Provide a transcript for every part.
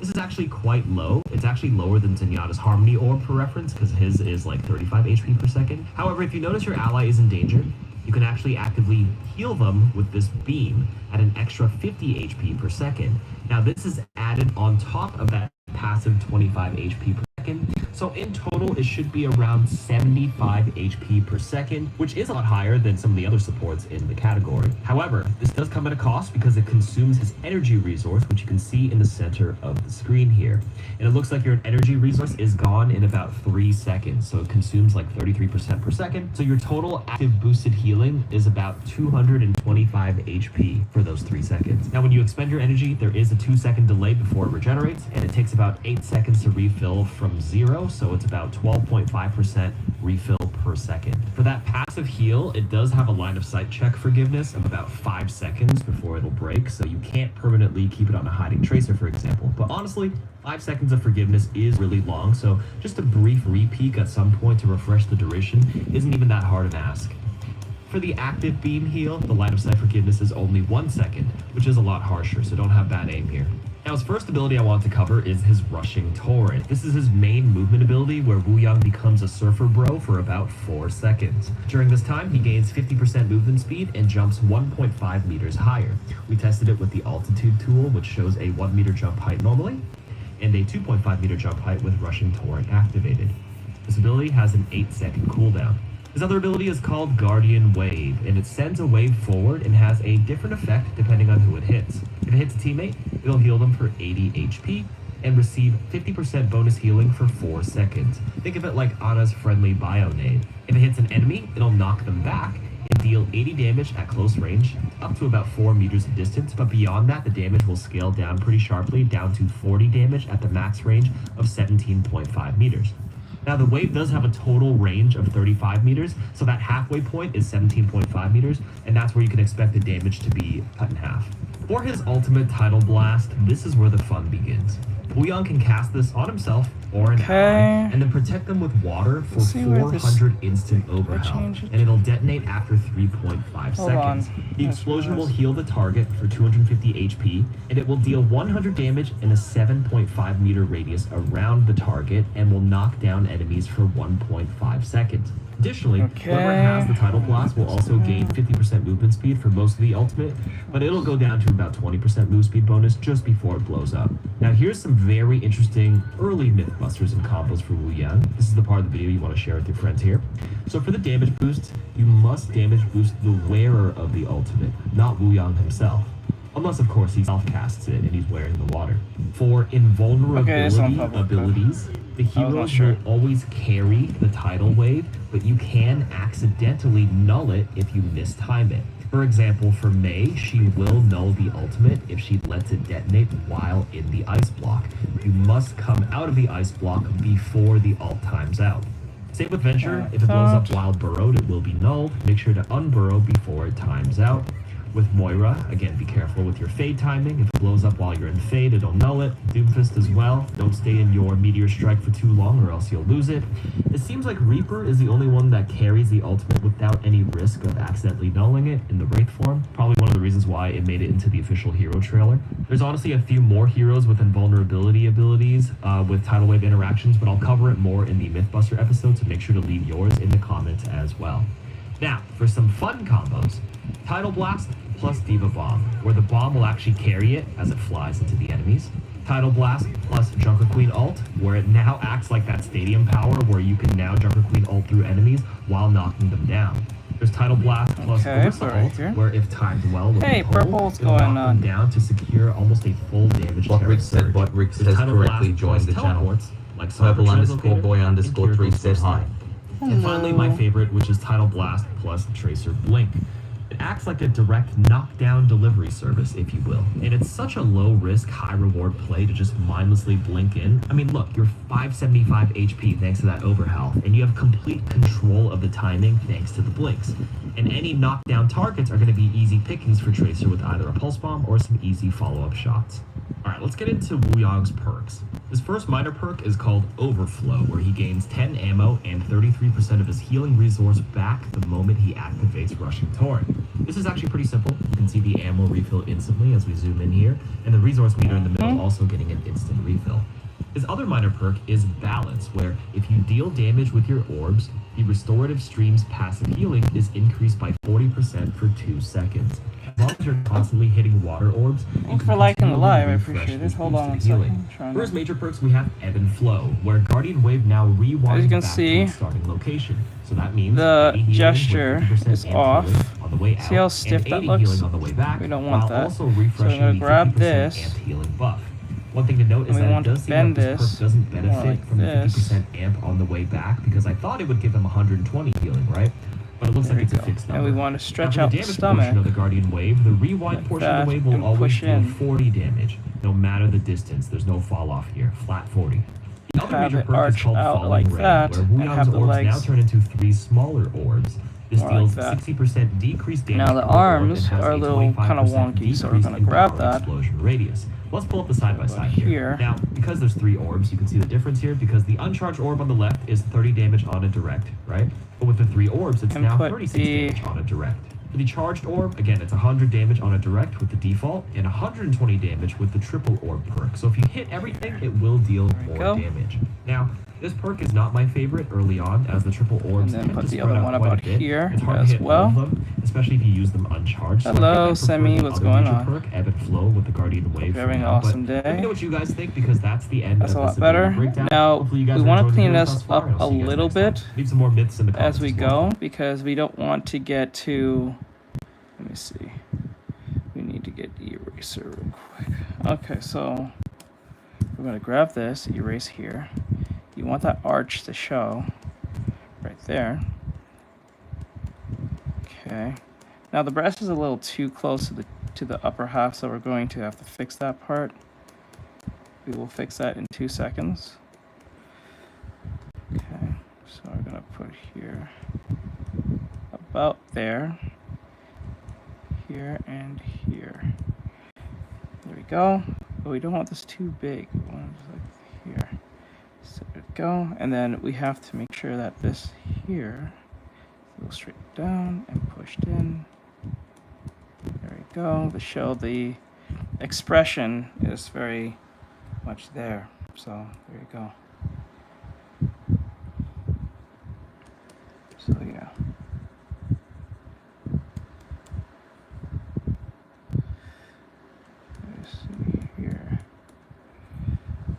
This is actually quite low. It's actually lower than Zenyatta's Harmony Orb for reference, because his is like 35 HP per second. However, if you notice your ally is in danger, you can actually actively heal them with this beam at an extra 50 HP per second. Now this is added on top of that passive 25 HP per second. So in total, it should be around 75 HP per second, which is a lot higher than some of the other supports in the category. However, this does come at a cost because it consumes his energy resource, which you can see in the center of the screen here. And it looks like your energy resource is gone in about 3 seconds. So it consumes like 33% per second. So your total active boosted healing is about 225 HP for those 3 seconds. Now, when you expend your energy, there is a 2-second delay before it regenerates, and it takes about 8 seconds to refill from 0. So it's about 12.5% refill per second. For that passive heal, it does have a line of sight check forgiveness of about 5 seconds before it'll break, so you can't permanently keep it on a hiding tracer, for example. But honestly, 5 seconds of forgiveness is really long, so just a brief re-peek at some point to refresh the duration isn't even that hard an ask. For the active beam heal, the line of sight forgiveness is only 1 second, which is a lot harsher, so don't have bad aim here. Now, his first ability I want to cover is his Rushing Torrent. This is his main movement ability where Wuang becomes a surfer bro for about 4 seconds. During this time, he gains 50% movement speed and jumps 1.5 meters higher. We tested it with the altitude tool, which shows a 1 meter jump height normally, and a 2.5 meter jump height with Rushing Torrent activated. This ability has an 8-second cooldown. His other ability is called Guardian Wave, and it sends a wave forward and has a different effect depending on who it hits. If it hits a teammate, it'll heal them for 80 HP and receive 50% bonus healing for 4 seconds. Think of it like Ana's friendly bio nade. If it hits an enemy, it'll knock them back and deal 80 damage at close range, up to about 4 meters of distance, but beyond that, the damage will scale down pretty sharply, down to 40 damage at the max range of 17.5 meters. Now, the wave does have a total range of 35 meters, so that halfway point is 17.5 meters, and that's where you can expect the damage to be cut in half. For his ultimate Tidal Blast, this is where the fun begins. Wuang can cast this on himself or an ally, and then protect them with water for 400 instant overhealth, and it'll detonate after 3.5 seconds. The explosion will heal the target for 250 HP, and it will deal 100 damage in a 7.5 meter radius around the target, and will knock down enemies for 1.5 seconds. Additionally, whoever has the Tidal Blast will also gain 50% movement speed for most of the ultimate, but it'll go down to about 20% move speed bonus just before it blows up. Now, here's some very interesting early Mythbusters and combos for Wuang. This is the part of the video you want to share with your friends here. So for the damage boost, you must damage boost the wearer of the ultimate, not Wuang himself. Unless, of course, he self-casts it and he's wearing the water. For invulnerability abilities, the heroes will always carry the tidal wave, but you can accidentally null it if you mistime it. For example, for Mei, she will null the ultimate if she lets it detonate while in the ice block. You must come out of the ice block before the ult times out. Same with Venture, if it blows up while burrowed, it will be nulled. Make sure to unburrow before it times out. With Moira, again, be careful with your fade timing. If it blows up while you're in fade, it'll null it. Doomfist as well. Don't stay in your Meteor Strike for too long or else you'll lose it. It seems like Reaper is the only one that carries the ultimate without any risk of accidentally nulling it in the Wraith form. Probably one of the reasons why it made it into the official hero trailer. There's honestly a few more heroes with invulnerability abilities with Tidal Wave interactions, but I'll cover it more in the Mythbuster episode, so make sure to leave yours in the comments as well. Now, for some fun combos, Tidal Blast plus Diva Bomb, where the bomb will actually carry it as it flies into the enemies. Tidal Blast plus Junker Queen ult, where it now acts like that stadium power where you can now Junker Queen ult through enemies while knocking them down. There's Tidal Blast plus Orisa ult, where if timed well with the pole, it'll knock them down to secure almost a full damage Buttrick said Buttrick has correctly joined the channel. Like Purple_boy_3 said hi. And finally, my favorite, which is Tidal Blast plus Tracer Blink. It acts like a direct knockdown delivery service, if you will. And it's such a low-risk, high-reward play to just mindlessly blink in. I mean, look, you're 575 HP thanks to that overhealth, and you have complete control of the timing thanks to the blinks. And any knockdown targets are going to be easy pickings for Tracer with either a Pulse Bomb or some easy follow-up shots. Alright, let's get into Wuyang's perks. His first minor perk is called Overflow, where he gains 10 ammo and 33% of his healing resource back the moment he activates Rushing Torrent. This is actually pretty simple. You can see the ammo refill instantly as we zoom in here, and the resource meter in the middle also getting an instant refill. His other minor perk is Balance, where if you deal damage with your orbs, the restorative stream's passive healing is increased by 40% for 2 seconds. As long as you're constantly hitting water orbs, Thanks for liking the live, I appreciate it. Hold on one second. For his major perks, we have Ebb and Flow, where Guardian Wave now rewinds back to its starting location. So that means the gesture is off. On the way out, see how stiff that looks? On the way back, we don't want that. Also refreshing so I'm going to grab this. Healing buff. One thing to note is that it does seem like this perk doesn't benefit from the 50% amp on the way back, because I thought it would give him 120 healing, right? But it looks like it's a fixed number. And we want to stretch out the stomach. Portion of the Guardian Wave, the rewind portion of the wave will always do 40 damage, no matter the distance. There's no fall off here, flat 40. The other major perk is called Falling Red, where Wuang's orbs now turn into 3 smaller orbs. This deals 60% decreased damage. Now the arms are a little kind of wonky, so we're going to grab that. Explosion radius. Let's pull up the side-by-side here. Now, because there's 3 orbs, you can see the difference here, because the uncharged orb on the left is 30 damage on a direct, right? But with the 3 orbs, it's now 36 damage on a direct. For the charged orb, again, it's 100 damage on a direct with the default, and 120 damage with the triple orb perk. So if you hit everything, it will deal more damage. Now, this perk is not my favorite early on, as the triple orbs and then tend put to the spread other out one quite about a bit. here It's hard to as hit all of them, especially if you use them uncharged. Hello, Semi, what's going on? Perk, Ebb and Flow with the Guardian Wave. Having an awesome day. Let me know what you guys think, because that's the end. That's a lot better. Now we want to clean this up a little bit Leave some more myths in the as we go, because we don't want to get to. Let me see. We need to get eraser real quick. Okay, so we're going to grab this, erase here. You want that arch to show right there. Okay. Now the breast is a little too close to the upper half, so we're going to have to fix that part. We will fix that in 2 seconds. Okay, so we're going to put here about there. Here and here. There we go. But we don't want this too big. We want it like here. So there we go. And then we have to make sure that this here goes straight down and pushed in. There we go. To show the expression is very much there. So there you go. So yeah.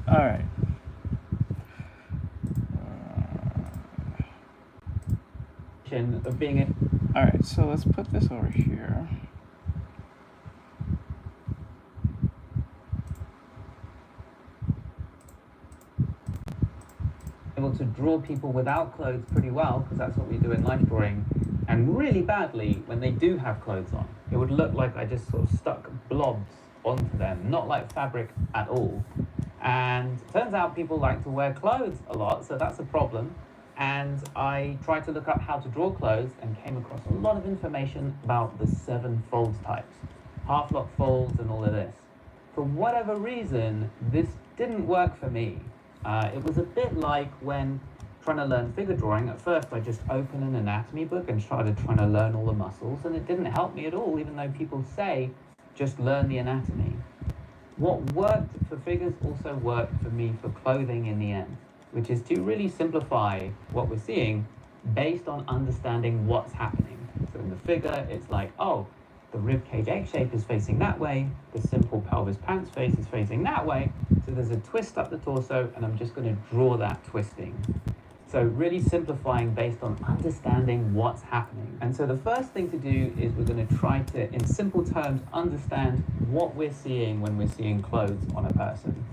All right. Of being it. All right, so let's put this over here. Able to draw people without clothes pretty well, because that's what we do in life drawing, and really badly when they do have clothes on. It would look like I just sort of stuck blobs onto them, not like fabric at all. And it turns out people like to wear clothes a lot, so that's a problem. And I tried to look up how to draw clothes and came across a lot of information about the 7 folds types, half-lock folds and all of this. For whatever reason, this didn't work for me. It was a bit like when trying to learn figure drawing. At first, I just opened an anatomy book and started trying to learn all the muscles, and it didn't help me at all, even though people say, just learn the anatomy. What worked for figures also worked for me for clothing in the end, which is to really simplify what we're seeing based on understanding what's happening. So in the figure, it's like, oh, the ribcage X shape is facing that way, the simple pelvis pants face is facing that way, so there's a twist up the torso, and I'm just going to draw that twisting. So really simplifying based on understanding what's happening. And so the first thing to do is we're going to try to, in simple terms, understand what we're seeing when we're seeing clothes on a person.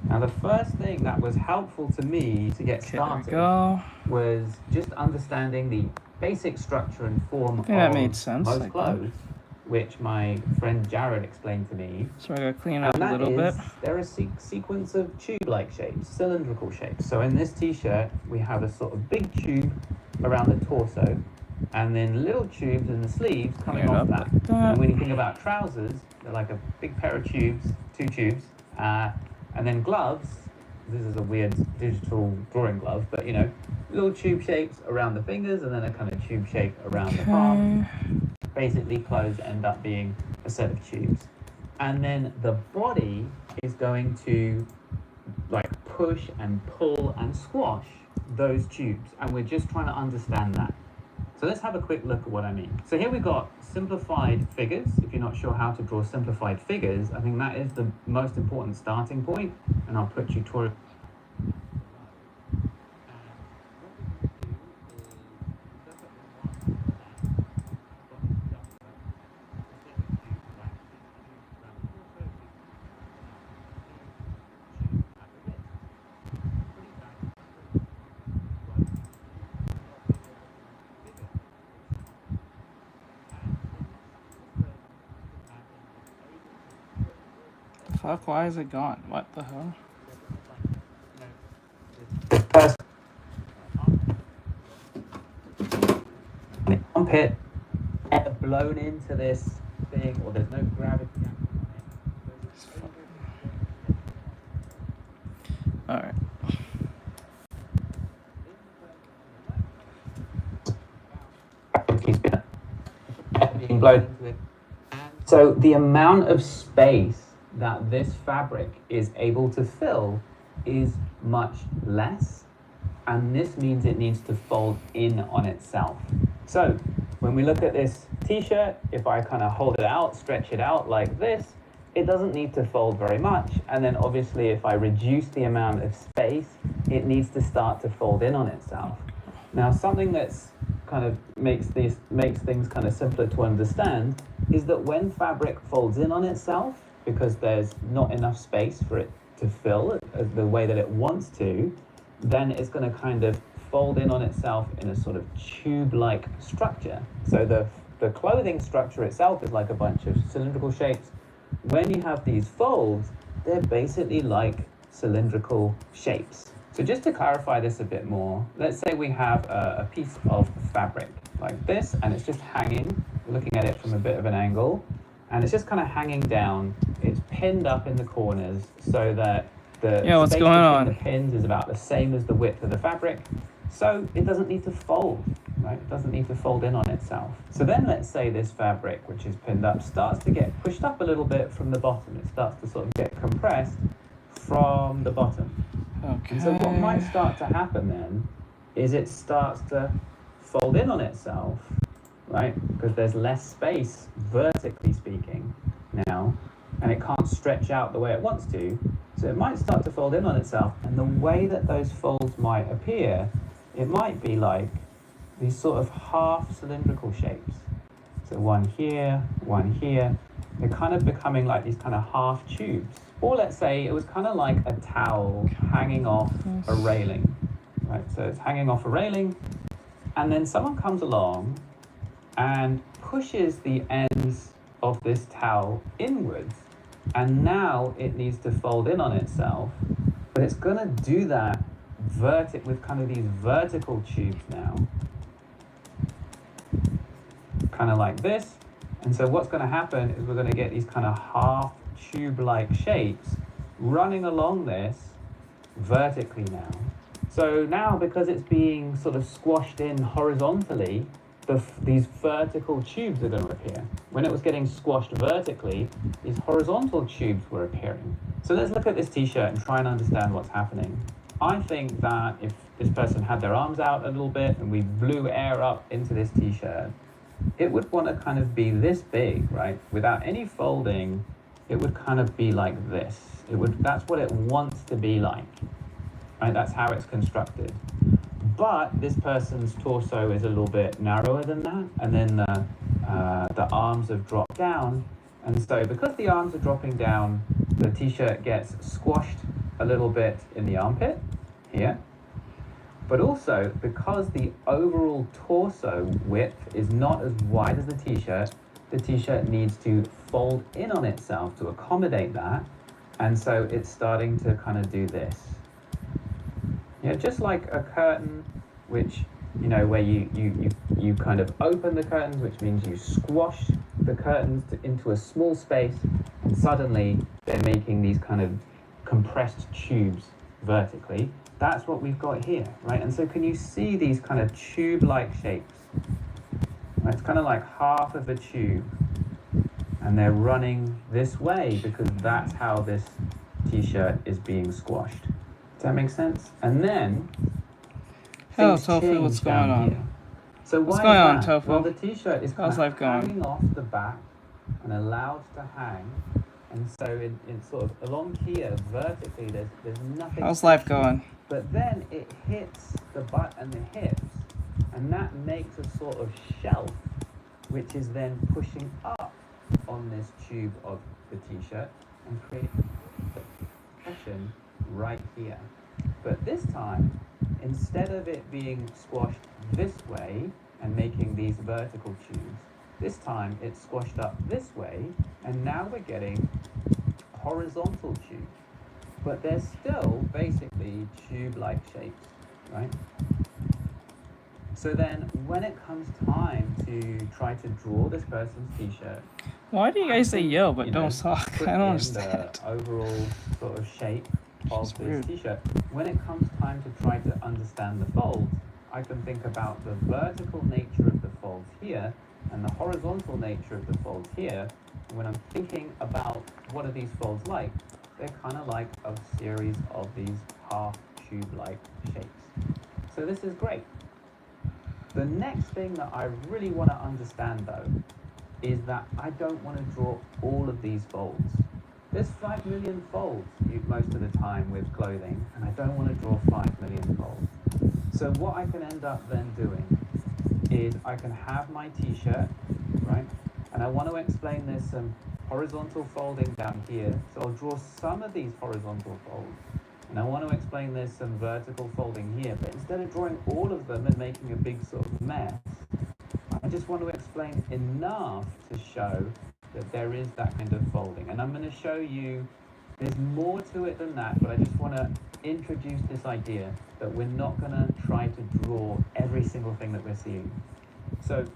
Now the first thing that was helpful to me to get started was just understanding the basic structure and form of that made sense, most clothes, which my friend Jared explained to me. So I gotta clean up a little bit. There are a sequence of tube-like shapes, cylindrical shapes. So in this t-shirt, we have a sort of big tube around the torso, and then little tubes in the sleeves coming off that. And when you think about trousers, they're like a big pair of tubes, 2 tubes, and then gloves. This is a weird digital drawing glove, but little tube shapes around the fingers, and then a kind of tube shape around the palm. basically clothes end up being a set of tubes. And then the body is going to like push and pull and squash those tubes. And we're just trying to understand that. So let's have a quick look at what I mean. So here we've got simplified figures. If you're not sure how to draw simplified figures, I think that is the most important starting point. And I'll put tutorial. Fuck, why is it gone? What the hell? The armpit blown into this thing, or there's no gravity. Alright. Being blown into it. So the amount of space that this fabric is able to fill is much less, and this means it needs to fold in on itself. So when we look at this t-shirt, if I kind of hold it out, stretch it out like this, it doesn't need to fold very much. And then obviously if I reduce the amount of space, it needs to start to fold in on itself. Now something that's kind of makes things kind of simpler to understand is that when fabric folds in on itself, because there's not enough space for it to fill the way that it wants to, then it's going to kind of fold in on itself in a sort of tube-like structure. So the clothing structure itself is like a bunch of cylindrical shapes. When you have these folds, they're basically like cylindrical shapes. So just to clarify this a bit more, let's say we have a piece of fabric like this, and it's just hanging, looking at it from a bit of an angle, and it's just kind of hanging down. It's pinned up in the corners so that the what's space going between on? the pins is about the same as the width of the fabric. So it doesn't need to fold, right? It doesn't need to fold in on itself. So then let's say this fabric, which is pinned up, starts to get pushed up a little bit from the bottom. It starts to sort of get compressed from the bottom. Okay. And so what might start to happen then is it starts to fold in on itself, right? Because there's less space, vertically speaking, now, and it can't stretch out the way it wants to. So it might start to fold in on itself. And the way that those folds might appear, it might be like these sort of half cylindrical shapes. So one here, one here. They're kind of becoming like these kind of half tubes. Or let's say it was kind of like a towel hanging off a railing, right? So it's hanging off a railing, and then someone comes along and pushes the ends of this towel inwards, and now it needs to fold in on itself, but it's gonna do that with kind of these vertical tubes now, kind of like this. And so what's going to happen is we're going to get these kind of half tube-like shapes running along this vertically now. So now, because it's being sort of squashed in horizontally, these vertical tubes are going to appear. When it was getting squashed vertically, these horizontal tubes were appearing. So let's look at this t-shirt and try and understand what's happening. I think that if this person had their arms out a little bit and we blew air up into this t-shirt, it would want to kind of be this big, right? Without any folding, it would kind of be like this. That's what it wants to be like, right? That's how it's constructed. But this person's torso is a little bit narrower than that, and then the arms have dropped down. And so because the arms are dropping down, the t-shirt gets squashed a little bit in the armpit here. But also, because the overall torso width is not as wide as the t-shirt needs to fold in on itself to accommodate that. And so it's starting to kind of do this. Yeah, just like a curtain, which, you know, where you kind of open the curtains, which means you squash the curtains into a small space, and suddenly they're making these kind of compressed tubes vertically. That's what we've got here, right? And so can you see these kind of tube-like shapes, right? It's kind of like half of a tube, and they're running this way because that's how this t-shirt is being squashed. Does that make sense? And then Hello, things Tofu, change what's going down on? here. So What's why going is on, that? Tofu? Well, the t-shirt is How's kind life of going? hanging off the back and allowed to hang. And so in sort of along here, vertically, there's nothing. How's life going? But then it hits the butt and the hips, and that makes a sort of shelf, which is then pushing up on this tube of the t-shirt and creating compression right here. But this time, instead of it being squashed this way and making these vertical tubes, this time it's squashed up this way, and now we're getting horizontal tubes. But they're still basically tube-like shapes, right? So then when it comes time to try to draw this person's t-shirt, Why do you guys say yo but you don't know, suck? put I don't in understand. the overall sort of shape of It's this weird. t-shirt. When it comes time to try to understand the folds, I can think about the vertical nature of the folds here and the horizontal nature of the folds here. And when I'm thinking about what are these folds like, they're kind of like a series of these half tube-like shapes. So this is great. The next thing that I really want to understand though is that I don't want to draw all of these folds. There's 5 million folds most of the time with clothing, and I don't want to draw 5 million folds. So what I can end up then doing is I can have my t-shirt, right? And I want to explain there's some horizontal folding down here. So I'll draw some of these horizontal folds. And I want to explain there's some vertical folding here. But instead of drawing all of them and making a big sort of mess, I just want to explain enough to show that there is that kind of folding. And I'm going to show you there's more to it than that, but I just want to introduce this idea that we're not going to try to draw every single thing that we're seeing. So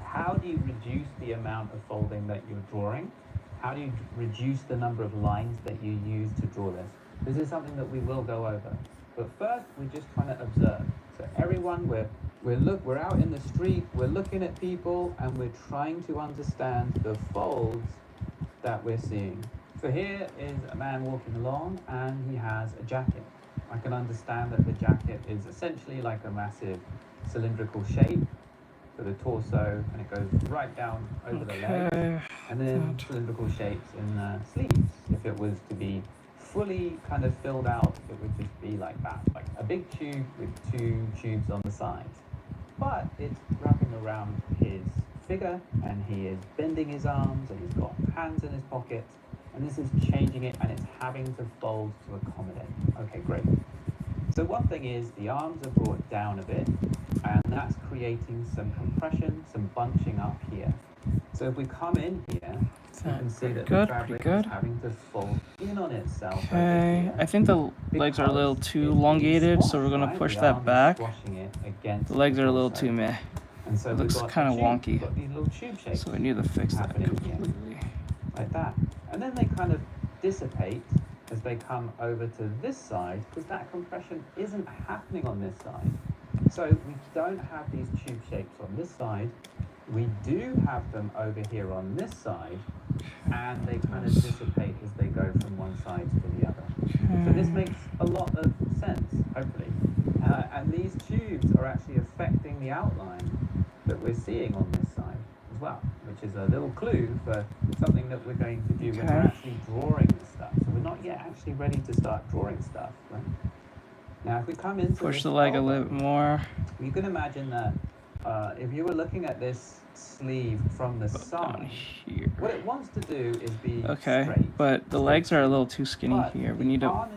how do you reduce the amount of folding that you're drawing? How do you reduce the number of lines that you use to draw this? This is something that we will go over. But first, we're just trying to observe. So everyone, we're out in the street, we're looking at people, and we're trying to understand the folds that we're seeing. So here is a man walking along, and he has a jacket. I can understand that the jacket is essentially like a massive cylindrical shape for the torso, and it goes right down over the leg, and then cylindrical shapes in the sleeves. If it was to be fully kind of filled out, it would just be like that, like a big tube with 2 tubes on the sides. But it's wrapping around his figure, and he is bending his arms, and he's got hands in his pockets, and this is changing it, and it's having to fold to accommodate. Okay, great. So one thing is the arms are brought down a bit, and that's creating some compression, some bunching up here. So if we come in here, you can see that the fabric is having to fold in on itself. Okay, I think the legs are a little too elongated, so we're gonna push that back. The legs are a little too meh. And so It looks kind of wonky. these little tube shapes So we need to fix that happening here, completely. like that. And then they kind of dissipate as they come over to this side, because that compression isn't happening on this side. So we don't have these tube shapes on this side. We do have them over here on this side, and they kind of dissipate as they go from one side to the other. So this makes a lot of sense, hopefully. And these tubes are actually affecting the outline that we're seeing on this side as well, which is a little clue for something that we're going to do when we're actually drawing this stuff. So we're not yet actually ready to start drawing stuff, right? Now, if we come into Push the leg a little bit more. you can imagine that if you were looking at this sleeve from the side, here. what it wants to do is be straight, but the legs are a little too skinny here. We need to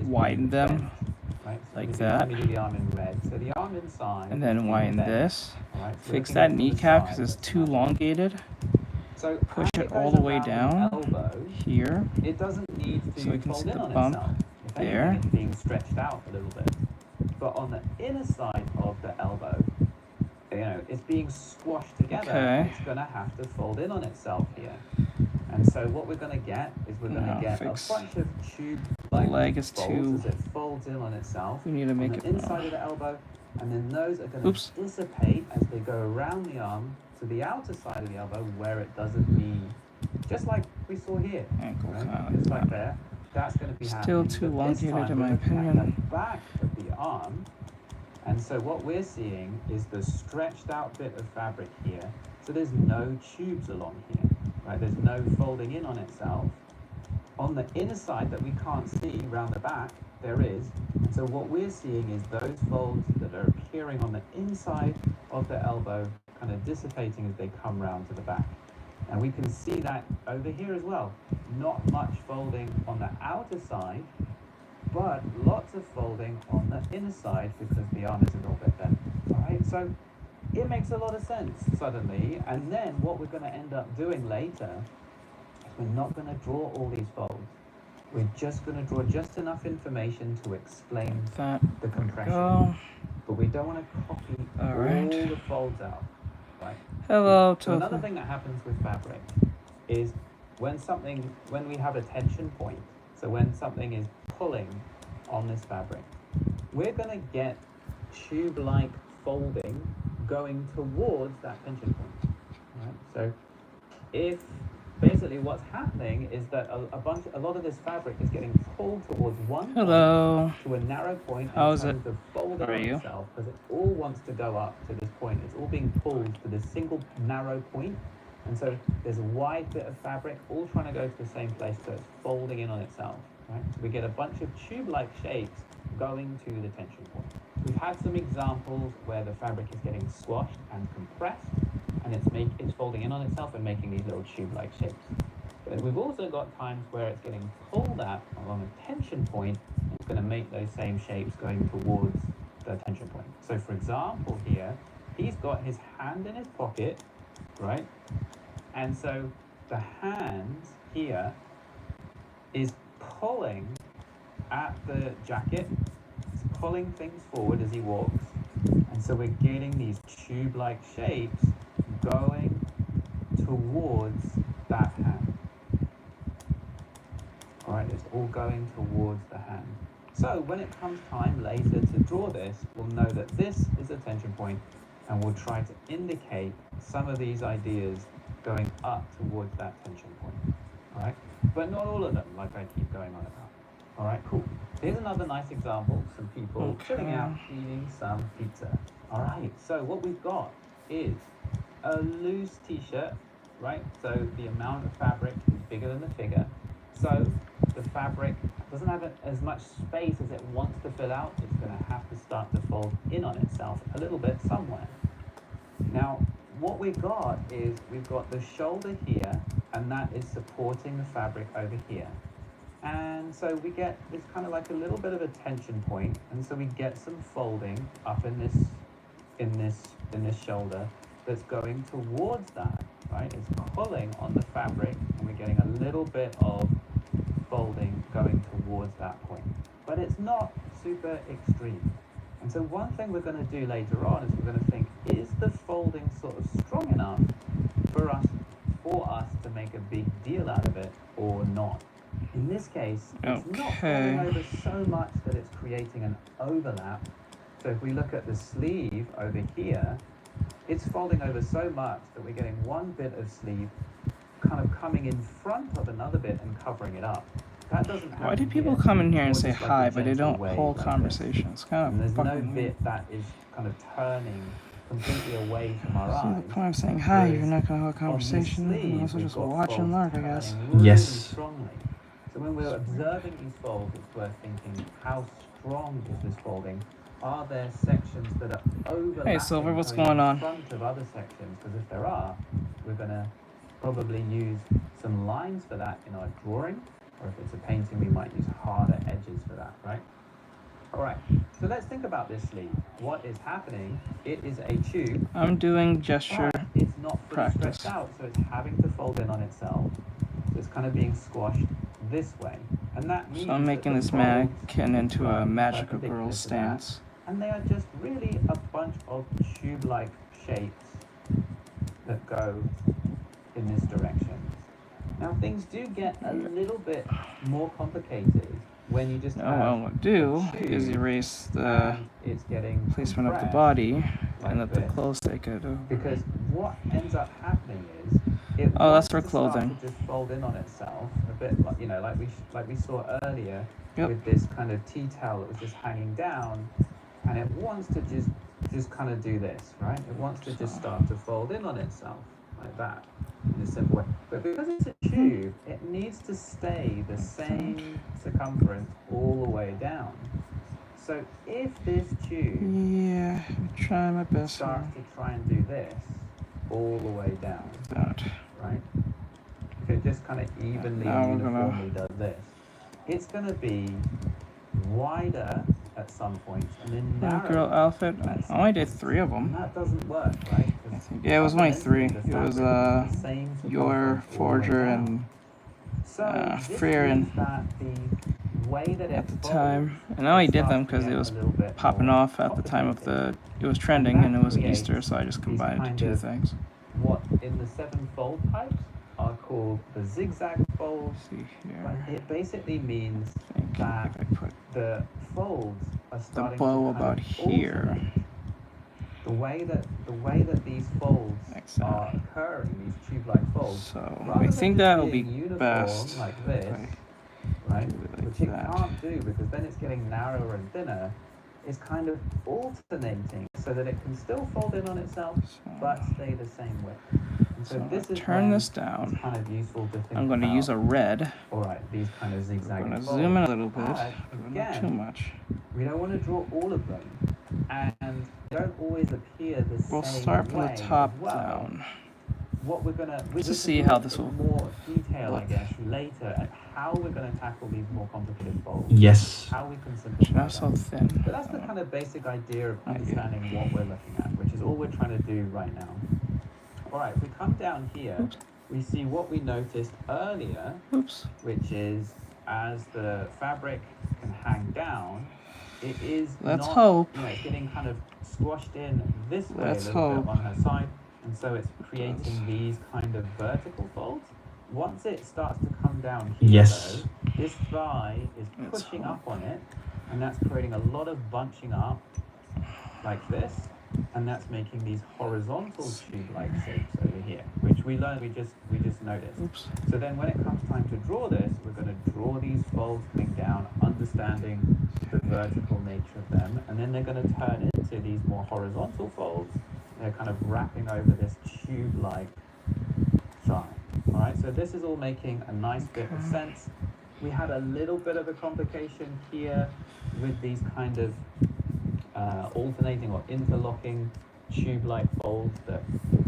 widen them, right? So like that. Let me do the arm in red. So the arm inside, and then widen this. Right? So Fix that kneecap because it's too elongated. So push it all the way down here, it doesn't need to so we can fold see in the on bump itself. If there. anything, it's being stretched out a little bit. But on the inner side of the elbow, you know, it's being squashed together. Okay. It's going to have to fold in on itself here. And so what we're going to get is we're going to get a bunch of tube-like leg is folds too. as it folds in on itself. We need to make on it the inside of the elbow, And then those are going to dissipate as they go around the arm to the outer side of the elbow where it doesn't need, just like we saw here. Ankle Right? Just like there. That's going to be still happening. too But this elongated time in my we're looking at opinion. the back of the arm. And so what we're seeing is the stretched out bit of fabric here. So there's no tubes along here, right? There's no folding in on itself. On the inner side that we can't see around the back, there is. And so what we're seeing is those folds that are appearing on the inside of the elbow kind of dissipating as they come round to the back. And we can see that over here as well. Not much folding on the outer side, but lots of folding on the inner side because the arm is a little bit bent. All right, so it makes a lot of sense suddenly. And then what we're going to end up doing later is we're not going to draw all these folds. We're just going to draw just enough information to explain the compression. But we don't want to copy all the folds out. Right? Hello, so another thing that happens with fabric is when we have a tension point, so when something is pulling on this fabric, we're going to get tube-like folding going towards that tension point. Right? So if basically what's happening is that a lot of this fabric is getting pulled towards one point to a narrow point in terms of folding on itself, because it all wants to go up to this point. It's all being pulled to this single narrow point. And so there's a wide bit of fabric all trying to go to the same place, so it's folding in on itself. Right? So we get a bunch of tube-like shapes going to the tension point. We've had some examples where the fabric is getting squashed and compressed, and it's folding in on itself and making these little tube-like shapes. But we've also got times where it's getting pulled at along a tension point, and it's going to make those same shapes going towards the tension point. So for example here, he's got his hand in his pocket, right? And so the hand here is pulling at the jacket, it's pulling things forward as he walks, and so we're getting these tube-like shapes going towards that hand. All right, it's all going towards the hand. So when it comes time later to draw this, we'll know that this is a tension point, and we'll try to indicate some of these ideas going up towards that tension point. All right, but not all of them, like I keep going on about. All right, cool. Here's another nice example, some people chilling out, eating some pizza. All right, so what we've got is a loose t-shirt, right? So the amount of fabric is bigger than the figure. So the fabric doesn't have as much space as it wants to fill out. It's going to have to start to fold in on itself a little bit somewhere. Now, what we've got is we've got the shoulder here, and that is supporting the fabric over here. And so we get this kind of like a little bit of a tension point, and so we get some folding up in this shoulder that's going towards that, right? It's pulling on the fabric, and we're getting a little bit of folding going towards that point. But it's not super extreme. And so one thing we're going to do later on is we're going to think, is the folding sort of strong enough for us to make a big deal out of it or not? In this case, it's not folding over so much that it's creating an overlap. So if we look at the sleeve over here, it's folding over so much that we're getting one bit of sleeve kind of coming in front of another bit and covering it up. That doesn't happen. Why do people come in here and say hi, but they don't hold conversations? Kind of there's fucking no bit that is kind of turning completely away from our eyes. The point of saying hi, you're not going to hold a conversation. You also just watch and learn, I guess. Really Yes. Strongly. So when we're observing these folds, it's worth thinking, how strong is this folding? Are there sections that are overlapping? Hey, Silver, what's going on? In front of other sections? Because if there are, we're going to probably use some lines for that in our drawing, or if it's a painting, we might use harder edges for that, right? All right, so let's think about this sleeve. What is happening? It is a tube. I'm doing gesture it's not fully practice. stretched out, so it's having to fold in on itself. So it's kind of being squashed this way. And that means So I'm making this mannequin into a magical girl perpendicular to stance. that. And they are just really a bunch of tube-like shapes that go in this direction. Now things do get a little bit more complicated when you just Now what I want to do is erase the it's getting placement of the compressed body like and let the this. clothes take it over. Because what ends up happening is it Oh, wants that's for to start clothing. to just fold in on itself a bit, like, you know, like we saw earlier Yep. with this kind of tea towel that was just hanging down, and it wants to just kind of do this, right? It wants to just start to fold in on itself like that in a simple way. But because it's a tube, it needs to stay the same circumference all the way down. So if this tube Yeah, I'm trying my best starts here. to try and do this all the way down, That. right? If it just kind of evenly Now and we're gonna- uniformly does this, it's going to be wider at some points and then narrower. Girl outfit. at some I only did points. 3 of And them. that doesn't work, right? 'Cause Yeah, it was only 3. fundamentally, It the was fabric is the same your circumference all the way forger down. and So this Freer means and that the way that it at the folds, time, and I only did them because it was popping off at the time of the. It was trending and it was Easter, so I just combined kind 2 of- things. what in the 7 fold types are called the zigzag folds. Let's see But here. it basically means I think that if I put the folds are the starting bow to kind about of here. alternate. The way that these folds Like so. are occurring, these tube-like folds, So rather I than think just that will being be uniform best. like this, right? do it like Which it that. can't do because then it's getting narrower and thinner. Is kind of alternating so that it can still fold in on itself but stay the same width. And so So this is turn when this it's down. kind of useful to think I'm going to about, use a red. all right, these kind of I'm zigzag going to folds. zoom in a little bit, But but not too again, much. we don't want to draw all of them, and they don't always appear the We'll same start from way the top as well. down. What we're gonna To see how this will more detail, I look. guess, later at how we're gonna tackle these more complicated folds. Yes. How we can Which simplify not so them. thin. But that's the kind of basic idea of Not yet. understanding what we're looking at, which is all we're trying to do right now. All right, if we come down here, Oops. we see what we noticed earlier, Oops. which is as the fabric can hang down, it is Let's not, hope. you know, it's getting kind of squashed in this way Let's a little hope. bit on her side, and so it's creating these kind of vertical folds. Once it starts to come down here, Yes. though, this thigh is Let's pushing hope. up on it, and that's creating a lot of bunching up like this, and that's making these horizontal tube-like shapes over here, which we learned, we just noticed. Oops. So then when it comes time to draw this, we're going to draw these folds coming down, understanding the vertical nature of them, and then they're going to turn into these more horizontal folds. They're kind of wrapping over this tube-like thigh. All right, so this is all making a nice bit of sense. We had a little bit of a complication here with these kind of alternating or interlocking tube-like folds that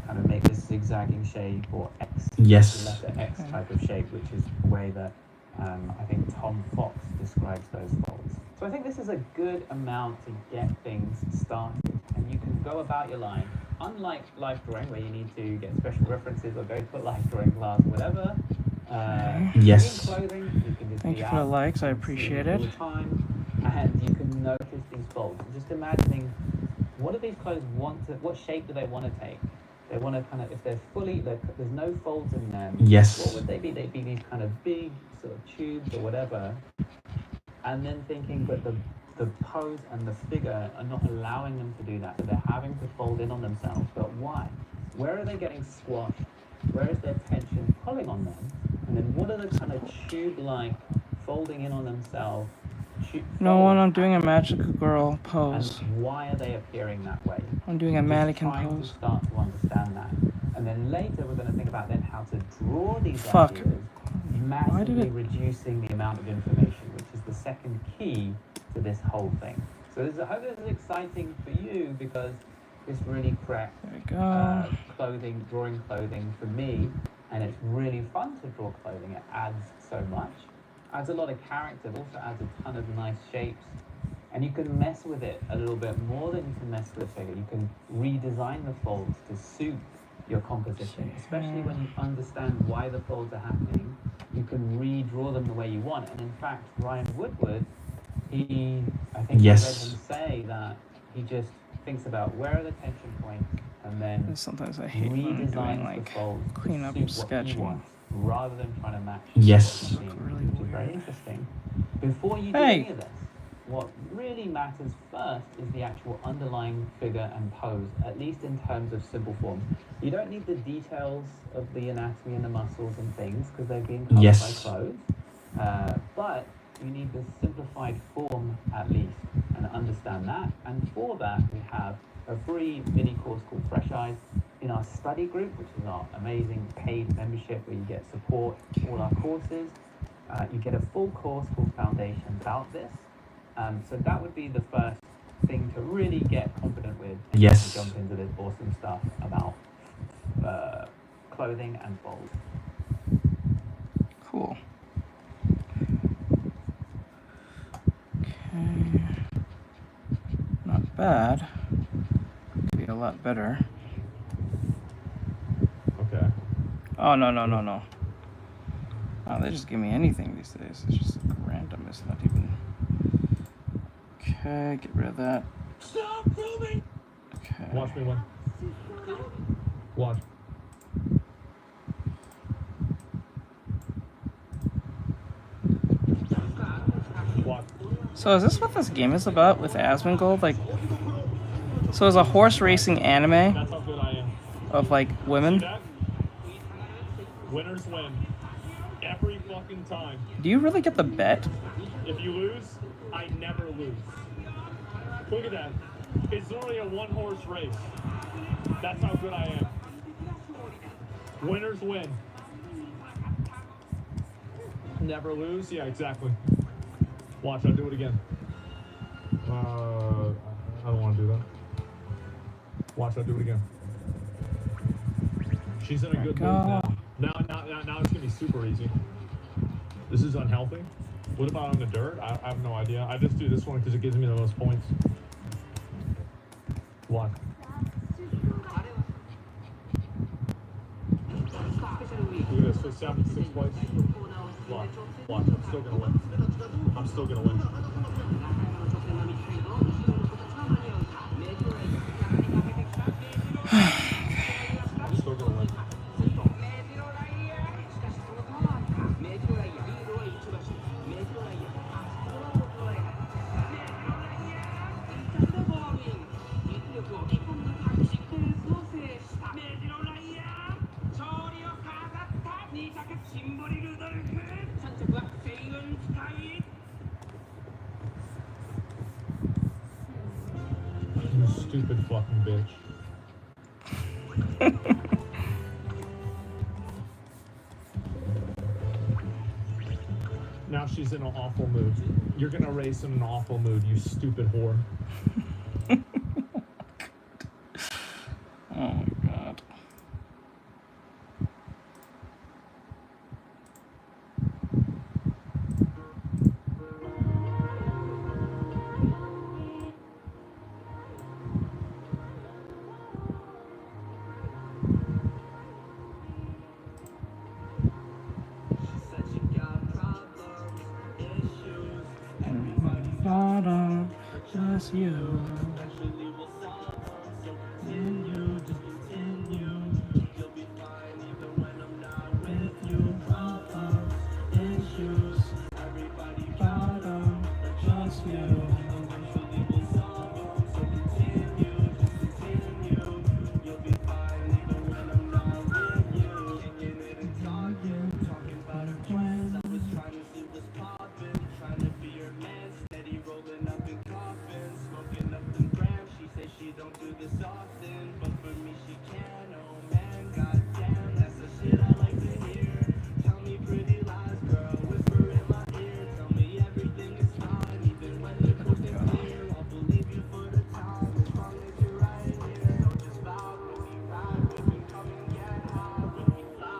kind of make this zigzagging shape or X, Yes. the letter X type of shape, which is the way that I think Tom Fox describes those folds. So I think this is a good amount to get things started, and you can go about your line. Unlike life drawing, where you need to get special references or go to a life drawing class, whatever. Yes. In clothing, you can just Thank be you for the out likes. I and see appreciate all it. the time, and you can notice these folds. Just imagining, what do these clothes want to? What shape do they want to take? They want to kind of, if they're fully, there's no folds in them. Yes. What would they be? They'd be these kind of big sort of tubes or whatever. And then thinking, but the pose and the figure are not allowing them to do that. So they're having to fold in on themselves. But why? Where are they getting squashed? Where is their tension pulling on them? And then what are the kind of tube-like folding in on themselves? No one, I'm doing a magical girl pose. And why are they appearing that way? I'm doing a Just mannequin trying pose. to start to understand that. And then later we're going to think about then how to draw these Fuck. ideas, did massively it- reducing the amount of information, which is the second key to this whole thing. So I hope this is exciting for you, because this really cracked There we go. clothing, drawing clothing for me, and it's really fun to draw clothing. It adds so much, adds a lot of character, but also adds a ton of nice shapes, and you can mess with it a little bit more than you can mess with a figure. You can redesign the folds to suit your composition, especially when you understand why the folds are happening. You can redraw them the way you want, and in fact, Ryan Woodward, I think I read Yes. him say that he just thinks about where are the tension points, and then Sometimes I hate when I'm doing redesigns like the folds to cleanup suit what he sketching. wants, rather than trying to match Yes. what he sees, Really which is very weird. interesting. Before you do Hey. any of this, what really matters first is the actual underlying figure and pose, at least in terms of simple forms. You don't need the details of the anatomy and the muscles and things, because they're being covered Yes. by clothes. But you need the simplified form at least, and understand that. And for that, we have a free mini course called Fresh Eyes in our study group, which is our amazing paid membership where you get support, all our courses. You get a full course called Foundations about this. So that would be the first thing to really get confident with and Yes. to jump into this awesome stuff about clothing and bold. Cool. Okay. Not bad. Could be a lot better. Okay. Oh, no. Oh, they just give me anything these days. It's just like random. It's not even... Okay, get rid of that. Stop filming! Okay. Watch me win. Watch. Watch. So is this what this game is about with Asmongold? Like, so it's a horse racing anime That's how good I am. of like See women. that? Winners win. Every fucking time. Do you really get the bet? If you lose, I never lose. Look at that. It's literally a one-horse race. That's how good I am. Winners win. Never lose? Yeah, exactly. Watch, I'll do it again. I don't want to do that. Watch, I'll do it again. She's in a good mood now. Now it's gonna be super easy. This is unhealthy. What about on the dirt? I have no idea. I just do this one because it gives me the most points. Watch. Look at this. So 7th, 6th place. Watch. Watch. I'm still gonna win. I'm still gonna win. I'm still gonna win. You stupid fucking bitch. Now she's in an awful mood. You're gonna race in an awful mood, you stupid whore. Oh my god. Bottom, just you.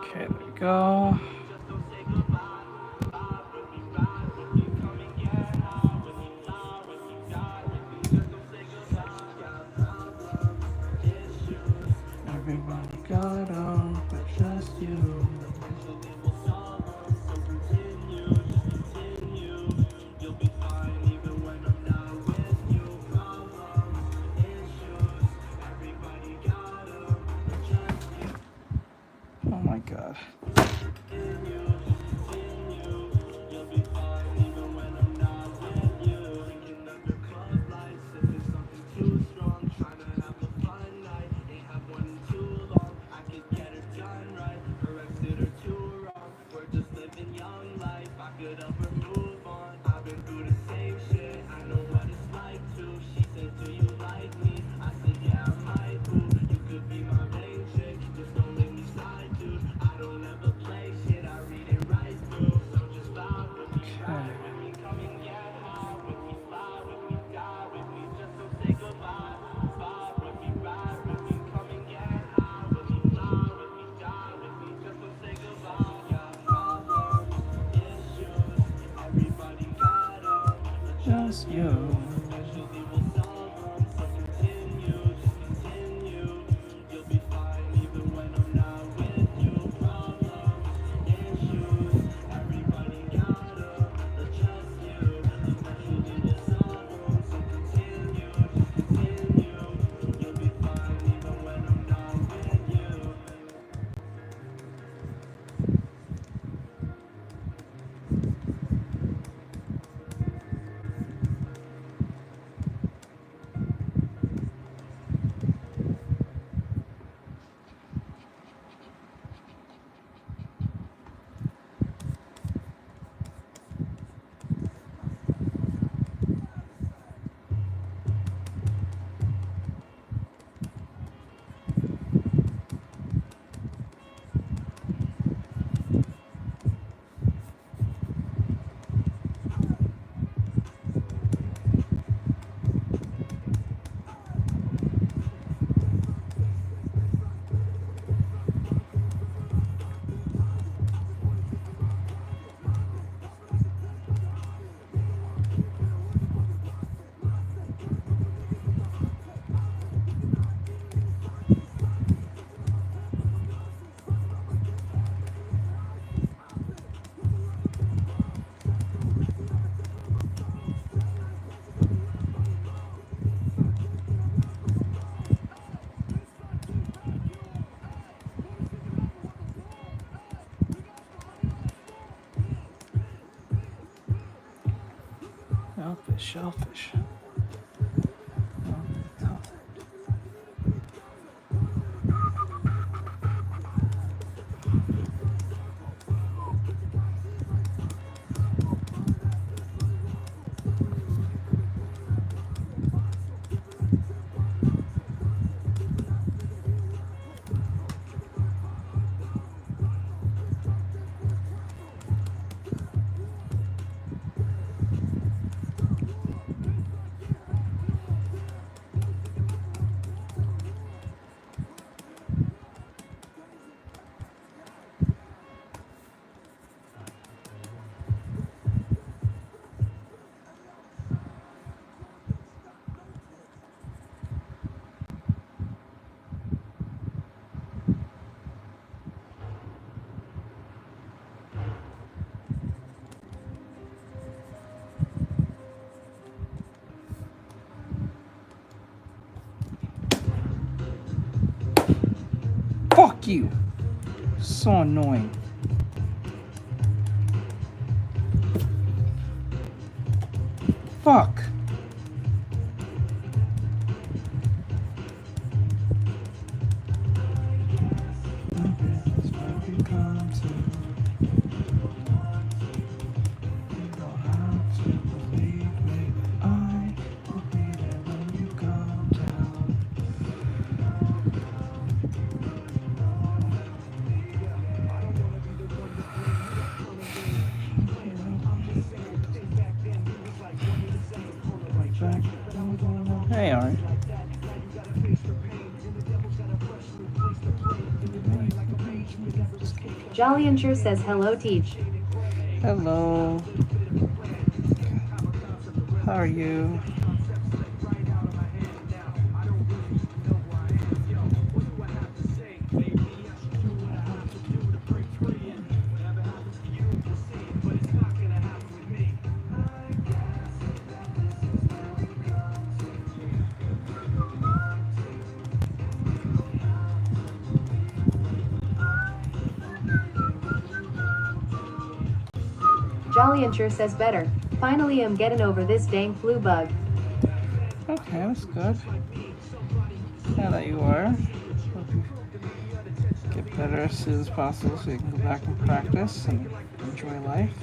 Okay, there we go. Everybody got on, but just you. Oh my god. trust you. Shellfish. Fuck you! So annoying. Fuck! Hey, alright. Jolly and Sure says hello, Teach. Hello. How are you? Jolly and Sure says better. Finally, I'm getting over this dang flu bug. Okay, that's good. Yeah, that you are. Hope you get better as soon as possible so you can go back and practice and enjoy life.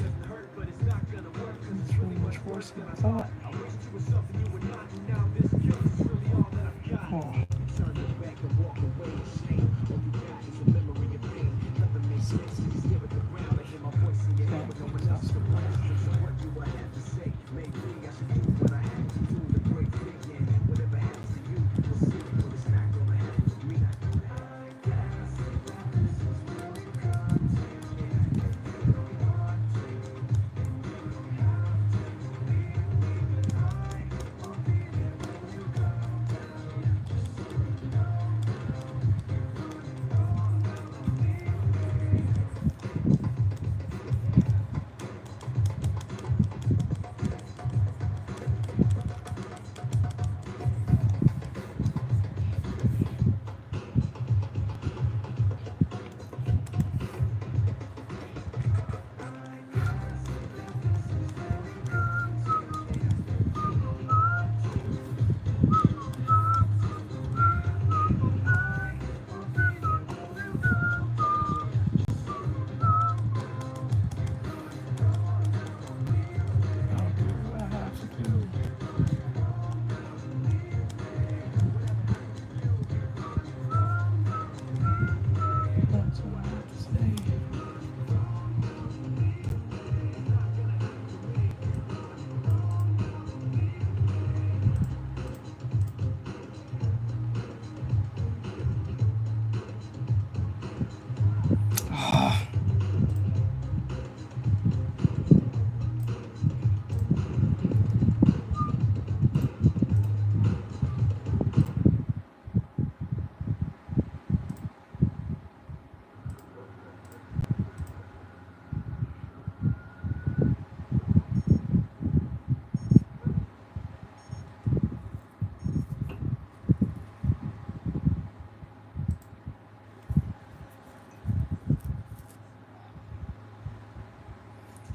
It's really much worse than I thought. Oh.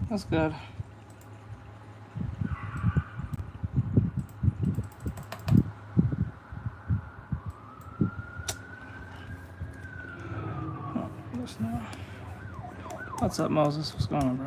That's good. Oh, yes, no. What's up, Moses? What's going on, bro?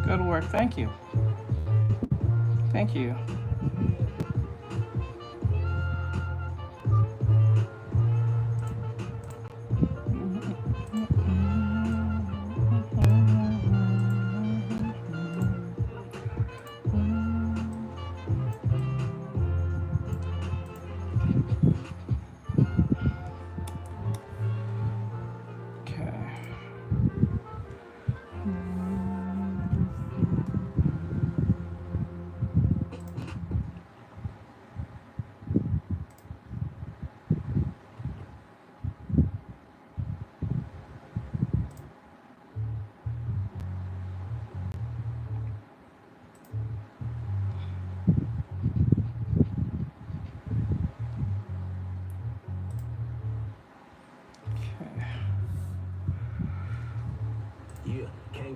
Good work. Thank you. Thank you.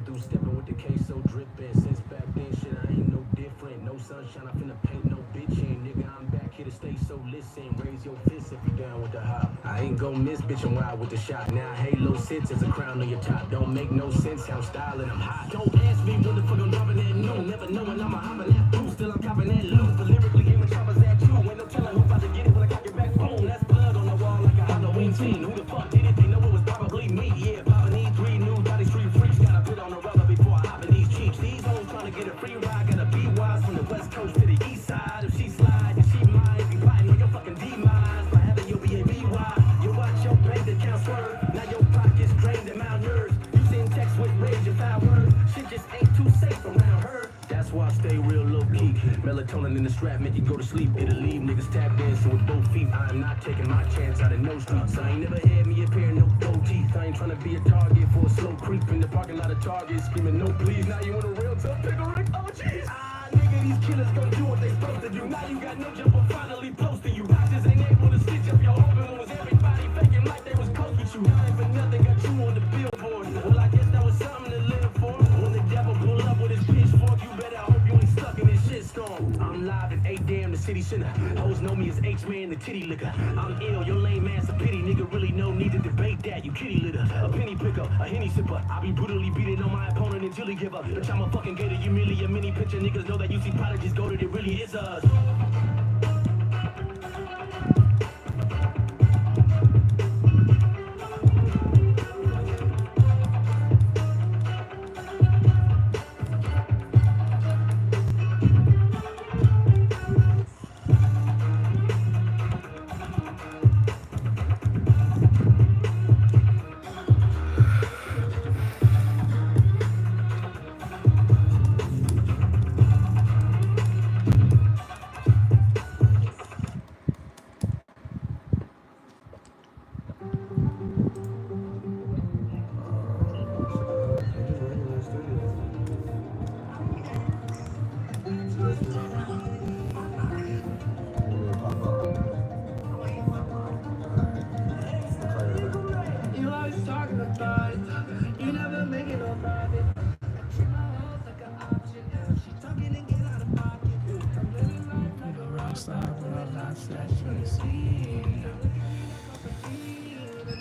Through stepping with the queso dripping. Since back then, shit, I ain't no different. No sunshine, I finna paint no bitchin'. Nigga, I'm back here to stay, so listen. Raise your fist if you down with the hop. I ain't gon' miss, bitch, I'm wild with the shot. Now Halo sits as a crown on your top. Don't make no sense, I'm styling, I'm hot. Don't ask me when the fuck I'm dropping that new. Never knowing I'm a hopping that blue. Still I'm copping that loot. But lyrically, aiming choppers at you. Ain't no telling who about to get it when I cock it back. Boom, that's blood on the wall like a Halloween scene. Who the fuck did it? They know it was probably me. Yeah, poppin' these 3 new body street freaks. Gotta put on the rubber before I hop in these cheeks. These hoes trying to get a free ride. Gotta be wise from the west coast to the east side. If she slide, then she mine. If you plotting on your fucking demise, by having your B-A-B-Y. You watch your bank account swerve. Now your pockets drained and malnourished. You send text with rage and foul words. Shit just ain't too safe around her. That's why I stay real low key. Melatonin in the strap make you go to sleep. It'll leave niggas tapped dancing with both feet. I'm not taking my chance out of no streets. I ain't never had me a pair of no gold teeth. I ain't trying to be a target for a slow creep in the parking lot of Target screaming no please. Now you want a real tough pickle Rick? Oh jeez. I nigga, these killers gon' do what they supposed to do. Now you got no jumper finally posting you. Boxes ain't able to stitch up your open one. Was everybody faking like they was close with you? Dying for nothing, got you on the billboard. Well, I guess that was something to live for. When the devil pull up with his pitchfork, you better hope you ain't stuck in this shitstorm. I'm live at 8 damn the city center. Hoes know me as H-Man, the titty liquor. I'm ill, your lame ass a pity. Nigga really no need to debate that. You kitty litter, a penny picker, a henny sipper. I be brutally beating on my opponent until he give up. Bitch, I'm a fucking gator, you merely a mini picture. Niggas know that you see prodigies go to it really is us.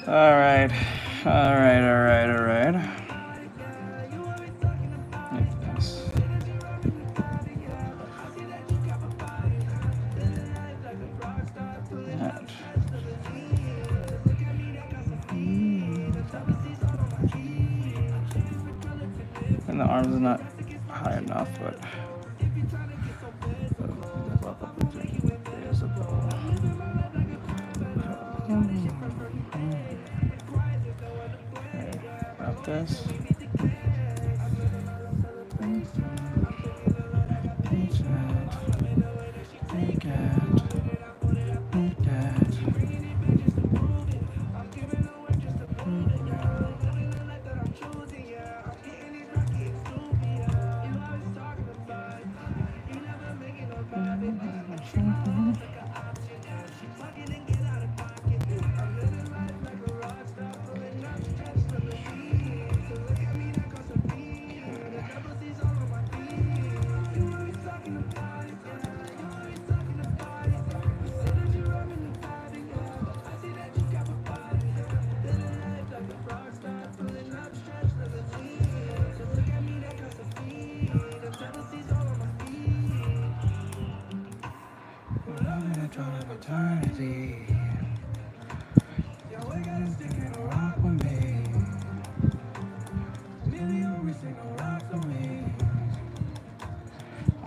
Alright. Yes. That. And the arms is not high enough, but wrap this.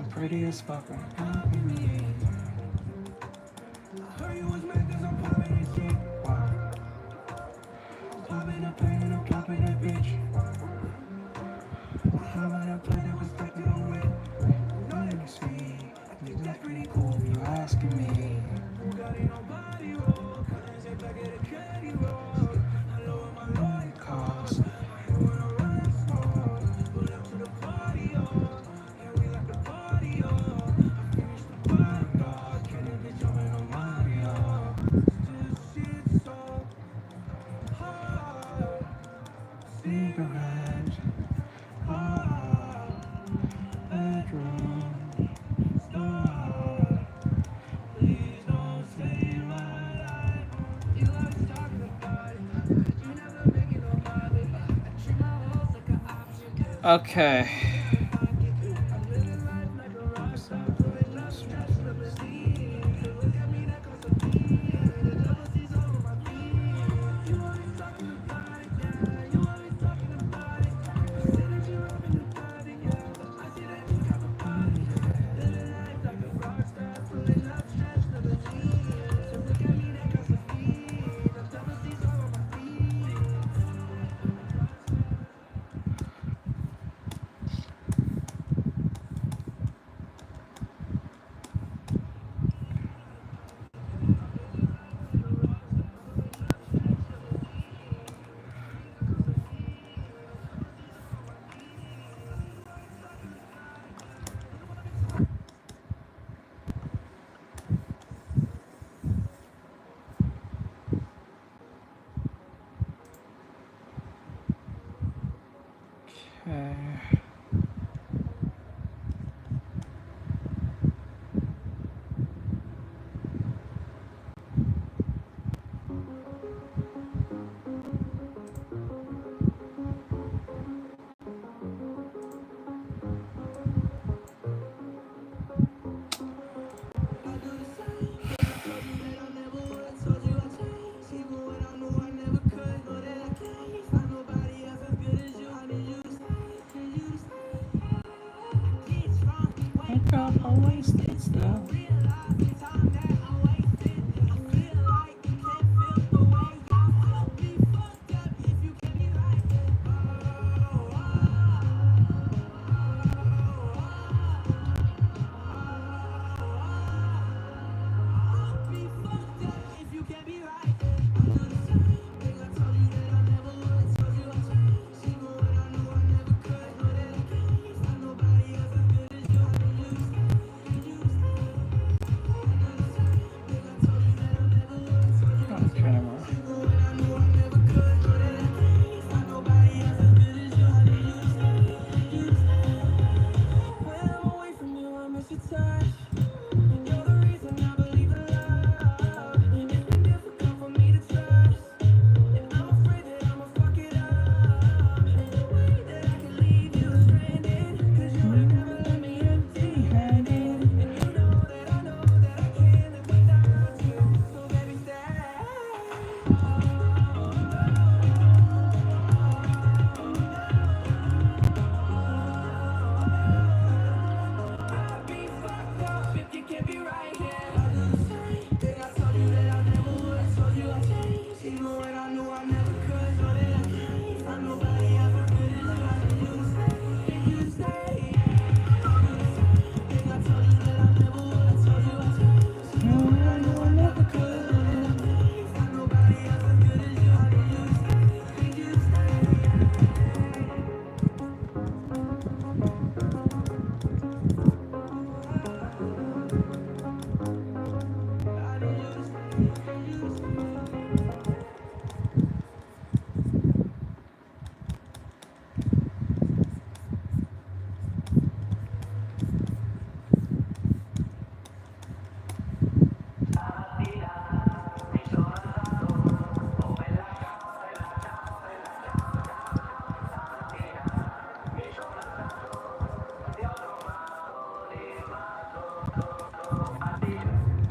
Pretty as fuck. Okay.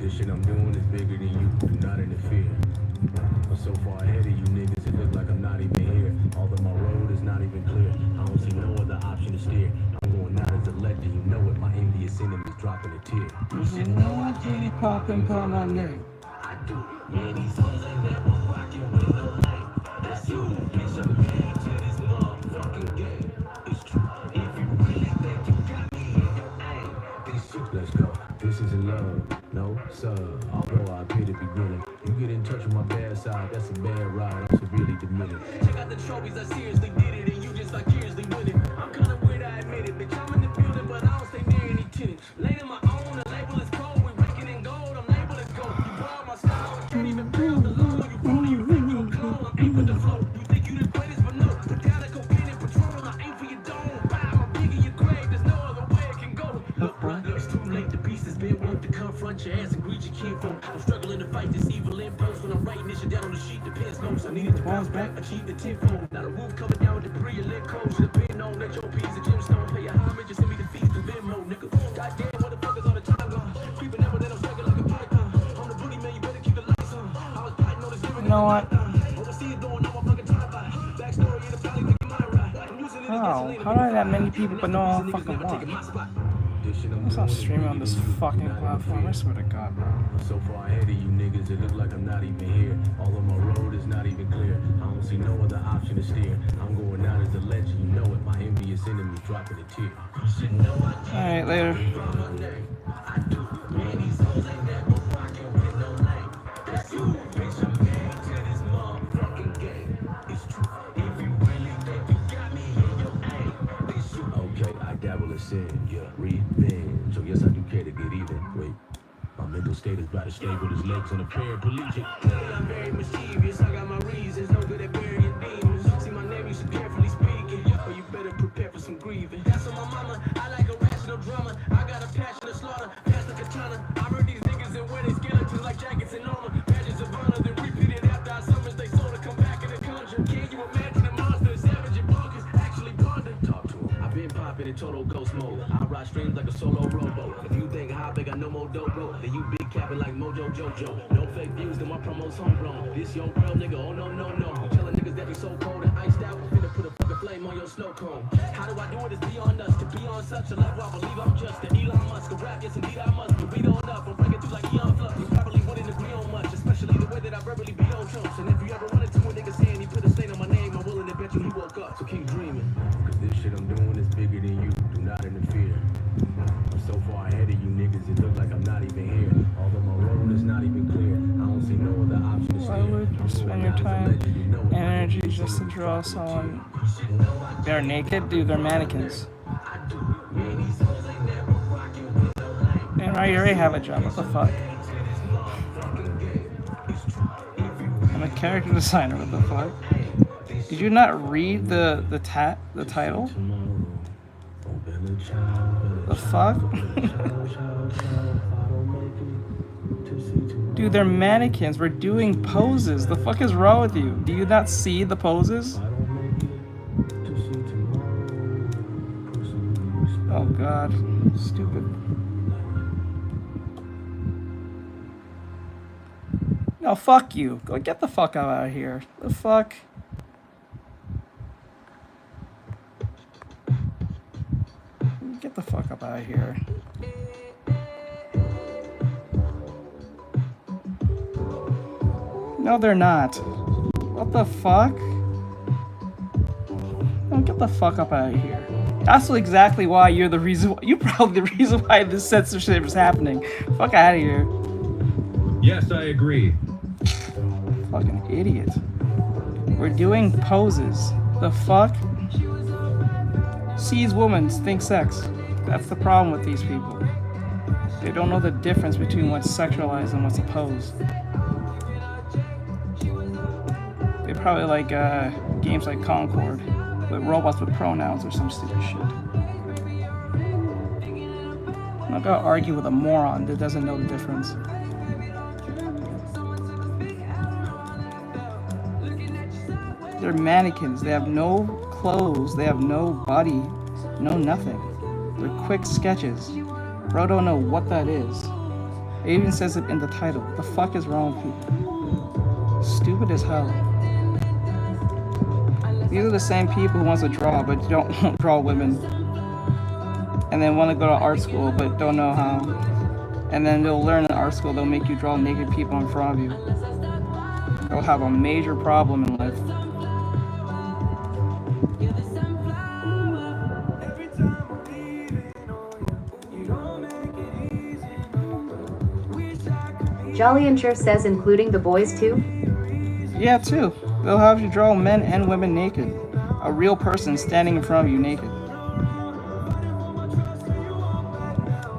This shit I'm doing is bigger than you. Do not interfere. I'm so far ahead of you niggas, it look like I'm not even here. Although my road is not even clear, I don't see no other option to steer. I'm going out as a legend, you know it. My envious enemies dropping a tear. You should know I can't pop and pop my neck. I do. Man, these hoes ain't never rocking with no light. That's you. Bitch, I'm mad to this motherfucking game. It's true. If you really think you got me in your aim, then shoot. Let's go. This isn't love. No, sir. Although I appear to be grinning. You get in touch with my bad side, that's a bad ride. I'm severely diminished. Check out the trophies, I seriously did it, and you just vicariously winning. I'm kinda weird, I admit it. Bitch, I'm in the building, but I don't stay near any tenants. Late in my own, the label is cold. We ranking in gold, I'm labeled as gold. You borrow my style, I can't even build the logo. You phony, you think you a clone, I'm aim for the flow. You think you the greatest, but no. Put down a cocaine and Patron, I aim for your dome. Bam, I'm digging your grave, there's no other way it can go. Look, bro, it's too late, the beast has been woke to confront your ass and greet your kinfolk. I'm struggling to fight this evil impulse when I'm writing this shit down on the sheet. The pen smokes, I needed to bounce back, achieve the tenfold. Now the roof coming down with debris, your lit cold. Should've been known that your piece of gemstone. Pay your homage and send me the fees to Venmo, nigga. Goddamn, motherfuckers all the time gone. Creeping up, but then I'm struggling like a python. I'm the booty man, you better keep the lights on. I was plotting on this giving. You know what? Oversee it doing, I'm a fucking drive-by. Backstory in the valley, thinking my ride. I'm using it How? How do I have that many people but no one fucking watch? I'm not streaming on this fucking platform, I swear to God, bro. I'm so far ahead of you niggas, it look like I'm not even here. Although my road is not even clear, I don't see no other option to steer. I'm going out as a legend, you know it. My envious enemies dropping a tear. Alright, later. I do. Man, these hoes ain't never rocking with no lane. That's you, bitch, I'm gang to this motherfucking game. It's true. If you really think you got me in your aim, then shoot. Okay, I dabble in sin, yeah, revenge. So yes, I do care to get even. Wait, my mental state is about to stay with his legs on a paraplegic. I'm very mischievous, I got my reasons, no good at burying demons. See my name, you should carefully speak it, or you better prepare for some grieving. That's on my mama, I like a rational drama. I got a passion to slaughter, pass the katana. I heard these niggas and wear their skeletons like jackets and armor. Badges of honor, then repeat it after I summons they soul to come back in the conjure. Can you imagine a monster, savage and bonkers, actually ponder? Talk to him. I've been popping in total ghost mode. I ride streams like a solo rowboat. If you think how big I know more dope, bro, then you big capping like Mojo Jojo. No fake views, then my promo's homegrown. This your girl, nigga, oh no, no, no. You telling niggas that you so cold and iced out, finna put a fucking flame on your snow cone. How do I do it? It's beyond us. To be on such a level, I believe I'm just an Elon Musk. A rap, yes indeed I must. But beat on up, I'm breaking through like Eon Flux. You probably wouldn't agree on much, especially the way that I verbally beat on Trumps. And if you ever run into a nigga saying he put a stain on my name, I'm willing to bet you he woke up. So keep dreaming, cause this shit I'm doing is bigger than you. Do not interfere. I'm so far ahead of you niggas, it look like I'm not even here. Although my road is not even clear, I don't see no other option to Why steer. would you spend your time and energy just to draw someone? They're naked? Dude, they're mannequins. And I already have a job, what the fuck? I'm a character designer, what the fuck? Did you not read the title? The fuck? Dude, they're mannequins. We're doing poses. The fuck is wrong with you? Do you not see the poses? Oh god. Stupid. No, fuck you. Go get the fuck out of here. The fuck? Get the fuck up out of here. No, they're not. What the fuck? No, get the fuck up out of here. That's exactly why you're the reason. You're probably the reason why this censorship is happening. Fuck out of here. Yes, I agree. Fucking idiot. We're doing poses. The fuck? Sees woman, thinks sex. That's the problem with these people. They don't know the difference between what's sexualized and what's a pose. probably like games like Concord with robots with pronouns or some stupid shit. I'm not gonna argue with a moron that doesn't know the difference. They're mannequins. They have no clothes. They have no body. No nothing. They're quick sketches. Bro don't know what that is. It even says it in the title. The fuck is wrong with people? Stupid as hell. These are the same people who wants to draw but don't draw women. And then want to go to art school but don't know how. And then they'll learn in art school, they'll make you draw naked people in front of you. They'll have a major problem in life. Jolly and Sure says including the boys too? Yeah, too. They'll have you draw men and women naked. A real person standing in front of you naked.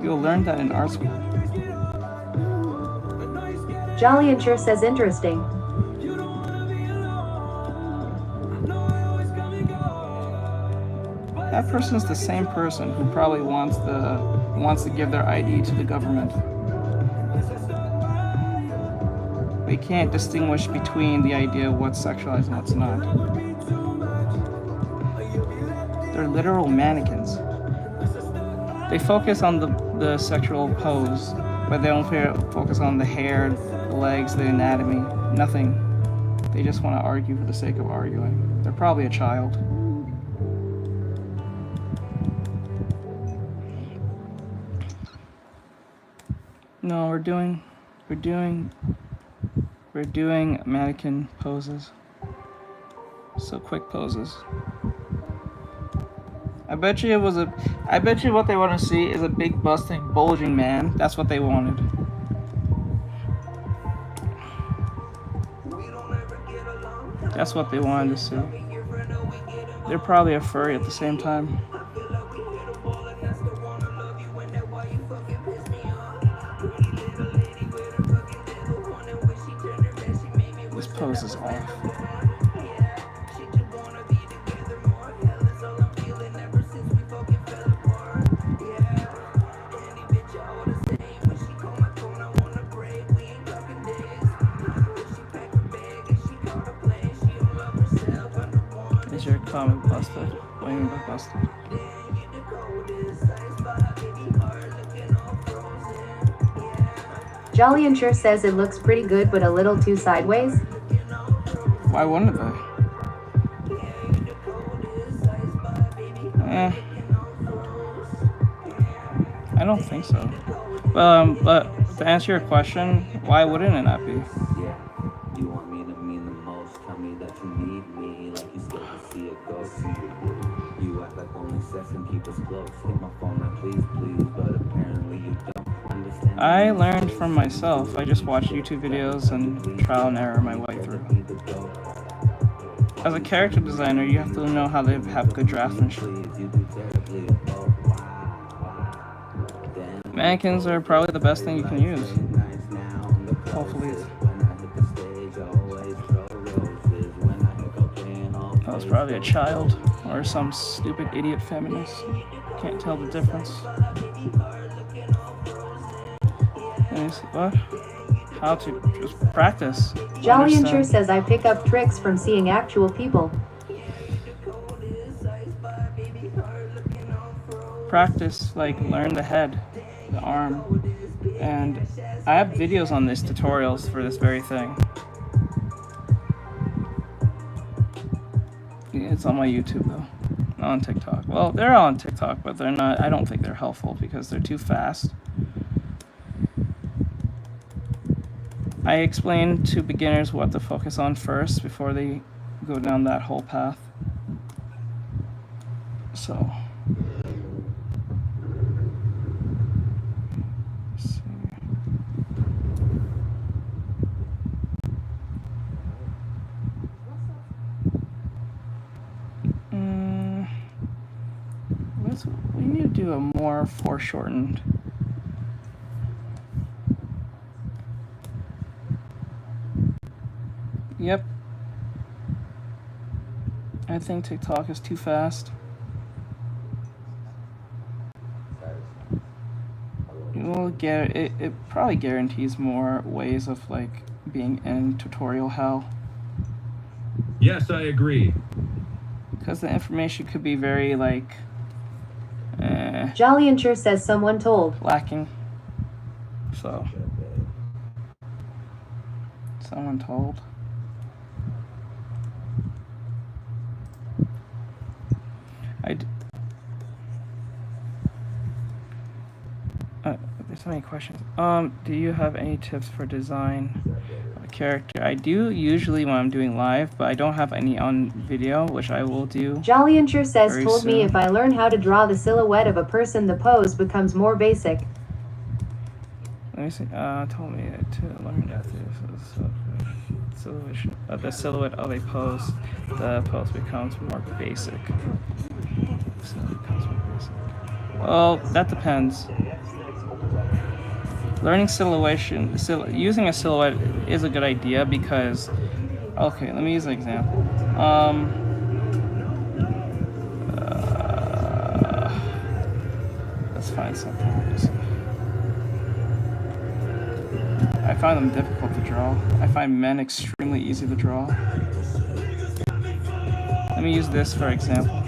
You'll learn that in art school. Jolly and Sure says interesting. That person's the same person who probably wants to give their ID to the government. They can't distinguish between the idea of what's sexualized and what's not. They're literal mannequins. They focus on the sexual pose, but they don't focus on the hair, the legs, the anatomy, nothing. They just want to argue for the sake of arguing. They're probably a child. No, we're doing mannequin poses. So quick poses. I bet you what they want to see is a big busting bulging man. That's what they wanted. That's what they wanted to see. They're probably a furry at the same time. This pose is off. Is your comic busted? What do you mean by busted? Jolly and Sure says it looks pretty good but a little too sideways. Why wouldn't they? I don't think so. But to answer your question, why wouldn't it not be? Yeah, you want me to mean the most. Tell me that you need me, like you still can see it go. You act like only sex and keep us close. Hit my phone like please, but apparently you don't understand. I learned from myself. I just watched YouTube videos and trial and error my way through. As a character designer, you have to know how to have good draftsmanship. Mannequins are probably the best thing you can use. Hopefully. That was probably a child or some stupid idiot feminist. Can't tell the difference. What? How to just practice. Jolly and Sure says I pick up tricks from seeing actual people. Practice, like learn the head, the arm, and I have videos on this, tutorials for this very thing. Yeah, it's on my YouTube though, not on TikTok. Well, they're on TikTok, but they're not. I don't think they're helpful because they're too fast. I explain to beginners what to focus on first before they go down that whole path. So. Let's see. We need to do a more foreshortened. Yep. I think TikTok is too fast. You will get it. It probably guarantees more ways of like being in tutorial hell. Yes, I agree. Because the information could be very like Jolly and Sure says someone told. lacking. So someone told. There's so many questions. Do you have any tips for design of a character? I do usually when I'm doing live, but I don't have any on video, which I will do. Jolly and Sure says very told me soon. if I learn how to draw the silhouette of a person, the pose becomes more basic. Let me see. Told me to learn the silhouette of a pose. The pose becomes more basic. So it becomes more basic. Well, that depends. Learning using a silhouette is a good idea because, okay, let me use an example. Let's find something. I find them difficult to draw. I find men extremely easy to draw. Let me use this for example.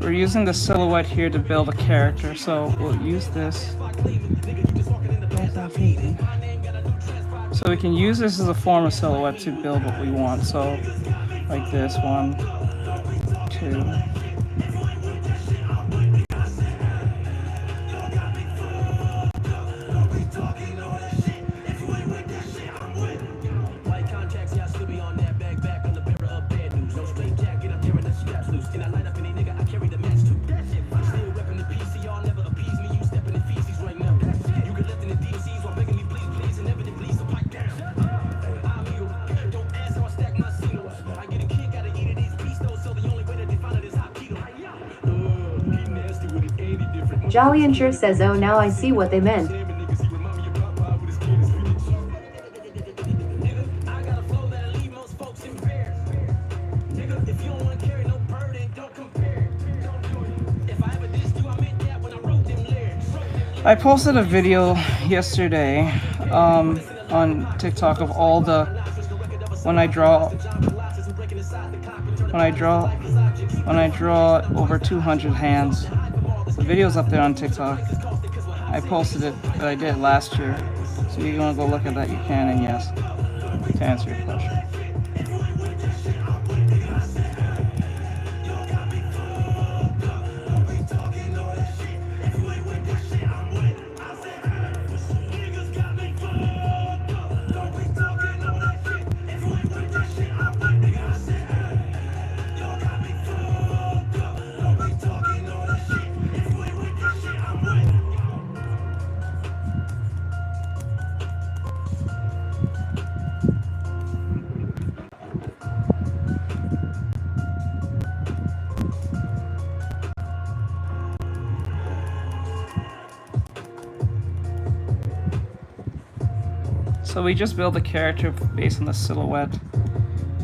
We're using the silhouette here to build a character, so we'll use this. So we can use this as a form of silhouette to build what we want. So like this, 1, 2. Jolly and Sure says, oh, now I see what they meant. I posted a video yesterday on TikTok of all the when I draw over 200 hands. The video's up there on TikTok. I posted it, but I did it last year. So if you want to go look at that, you can, and yes, to answer your question. So we just build a character based on the silhouette.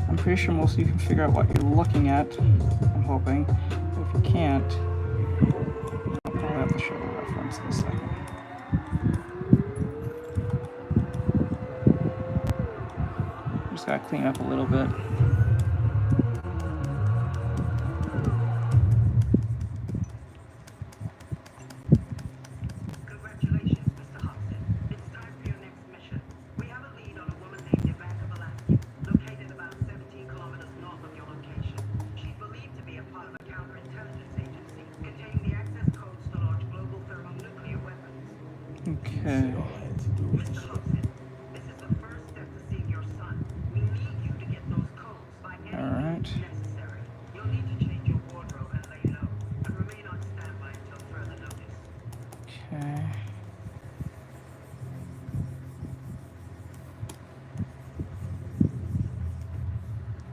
I'm pretty sure most of you can figure out what you're looking at, I'm hoping. But if you can't, I'll probably have to show the reference in a second. Just gotta clean up a little bit. Okay. Alright. Okay.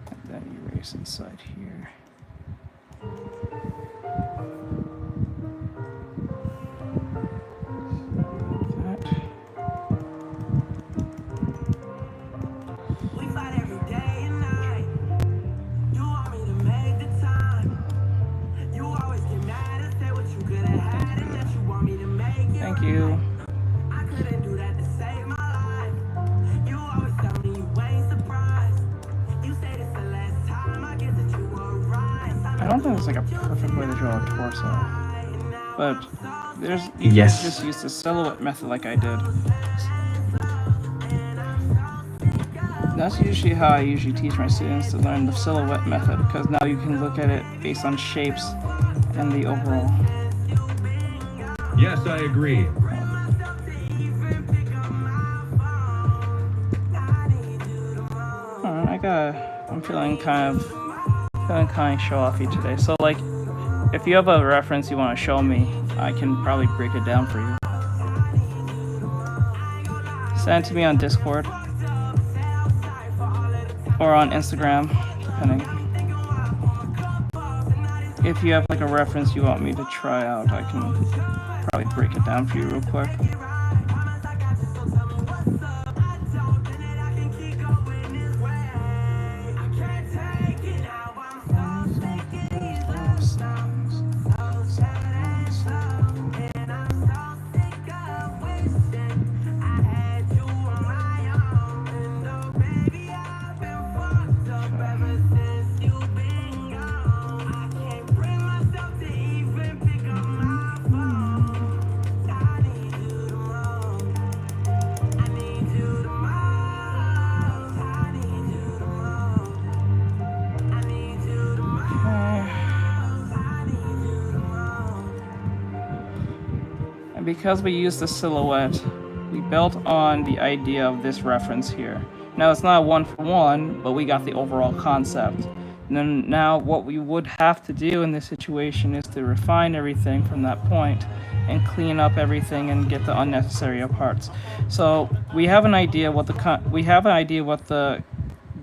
And then erase inside here. Thank you. I couldn't do that to save my life. You always tell me you ain't surprised. You say this the last time, I guess that you were right. I don't think it's like a perfect way to draw a torso, but there's you Yes. can just use the silhouette method like I did. That's usually how I usually teach my students to learn the silhouette method, because now you can look at it based on shapes and the overall. Yes, I agree. I'm feeling kind of show-offy today. So like, if you have a reference you want to show me, I can probably break it down for you. Send it to me on Discord or on Instagram, depending. If you have like a reference you want me to try out, I can probably break it down for you real quick. Because we used the silhouette, we built on the idea of this reference here. Now it's not one-for-one, but we got the overall concept. And then now what we would have to do in this situation is to refine everything from that point and clean up everything and get the unnecessary parts. So we have an idea what the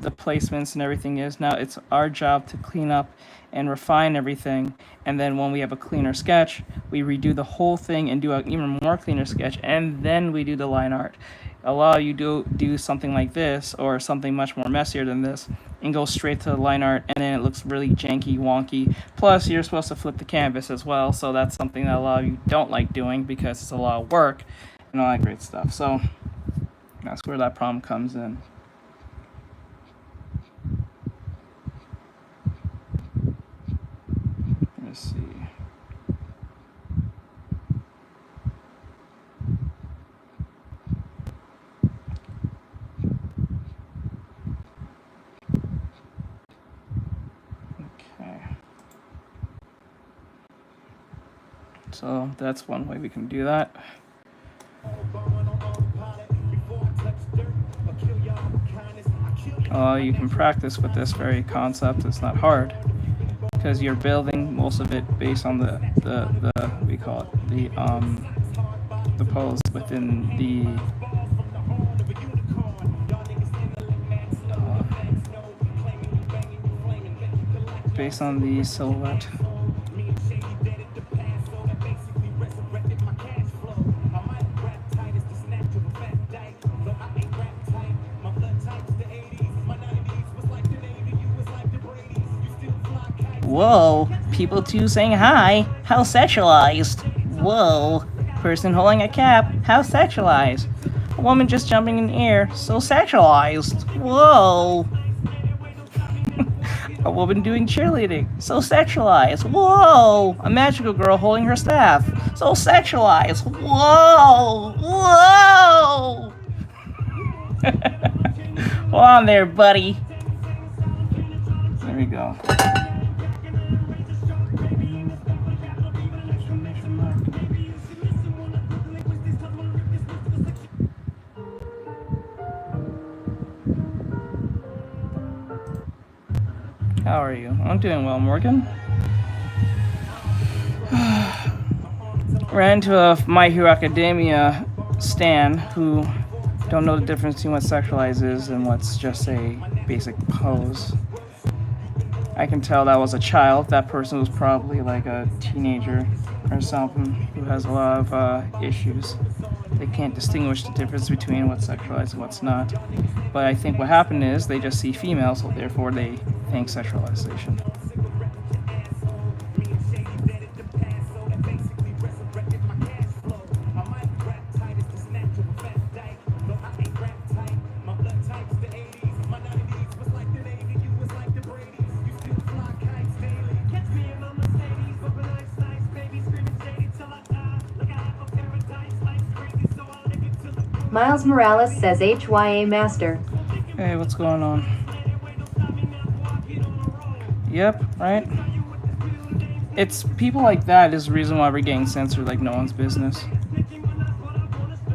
placements and everything is. Now it's our job to clean up and refine everything, and then when we have a cleaner sketch, we redo the whole thing and do an even more cleaner sketch, and then we do the line art. A lot of you do something like this or something much more messier than this and go straight to the line art, and then it looks really janky, wonky. Plus you're supposed to flip the canvas as well, so that's something that a lot of you don't like doing because it's a lot of work and all that great stuff. So that's where that problem comes in. Let's see. Okay. So that's one way we can do that. You can practice with this very concept. It's not hard, because you're building most of it based on the we call it the pose within the based on the silhouette. Whoa, people too saying hi. How sexualized. Whoa, person holding a cap. How sexualized. A woman just jumping in the air. So sexualized. Whoa. A woman doing cheerleading. So sexualized. Whoa. A magical girl holding her staff. So sexualized. Whoa. Whoa. Hold on there, buddy. There we go. How are you? I'm doing well, Morgan. Ran into a My Hero Academia stan who don't know the difference between what sexualized is and what's just a basic pose. I can tell that was a child. That person was probably like a teenager or something who has a lot of issues. They can't distinguish the difference between what's sexualized and what's not. But I think what happened is they just see females, so therefore they think sexualization. Miles Morales says HYA Master. Hey, what's going on? Yep, right? It's people like that is the reason why we're getting censored like no one's business.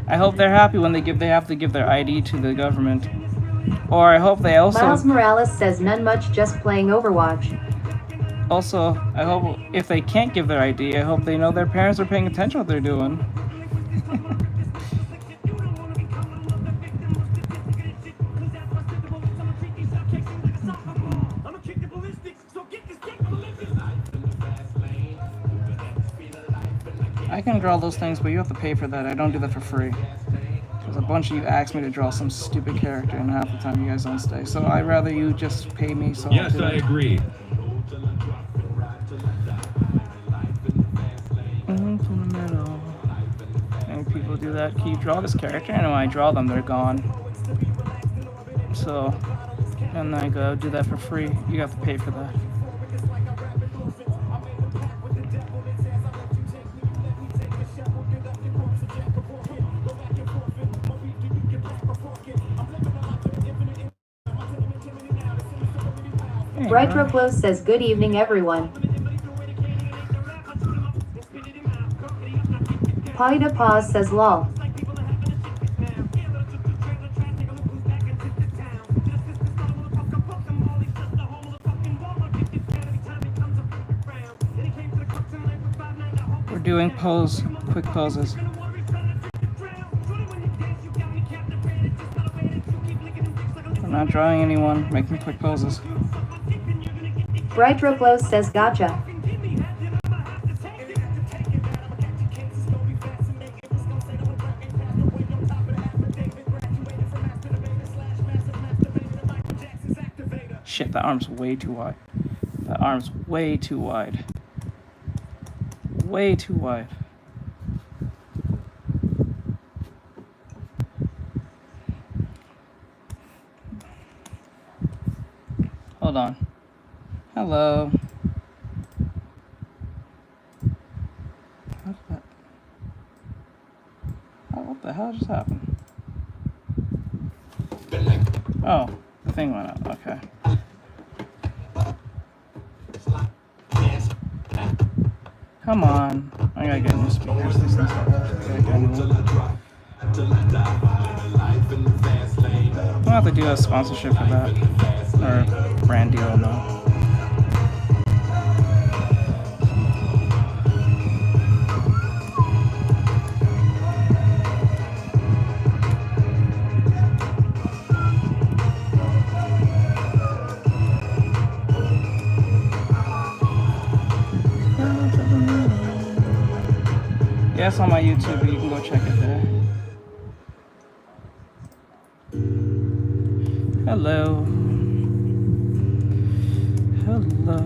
I hope they're happy when they have to give their ID to the government. Or I hope they also... Miles Morales says none much, just playing Overwatch. Also, I hope if they can't give their ID, I hope they know their parents are paying attention to what they're doing. I can draw those things, but you have to pay for that. I don't do that for free. Because a bunch of you asked me to draw some stupid character, and half the time you guys don't stay. So I'd rather you just pay me. So yes, I agree. And people do that. Can you draw this character? And when I draw them, they're gone. So, and I go do that for free. You have to pay for that. Brightroclos says good evening everyone. Paida Pause says lol. We're doing quick poses. We're not drawing anyone, making quick poses. Brightroclos says gotcha. Shit, that arm's way too wide. That arm's way too wide. Way too wide. Hold on. Hello. What the hell just happened? Oh, the thing went up. Okay. Come on. I gotta get new speakers. These things are I don't have to do a sponsorship for that. Or a brand deal, no. Yeah, it's on my YouTube, but you can go check it there. Hello. Hello.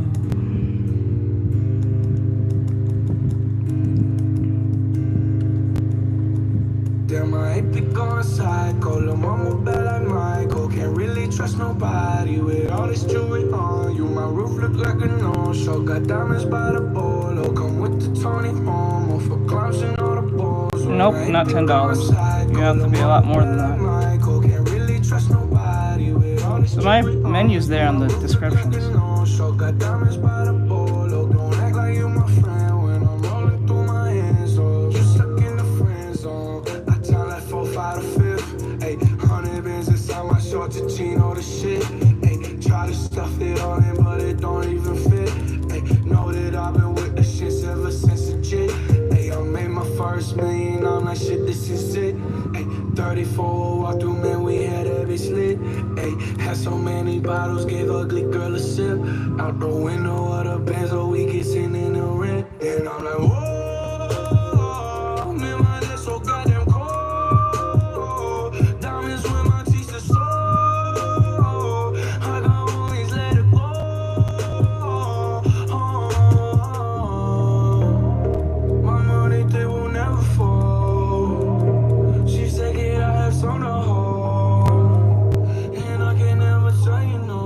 Damn, I ain't pick on a psycho. Lil' mama bad like Michael. Can't really trust nobody with all this jewelry on you. My roof look like a no-show. Got diamonds by the bolo. Come with the Tony Homo for clowns and all the balls. Nope, not $10. You have to be a lot more than that. So my menu's there on the descriptions. Got diamonds by the bolo. Don't act like you my friend when I'm rolling through my hands. Oh, you stuck in the friend zone. I tell like 4, 5 to 5th. Ay, 100 bands inside my short to jean, all the shit. Ay, try to stuff it all in, but it don't. shit, this is it. Ay, 34 walk through, man, we had every slit. Ay, had so many bottles, gave ugly girl a sip. Out the window of the Benz, so we get sitting in the rent. And I'm like, whoa, man, my lips so goddamn cold. Diamonds with my teeth are so. I can always let it go. My money, they will never fall. She said, yeah, I have some to hold. And I can never say no.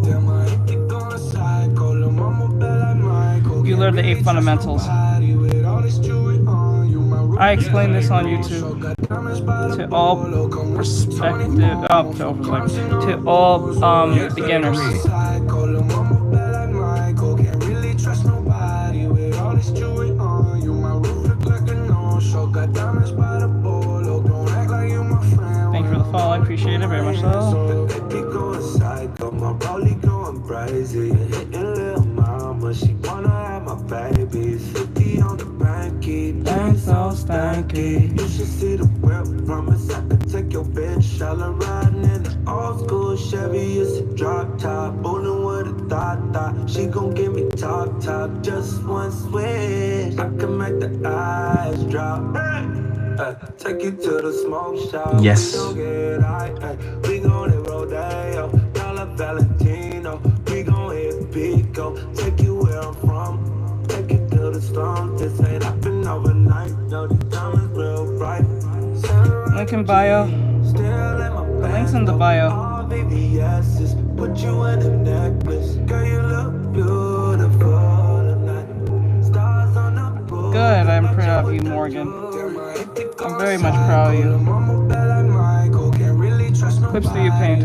Damn, I hate to go inside. Call them mama bad like Michael. You learned the 8 fundamentals. I explained this on YouTube to all perspective, to all beginners. Thank you for the follow, I appreciate it very much so. She wanna have my babies, 50 on the banky, dang so stanky. You should see the whip, promise I could take your bitch. All riding in the old school Chevy, it's a drop top, bowling with a thought. She gon' give me top, just one switch. I can make the eyes drop. Take you to the smoke shop. Yes. We gon' hit Rodeo, Dollar Valentino. We gon' hit Pico, take you where I'm from. Take you to the storm. This ain't happen overnight. No, the diamonds real bright. Link in bio. The link's in the bio. Put you in a necklace. Girl, you look beautiful tonight. Stars on the pool. Good, I'm proud of you, Morgan. I'm very much proud of you. Clips do you paint?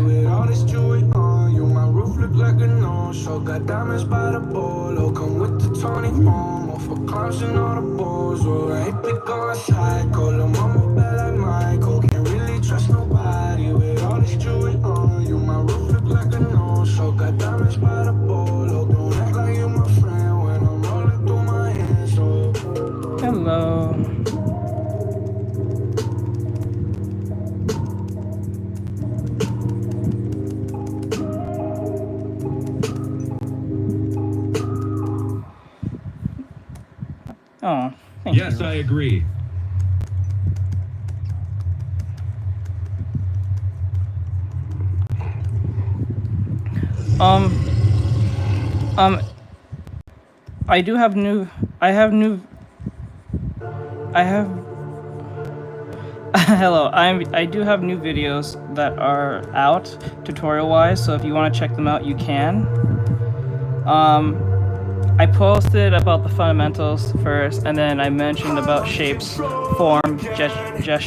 Like a no-show, got diamonds by the bolo. Come with the Tony Momo for clowns and all the balls. Oh, I ain't pick on psycho. Lil' mama bad like Michael. Can't really trust nobody with all this jewelry on. You my roof look like a no-show, got diamonds by the bolo. Don't act like you my friend when I'm rolling through my hands. So hello. Oh, thank you. Yes, I agree. I do have new. Hello. I do have new videos that are out tutorial-wise. So if you want to check them out, you can. I posted about the fundamentals first, and then I mentioned about shapes, form, gesture.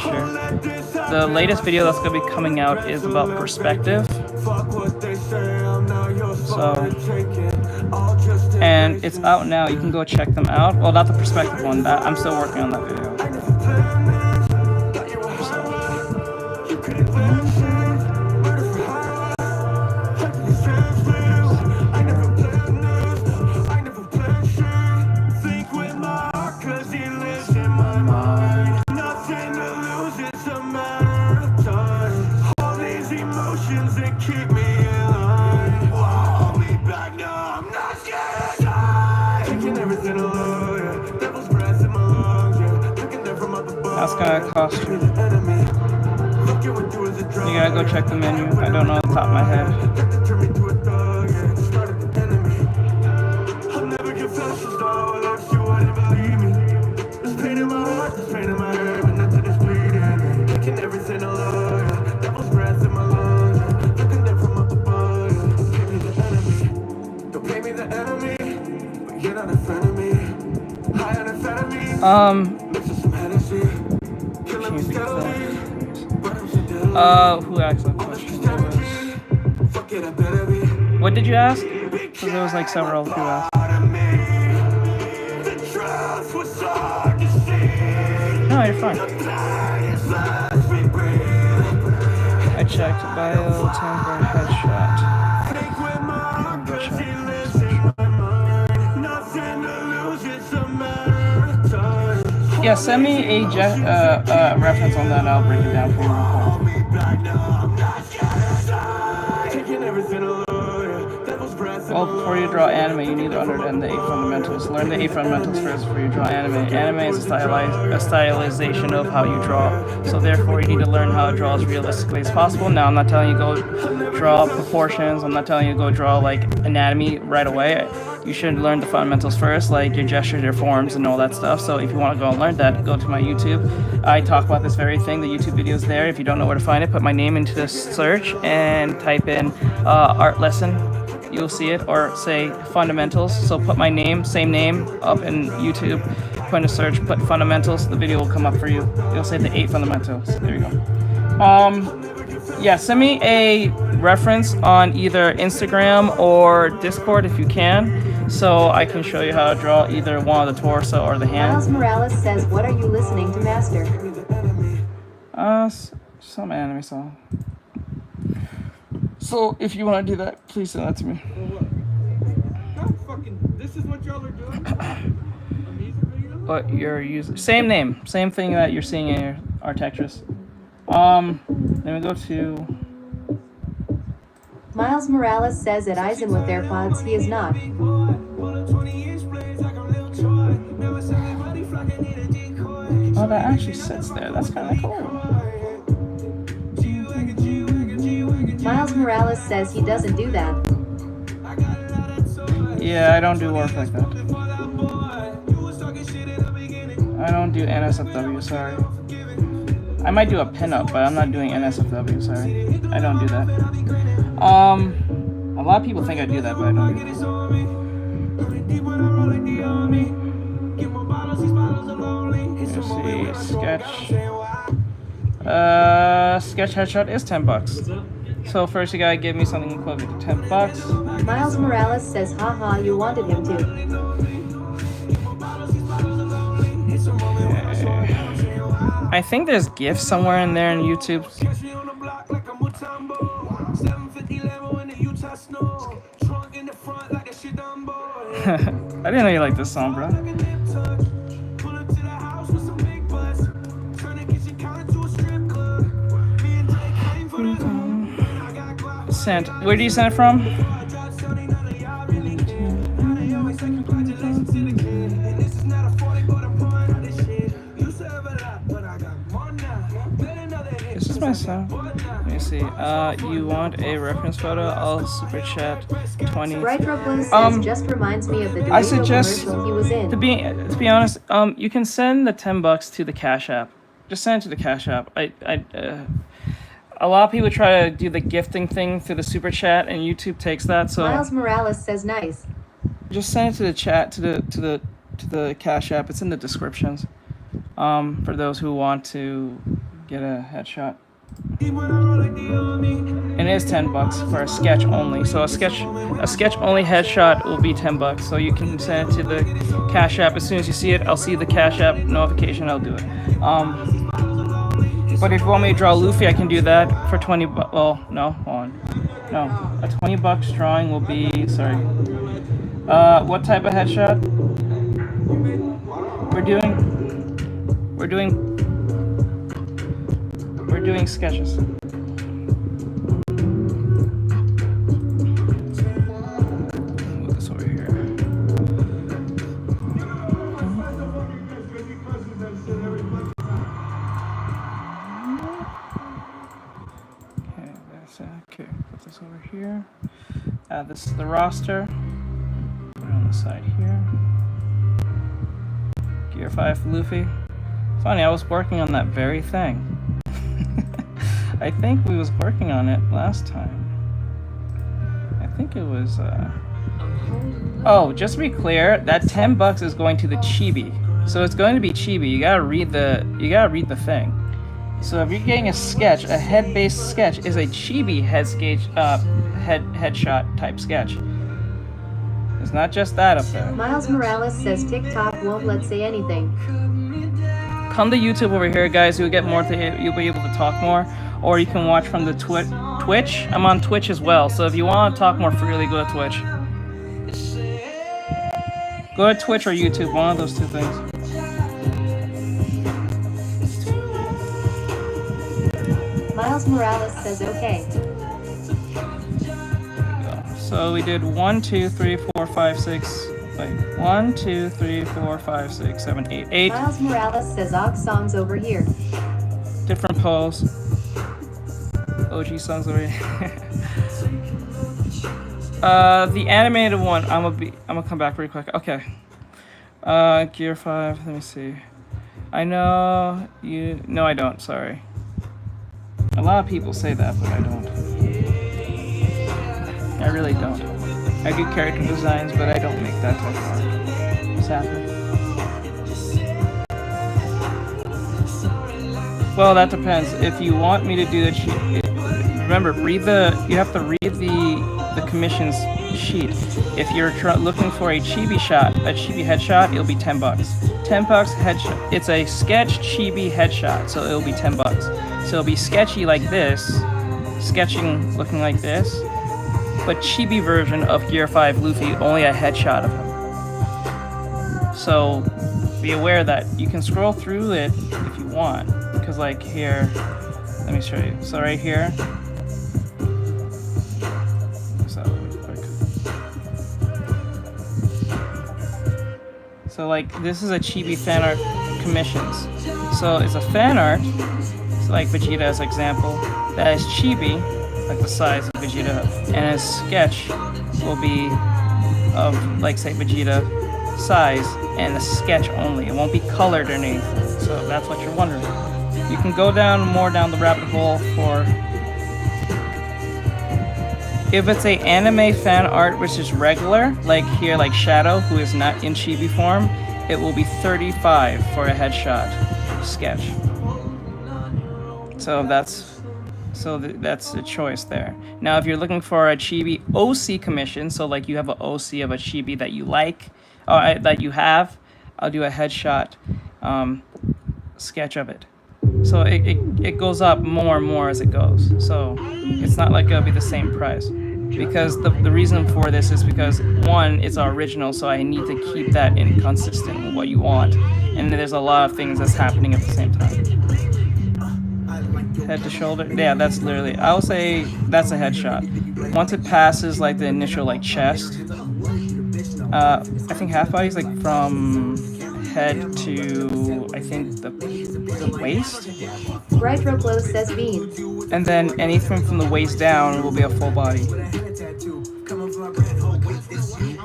The latest video that's going to be coming out is about perspective. So, and it's out now. You can go check them out. Well, not the perspective one. That I'm still working on that video. That's gonna cost you. You gotta go check the menu. I don't know off the top of my head. Who asked that question? What did you ask? Because there was like several who asked. No, you're fine. I checked bio, temper, headshot. Yeah, send me a reference on that and I'll break it down for you real quick. Well, before you draw anime, you need to understand the 8 fundamentals. Learn the 8 fundamentals first before you draw anime. Anime is a stylization of how you draw. So therefore, you need to learn how to draw as realistically as possible. Now, I'm not telling you go draw proportions. I'm not telling you go draw like anatomy right away. You should learn the fundamentals first, like your gestures, your forms, and all that stuff. So if you want to go and learn that, go to my YouTube. I talk about this very thing. The YouTube video is there. If you don't know where to find it, put my name into the search and type in art lesson. You'll see it, or say fundamentals. So put my name, same name, up in YouTube. Put in a search, put fundamentals. The video will come up for you. It'll say the 8 fundamentals. There you go. Yeah, send me a reference on either Instagram or Discord if you can, so I can show you how to draw either one of the torso or the hand. Miles Morales says, what are you listening to, Master? Some anime song. So if you want to do that, please send that to me. This is what y'all are doing? But you're using same name, same thing that you're seeing in your Artextric. Then we go to Miles Morales says at Eisen with AirPods, he is not. Oh, that actually sits there. That's kind of cool. Miles Morales says he doesn't do that. Yeah, I don't do work like that. I don't do NSFW, sorry. I might do a pinup, but I'm not doing NSFW, sorry. I don't do that. A lot of people think I do that, but I don't do that. Let's see, sketch. Sketch headshot is $10. So first you gotta give me something equivalent to $10. Miles Morales says, haha, you wanted him to. Okay. I think there's GIFs somewhere in there in YouTube. I didn't know you liked this song, bro. Sent. Where do you send it from? This is my sound. Let me see. You want a reference photo? I'll super chat 20. Brightroblin says just reminds me of the I suggest commercial he was in. to be honest, you can send the $10 to the Cash App. Just send it to the Cash App. A lot of people try to do the gifting thing through the super chat, and YouTube takes that. So Miles Morales says nice. just send it to the chat to the Cash App. It's in the descriptions. For those who want to get a headshot. And it is $10 for a sketch only. So a sketch only headshot will be $10. So you can send it to the Cash App as soon as you see it. I'll see the Cash App notification. I'll do it. But if you want me to draw Luffy, I can do that for 20 bucks. Well, no, hold on. No, a $20 drawing will be, sorry. What type of headshot? We're doing sketches. Move this over here. Okay, put this over here. This is the roster. Put it on the side here. Gear 5 Luffy. Funny, I was working on that very thing. I think we was working on it last time. I think it was, Oh, just to be clear, that $10 is going to the chibi. So it's going to be chibi. You gotta read the thing. So if you're getting a sketch, a head-based sketch is a chibi headshot type sketch. It's not just that up there. Miles Morales says TikTok won't let say anything. Come to YouTube over here, guys. You'll get more. You'll be able to talk more, or you can watch from the Twitch. I'm on Twitch as well. So if you want to talk more freely, go to Twitch. Go to Twitch or YouTube. One of those two things. Miles Morales says okay. So we did 1, 2, 3, 4, 5, 6. Wait, 1, 2, 3, 4, 5, 6, 7, 8. 8 Miles Morales says Og songs over here. different pose. OG songs over here. The animated one, I'm gonna come back pretty quick. Okay. Gear 5, let me see. I know you. No, I don't. Sorry. A lot of people say that, but I don't. I really don't. I do character designs, but I don't make that type of art. Sadly. Well, that depends. If you want me to do it, remember, you have to read the commission's sheet. If you're looking for a chibi headshot, it'll be $10. $10 headshot. It's a sketch chibi headshot, so it'll be $10. So it'll be sketchy like this, sketching looking like this, but chibi version of Gear 5 Luffy, only a headshot of him. So be aware that you can scroll through it if you want, because like here, let me show you. So right here. So like this is a chibi fan art commissions. So it's a fan art, so like Vegeta as an example, that is chibi, like the size of Vegeta, and a sketch will be of like say Vegeta size and a sketch only. It won't be colored or anything. So that's what you're wondering. You can go more down the rabbit hole for if it's a anime fan art which is regular, like here, like Shadow, who is not in chibi form, it will be $35 for a headshot sketch. So that's the choice there. Now, if you're looking for a chibi OC commission, so like you have an OC of a chibi that you like, or that you have, I'll do a headshot sketch of it. So it goes up more and more as it goes. So it's not like it'll be the same price. Because the reason for this is because, one, it's our original, so I need to keep that inconsistent with what you want. And there's a lot of things that's happening at the same time. Head to shoulder, yeah, that's literally, I would say that's a headshot. Once it passes like the initial like chest, I think half body is like from head to, I think the waist. Retro Glow says beans. And then anything from the waist down will be a full body.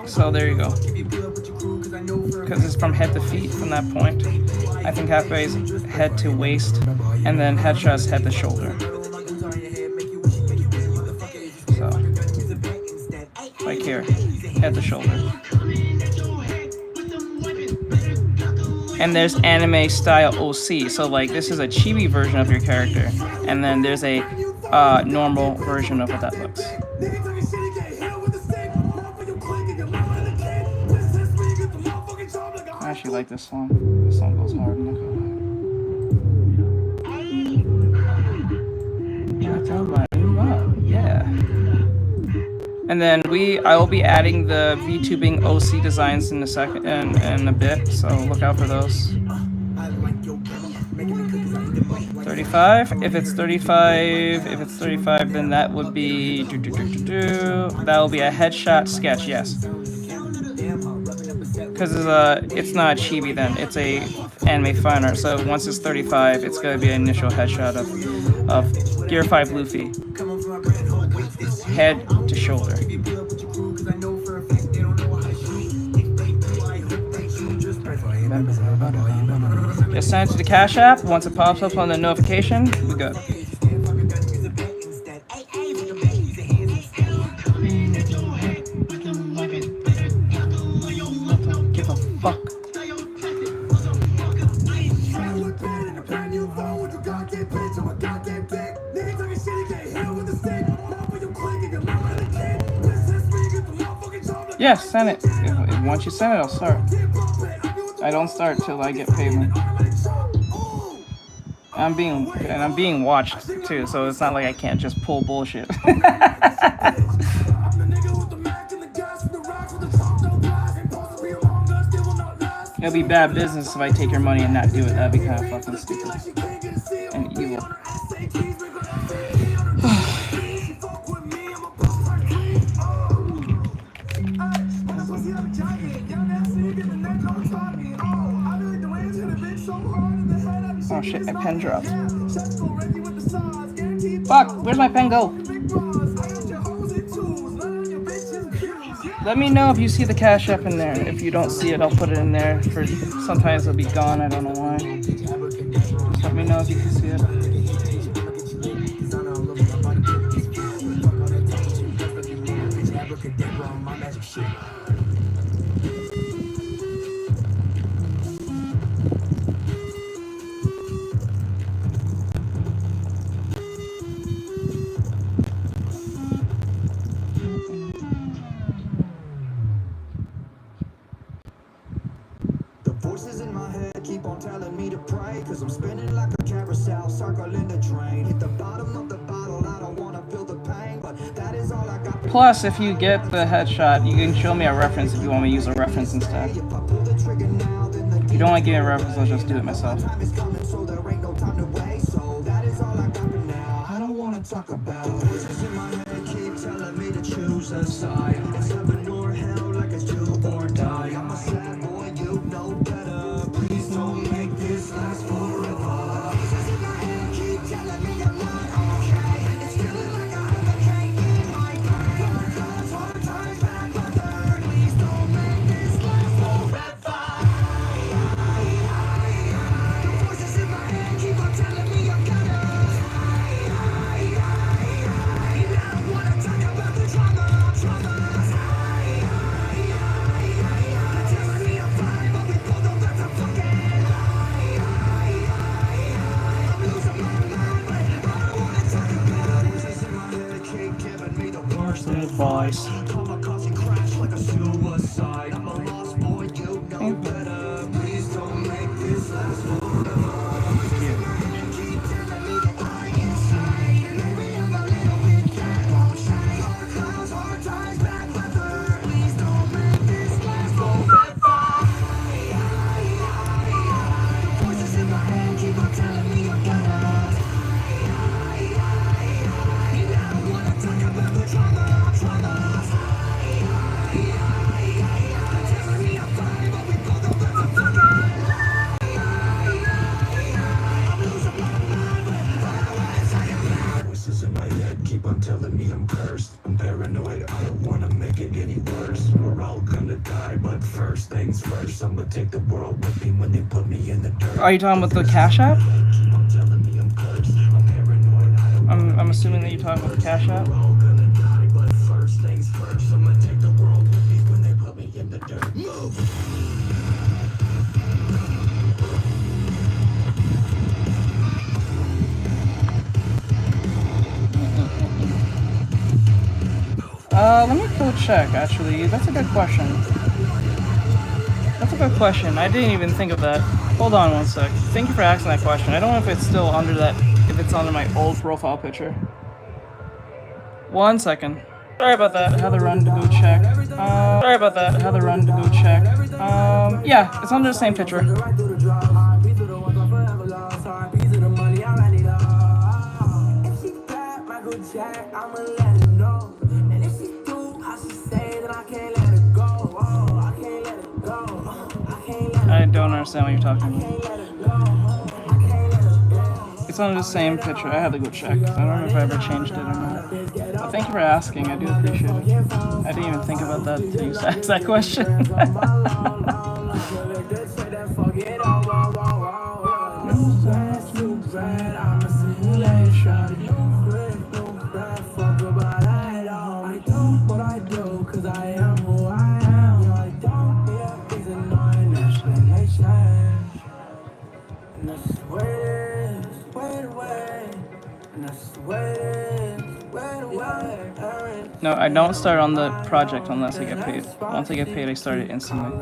So there you go. Because it's from head to feet from that point. I think halfway is head to waist, and then headshots head to shoulder. So, like here, head to shoulder. And there's anime style OC, so like this is a chibi version of your character, and then there's a normal version of what that looks. I actually like this song. This song goes hard. Yeah. And then I will be adding the VTubing OC designs in a bit, so look out for those. 35. If it's 35, then that would be that will be a headshot sketch, yes. Because it's not a chibi then, it's a anime fan art. So once it's 35, it's gonna be an initial headshot of Gear 5 Luffy, head to shoulder. Just send it to the Cash App. Once it pops up on the notification, we're good. Give a fuck. Yes, send it. Once you send it, I'll start. I don't start till I get payment. I'm being watched too, so it's not like I can't just pull bullshit. It'll be bad business if I take your money and not do it. That'd be kind of fucking stupid and evil. Oh shit, my pen dropped. Fuck, where's my pen go? Let me know if you see the Cash App in there. If you don't see it, I'll put it in there. For sometimes it'll be gone, I don't know why. Just let me know if you can see it. Voices in my head keep on telling me to pray, cause I'm spinning like a carousel, circling the drain. Hit the bottom of the bottle, I don't wanna feel the pain, but that is all I got. Plus, if you get the headshot, you can show me a reference if you want me to use a reference instead. If you don't want to give me a reference, I'll just do it myself. I don't wanna talk about voices in my head keep telling me to choose a side. It's heaven or hell, like it's do or die. I'm a sad boy, you know better. Please don't make this last forever. Voices in my head keep telling me I'm not okay. It's feeling like I have a cake in my brain. Hard times back my third. Please don't make this last forever. The voices in my head keep on telling me I'm gonna. Advice. Telling me I'm cursed, I'm paranoid, I don't wanna make it any worse. We're all gonna die, but first things first, I'ma take the world with me when they put me in the dirt. Are you talking about the Cash App? I'm assuming that you're talking about the Cash App. We're all gonna die, but first things first, I'ma take the world with me when they put me in the dirt. Move! Let me go check, actually. That's a good question. That's a good question. I didn't even think of that. Hold on one sec. Thank you for asking that question. I don't know if it's still under that, if it's under my old profile picture. 1 second. Sorry about that. I had to run to go check. Sorry about that. I had to run to go check. Yeah, it's under the same picture. I don't understand what you're talking about. It's under the same picture. I had to go check. I don't know if I ever changed it or not. But thank you for asking. I do appreciate it. I didn't even think about that until you asked that question. No, I don't start on the project unless I get paid. Once I get paid, I start it instantly.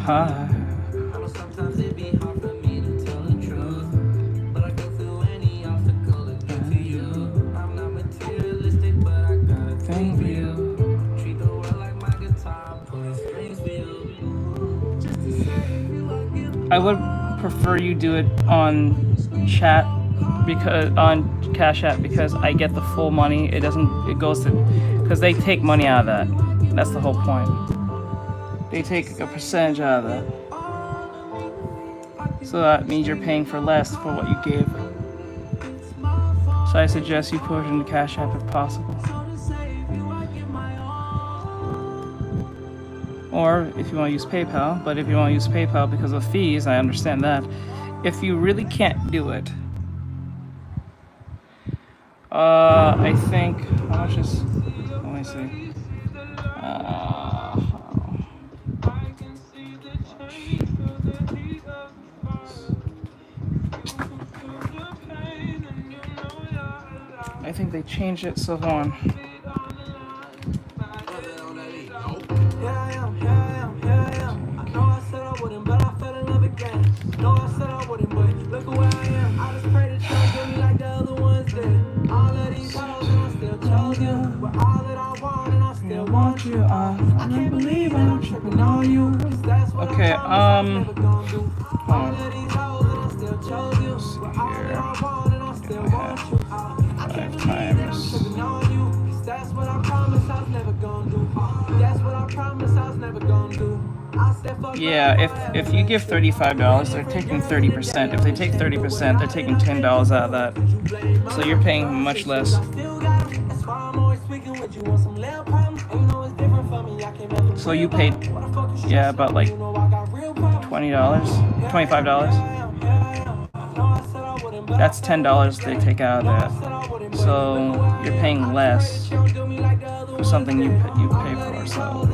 high. Sometimes it be hard for me to tell the truth, but I go through any obstacle to get to you. I'm not materialistic, but I got a thing for you. Treat the world like my guitar, pulling strings for you. I would prefer you do it on chat, because on Cash App, because I get the full money. It goes to, because they take money out of that. That's the whole point. They take a percentage out of that. So that means you're paying for less for what you gave. So I suggest you put it into Cash App if possible. Or if you want to use PayPal, but if you want to use PayPal because of fees, I understand that. If you really can't do it, I think, how much is, let me see. I think they changed it, so hold on. I can't believe I'm tripping on you. Okay, yeah, if you give $35, they're taking 30%. If they take 30%, they're taking $10 out of that. So you're paying much less. So you paid, yeah, about like $20, $25. That's $10 they take out of that. So you're paying less for something you pay for. So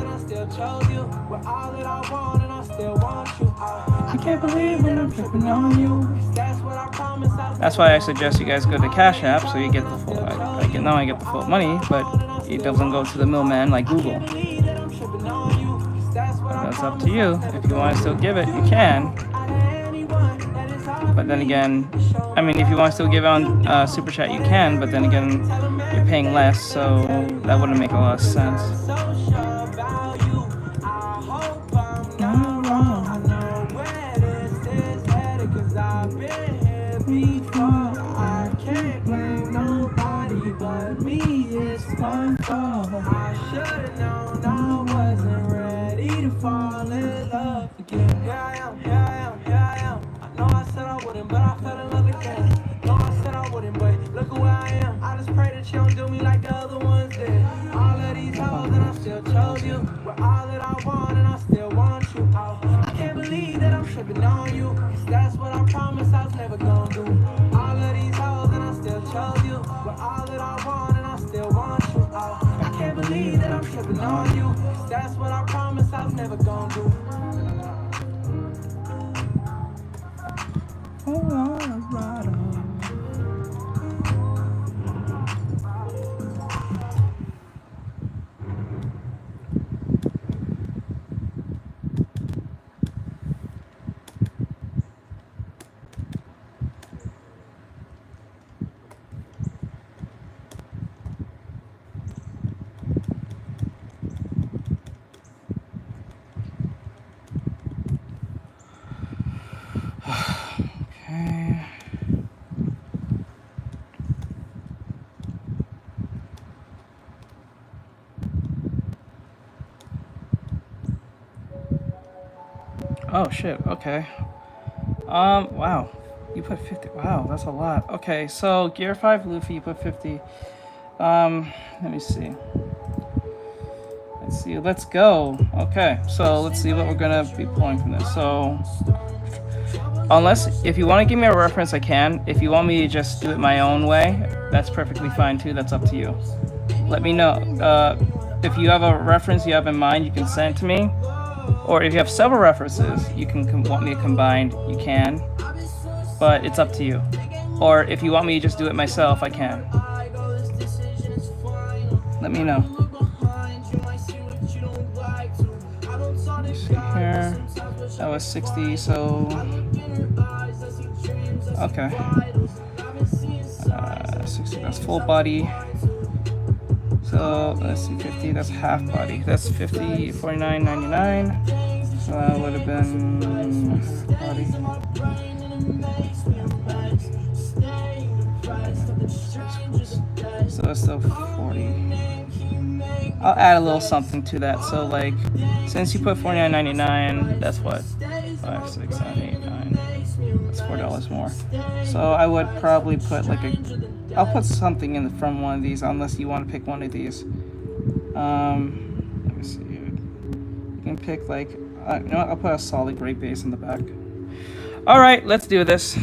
I can't believe when I'm tripping on you. That's why I suggest you guys go to Cash App so you get the full. I get the full money, but it doesn't go to the middleman like Google. That's up to you. If you want to still give it, you can. But then again, I mean, if you want to still give on Super Chat, you can. But then again, you're paying less, so that wouldn't make a lot of sense. I should've known I wasn't ready to fall in love again. Here I am, here I am, here I am. I know I said I wouldn't, but I fell in love again. Know I said I wouldn't, but look at where I am. I just pray that you don't do me like the other ones did. All of these hoes and I still chose you. We're all that I want and I still want you. Oh, I can't believe that I'm tripping on you. 'Cause that's what I promised I was never gonna do. All of these hoes and I still chose you. We're all that I want and I still want you. Oh, I can't believe that I'm tripping on you. 'Cause that's what I promised I was never gonna do. Oh shit, okay. Wow. You put 50. Wow, that's a lot. Okay, so Gear 5 Luffy, you put 50. Let me see. Let's go. Okay, so let's see what we're gonna be pulling from this. So, if you want to give me a reference, I can. If you want me to just do it my own way, that's perfectly fine too. That's up to you. Let me know. If you have a reference you have in mind, you can send it to me. Or if you have several references you can want me to combine, you can. But it's up to you. Or if you want me to just do it myself, I can. Let me know. Let me see here. That was 60, so okay. 60, that's full body. So let's see, 50, that's half body. That's 50, 49.99. So that would have been half body. So it's still 40. I'll add a little something to that. So like, since you put $49.99, that's what? 5, 6, 7, 8, 9. That's $4 more. So I would probably put like I'll put something in from one of these, unless you want to pick one of these. Let me see. You can pick like, you know what? I'll put a solid gray base in the back. All right, let's do this.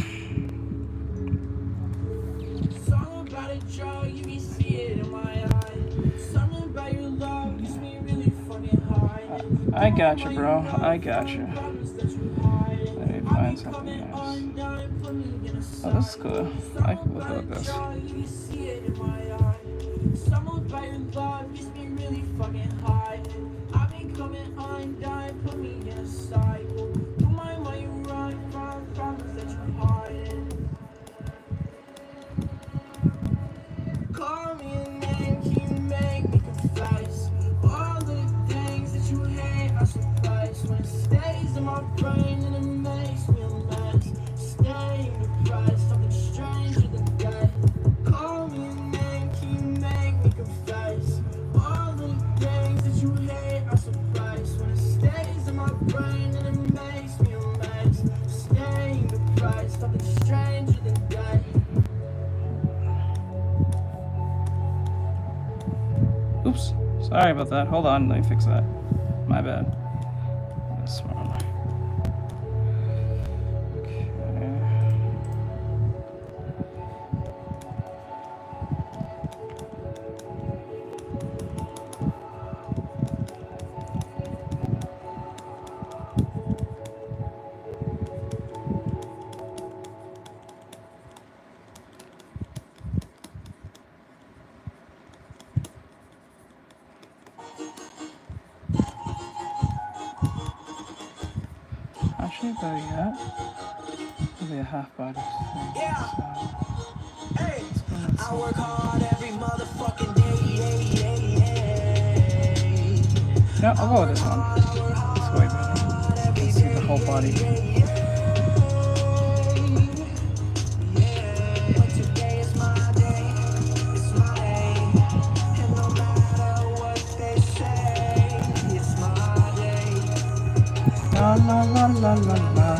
I got you, bro. I got you. Let me find something else. Oh, this is cool. I can look at this. Call me a name, can you make me confess? All the things that you hate are suffice. When it stays in my brain and it makes me a mess. Staying depressed, something stranger than death. Call me a name, can you make me confess? All the things that you hate are suffice. When it stays in my brain and it makes me a mess. Staying depressed, something stranger than death. Oops. Sorry about that. Hold on. Let me fix that. My bad. That's wrong. Actually, better yet, it'll be a half body thing. Yeah. So, Hey, I work hard every motherfucking day. no, I'll go with this one. It's way better. You can see the whole body. But today is my day. It's my day. And no matter what they say, it's my day. La la la la la la.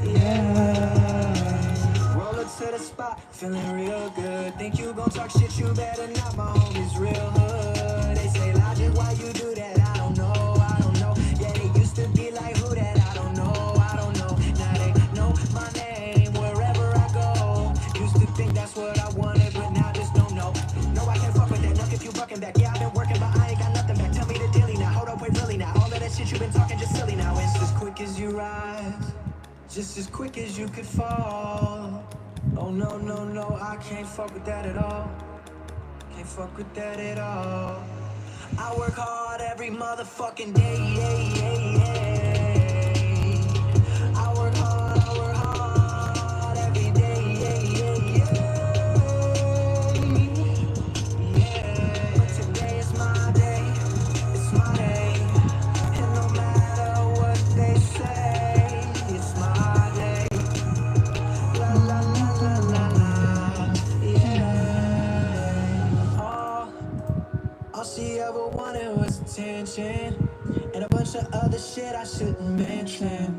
Yeah. Roll it to the spot, feeling real good. Think you gon' talk shit, you better not. My homies real hood. They say logic, why you do that? I don't know, I don't know. Yeah, they used to be like who that? I don't know, I don't know. Now they know my name wherever I go. Used to think that's what I wanted, but now just don't know. No, I can't fuck with that. Look if you bucking back. Yeah, I've been working, but I ain't got nothing back. Tell me the daily now. Hold up, wait, really now. All of that shit you been talking just silly now. It's as quick as you rise, just as quick as you could fall. Oh no, no, no, I can't fuck with that at all. Can't fuck with that at all. I work hard every motherfucking day. I work hard every day. But today is my day. It's my day. And no matter what they say, it's my day. La la la la la la. Yeah. All she ever wanted was attention and a bunch of other shit I shouldn't mention.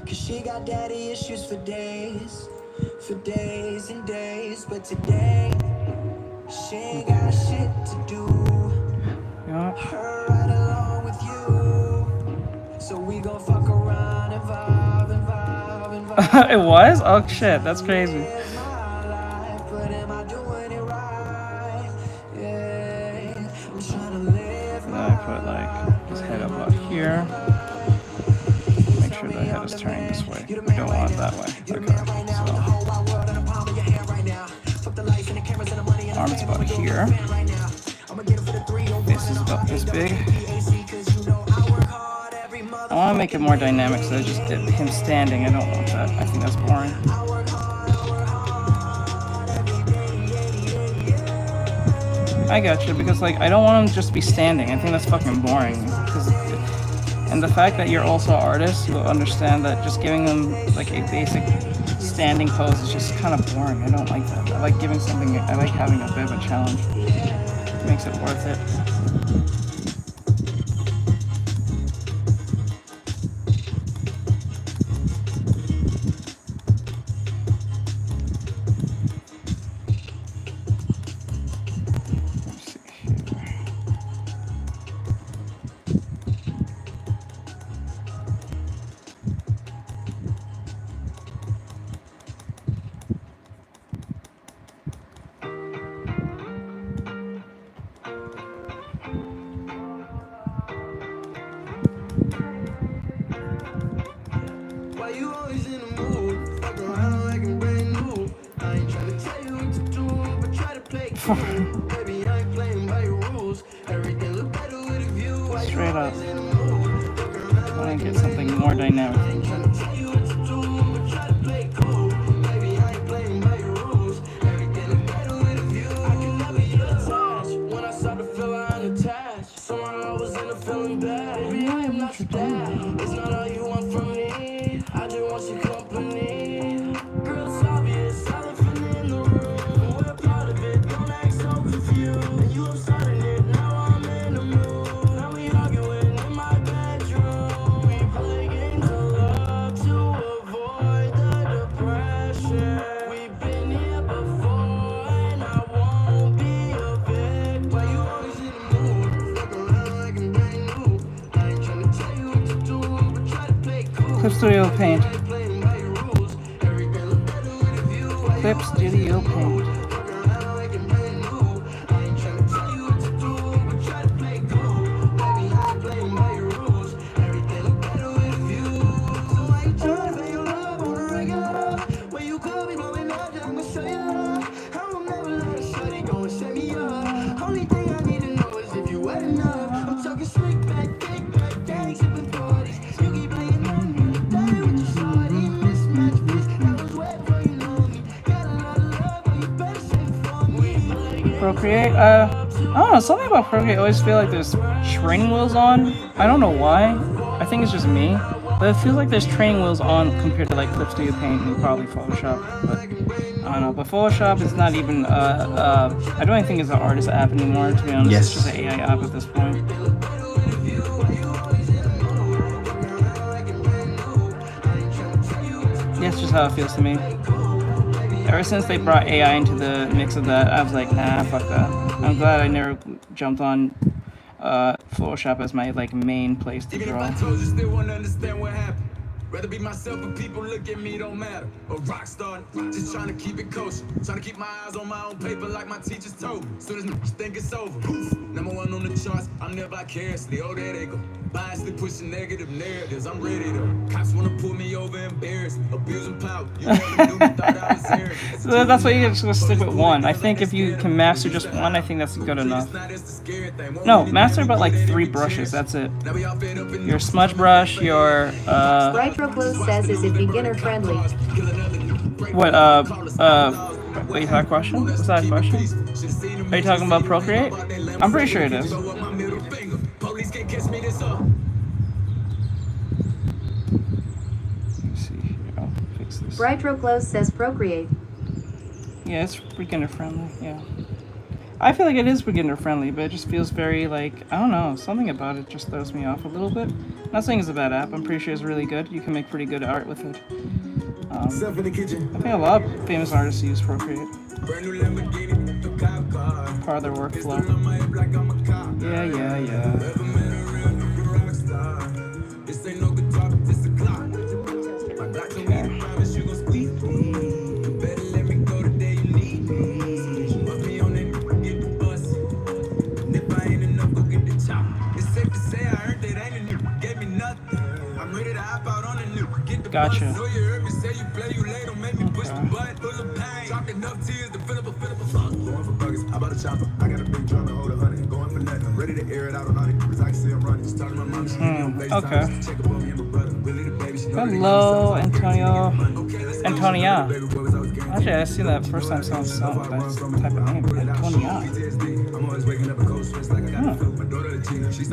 Cause she got daddy issues for days and days. But today, she ain't got shit to do. Yeah. Her right along with you. So we gon' fuck around and vibe. It was? Oh shit, that's crazy. It's my life, but am I doing it right? Yeah, I'm trying to live Then I put like his head up out here. Make sure the head is turning this way. We don't want it that way. Okay, so arms about here. This is about this big. I want to make it more dynamic, so just him standing. I don't want that. I think that's boring. I gotcha, because like I don't want him to just be standing. I think that's fucking boring. And the fact that you're also an artist, you'll understand that just giving them like a basic standing pose is just kind of boring. I don't like that. I like giving something. I like having a bit of a challenge. It makes it worth it. Straight up. I want to get something more dynamic. Clip Studio Paint. Clip Studio Paint. Procreate, I don't know, something about Procreate, I always feel like there's training wheels on. I don't know why. I think it's just me. But it feels like there's training wheels on compared to like Clip Studio Paint and probably Photoshop. But I don't know. But Photoshop is not even, I don't even think it's an artist app anymore, to be honest. Yes. It's just an AI app at this point. Yeah, it's just how it feels to me. Ever since they brought AI into the mix of that, I was like, nah, fuck that. I'm glad I never jumped on Photoshop as my like main place to draw. Even if I told you, still wanna understand what happened. Rather be myself, but people look at me, don't matter. A rock star, just trying to keep it kosher. Trying to keep my eyes on my own paper like my teachers told me. Soon as niggas think it's over, poof, #1 on the charts, I'm never vicariously. Oh, there they go. Biasly pushing negative narratives, I'm ready though. Cops wanna pull me over, embarrass me, abusing power. You never knew me, thought I was arrogant. So that's why you just gonna stick with one. I think if you can master just one, I think that's good enough. No, master about like 3 brushes, that's it. Your smudge brush, your Retroclose says, is it beginner friendly? what, wait, is that a question? Was that a question? Are you talking about Procreate? I'm pretty sure it is. Police can't catch me this up. Let's see here, I'll fix this. Retroclose says Procreate. Yeah, it's beginner friendly, yeah. I feel like it is beginner friendly, but it just feels very like, I don't know, something about it just throws me off a little bit. Not saying it's a bad app, I'm pretty sure it's really good. You can make pretty good art with it. I think a lot of famous artists use Procreate. Part of their workflow. Yeah. Gotcha. Okay. Hello, Antonio. Antonia. Actually, I seen that first time someone saw that type of name. Antonia. Huh. This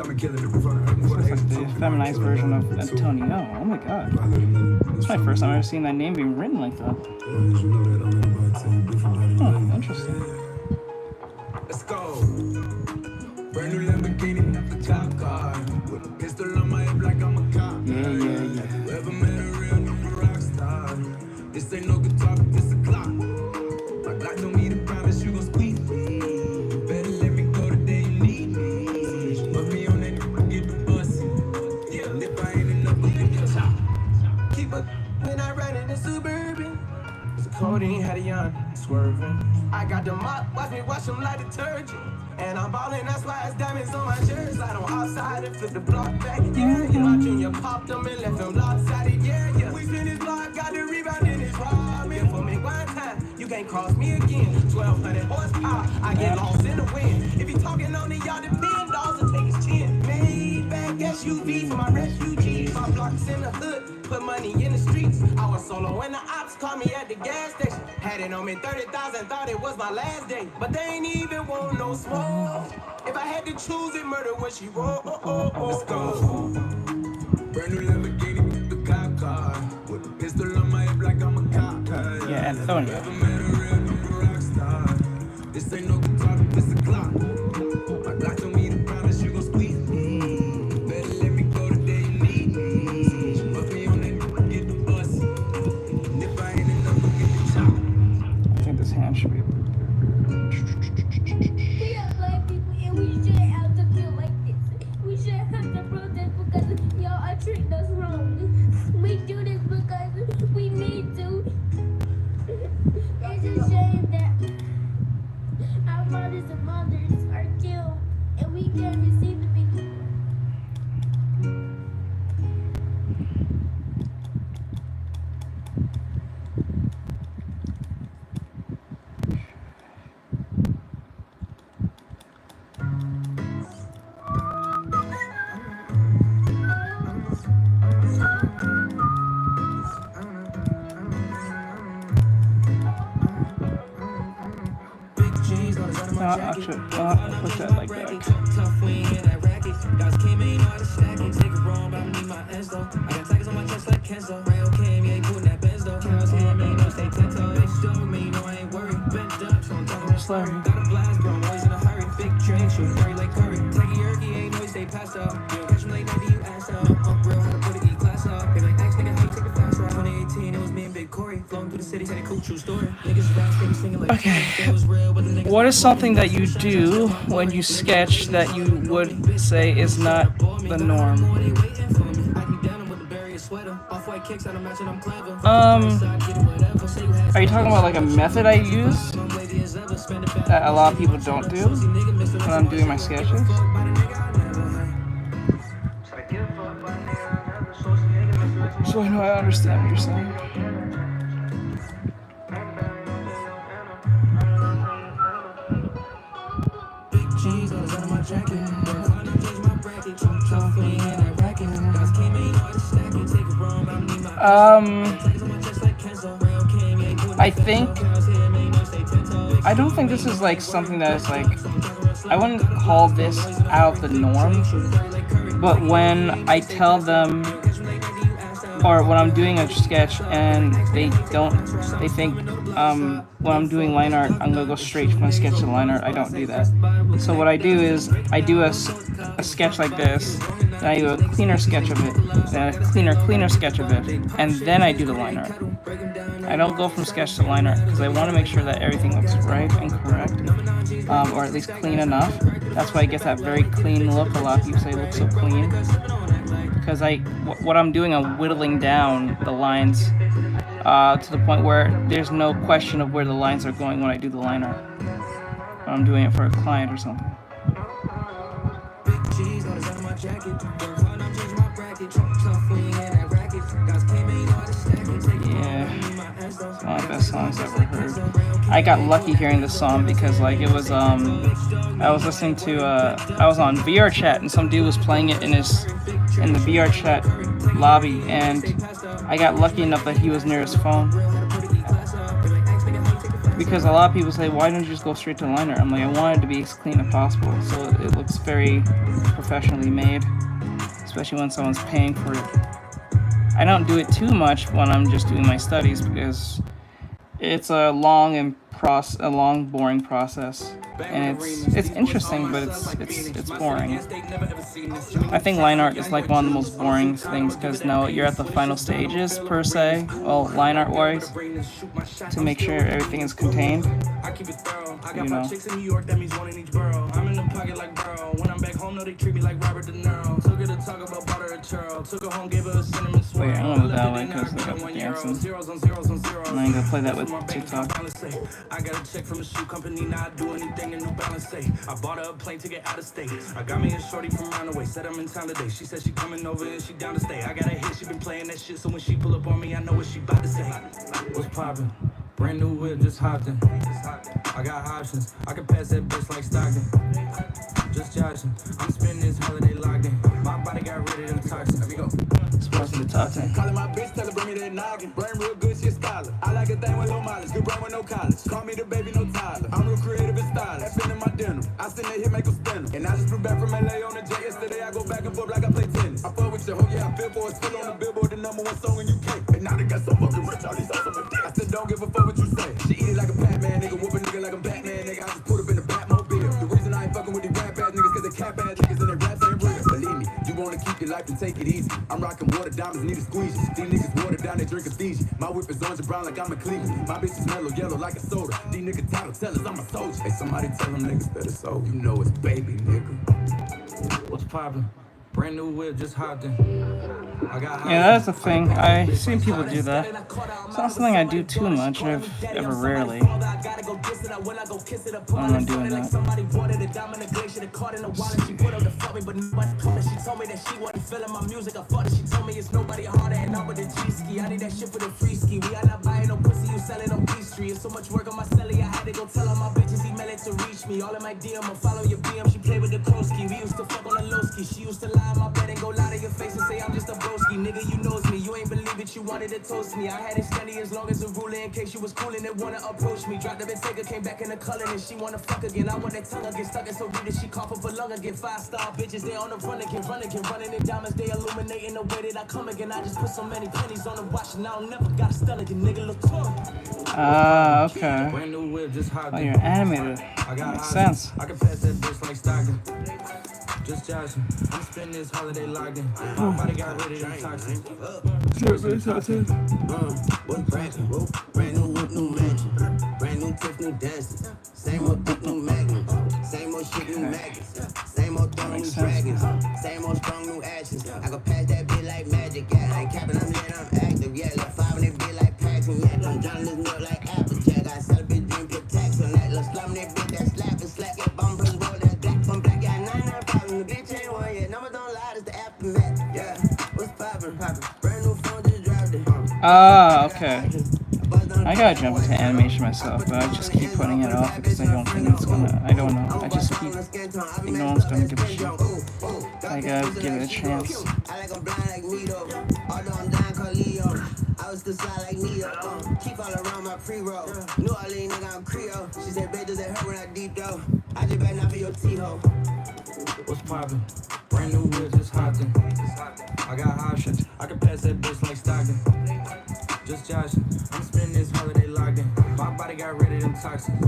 looks like the feminized version of Antonio. Oh my god. It's my first time I've ever seen that name being written like that. Oh, interesting. Let's go. Brand new Lamborghini, the top car. With a pistol on my hip like I'm a cop. Yeah. Whoever met a real new rock star. This ain't no guitar, but this a clock. My Glock told me to promise you gon' squeeze me. Better let me go the day you need me. Put me on that, get the bus. Yeah, and if I ain't enough, I'll get the top. Keep up when I ride in the Suburban. The codeine had a young swerving. I got the mop, watch me wash them like detergent. And I'm ballin', that's why it's diamonds on my shirt. Slide on outside and flip the block back. Yeah. My junior popped them and left them lopsided. Yeah. We spin his block, got the rebound in his robbing. For me one time, you can't cross me again. 1,200 horsepower, I get lost in the wind. If he talking on the yard, the bend dogs will take his chin. Made back SUV for my refugees. My blocks in the hood, put money in the streets. I was solo when the ops called me at the gas station. Had it on me 30,000, thought it was my last day. But they ain't even want no smoke. If I had to choose it, murder when she roll. Let's go. Brand new Lamborghini, the cop car. With a pistol on my hip like I'm a cop. Yeah, Antonio. Never met a real new rock star. This ain't no guitar, this a clock. My Glock told me to promise you gon' squeeze me. Better let me go the day you need me. Put me on that, get the bus. And if I ain't enough, I'll get the top. I think this hand should be. We are black people and we shouldn't have to feel like this. We shouldn't have to protest because y'all are treating us wrong. We do this because we need to. It's a shame that our fathers and mothers are killed and we can't receive the people. Actually, I'll put that like that. Okay. What is something that you do when you sketch that you would say is not the norm? Are you talking about like a method I use that a lot of people don't do when I'm doing my sketches? So I know I understand what you're saying. I don't think this is like something that is like, I wouldn't call this out of the norm, but when I tell them, or when I'm doing a sketch and they think when I'm doing line art, I'm gonna go straight from a sketch to line art. I don't do that. So what I do is I do a sketch like this, then I do a cleaner sketch of it, then a cleaner sketch of it, and then I do the line art. I don't go from sketch to line art because I want to make sure that everything looks right and correct, or at least clean enough. That's why I get that very clean look. A lot of people say it looks so clean. Because what I'm doing, I'm whittling down the lines to the point where there's no question of where the lines are going when I do the line art. When I'm doing it for a client or something. Yeah, it's one of the best songs I've ever heard. I got lucky hearing this song because like it was I was listening to I was on VR chat and some dude was playing it in the VR chat lobby, and I got lucky enough that he was near his phone. Because a lot of people say, why don't you just go straight to liner? I'm like, I want it to be as clean as possible, so it looks very professionally made, especially when someone's paying for it. I don't do it too much when I'm just doing my studies because it's a long boring process, and it's interesting, but it's boring. I think line art is like one of the most boring things because now you're at the final stages per se, well, line art wise, to make sure everything is contained. You know. Wait, I don't know that one because they got the dancing. And I ain't gonna play that with TikTok. I got a check from a shoe company, not do anything in New Balance say. I bought her a plane ticket out of state. I got me a shorty from Runaway, said I'm in town today. She said she coming over and she down to stay. I got a hit, she been playing that shit, so when she pull up on me, I know what she about to say. What's poppin'? Brand new whip, just hopped in. I got options, I can pass that bitch like Stockton. Just joshing, I'm spending this holiday locked in. My body got rid of them toxins. Here we go. Supposed to be top 10. Calling my bitch, tell her bring me that noggin. Brain real good, she a scholar. I like a thing with low mileage, good brain with no college. Call me the baby, no Tyler. I'm real creative and stylish. That's in my denim. I send that hit, make them spin 'em. And I just flew back from LA on the jet yesterday. I go back and forth like I play tennis. I fuck with you, oh yeah, I feel for it. Still on the Billboard, the #1 song in UK. And now they got so fucking rich, all these awesome dick. I said don't give a fuck what you say. She eat it like a Batman, nigga. Whoop a nigga like a Batman, nigga. I just put up in the Batmobile. The reason I ain't fucking with these rap ass niggas, cause they cap ass niggas and they raps ain't real. Believe me, you wanna keep your life and take it easy. I'm rocking water diamonds, need a squeeze. These niggas water down, they drink a Fiji. My whip is orange and brown like I'm a Cleveland. My bitch is mellow yellow like a soda. These niggas title tellers, I'm a soldier. Hey, somebody tell them niggas that it's so. You know it's baby, nigga. What's poppin'? Brand new whip, just hopped in. Yeah, that's the thing. I've seen people do that. It's not something I do too much, ever rarely. I'm not doing that. It's so much work on my celly, I had to go tell all my bitches email it to reach me. All in my DM, I follow your BM. She play with the Koski. We used to fuck on the low ski. She used to lie in my bed and go lie to your face and say I'm just a broski. Nigga, you knows me. You ain't believe it, you wanted to toast me. I had it steady as long as a ruler in case you was coolin' and wanna approach me. Dropped the Bentayga, came back in the color and she wanna fuck again. I want that tongue again, stuck in so deep that she cough up a lung again. 5-star bitches, they on the run again, running in diamonds, they illuminating the way that I come again. I just put so many pennies on the watch and I don't never got a stun again, nigga, look Ah, okay. Oh, you're animated. Makes sense. I can pass that bitch like Stockton. Just joshing. I'm spending this holiday locked in. My body got rid of them toxins. What's cracking? Brand new whip, new mansion. Brand new tips, new dances. Same old thick, new magnums. Same old shit, new maggots. Same old throne, new dragons. Same old strong, new actions. I can pass that bitch like magic. Yeah, I ain't capping, I'm lit, I'm active. Yeah, like 5 and it be like Paxton. Yeah, I'm drowning this milk like Applejack. I sell a bitch, drink, put tax on that. Let's slum that bitch, that slap and slap. Your bumpers roll that black from black. Yeah, 99 problems. The bitch ain't one yet. Numbers don't lie, it's the aftermath. Yeah, what's poppin'? Brand new phone, just dropped it. Ah, okay. I gotta jump into animation myself, but I just keep putting it off because I don't think it's gonna. I don't know. I just keep thinking no one's gonna give a shit. I gotta give it a chance. I like 'em blind like Nito. Although I'm down, call Leo. I was the side like Neo. Keep all around my pre-roll. New Orleans, nigga, I'm Creole. She said, babe, does that hurt when I deep though? I just better not be your T-ho. What's poppin'? Brand new whip, just hopped in. I got options. I can pass that bitch like Stockton. Just joshing. I'm spending this holiday locked in. My body got rid of them toxins.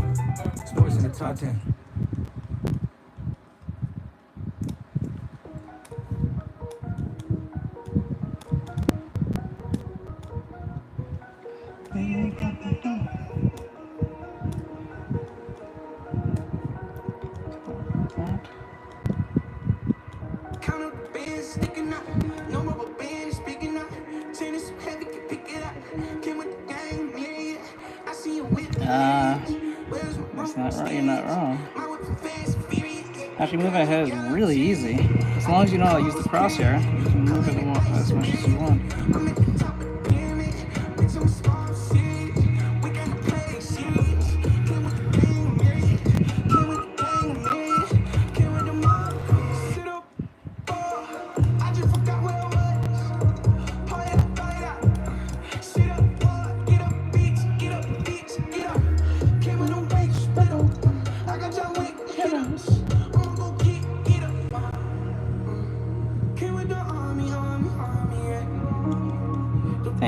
Sports in the top 10. That's not right. You're not wrong. Actually, moving ahead is really easy. As long as you know how to use the crosshair, you can move it as much as you want.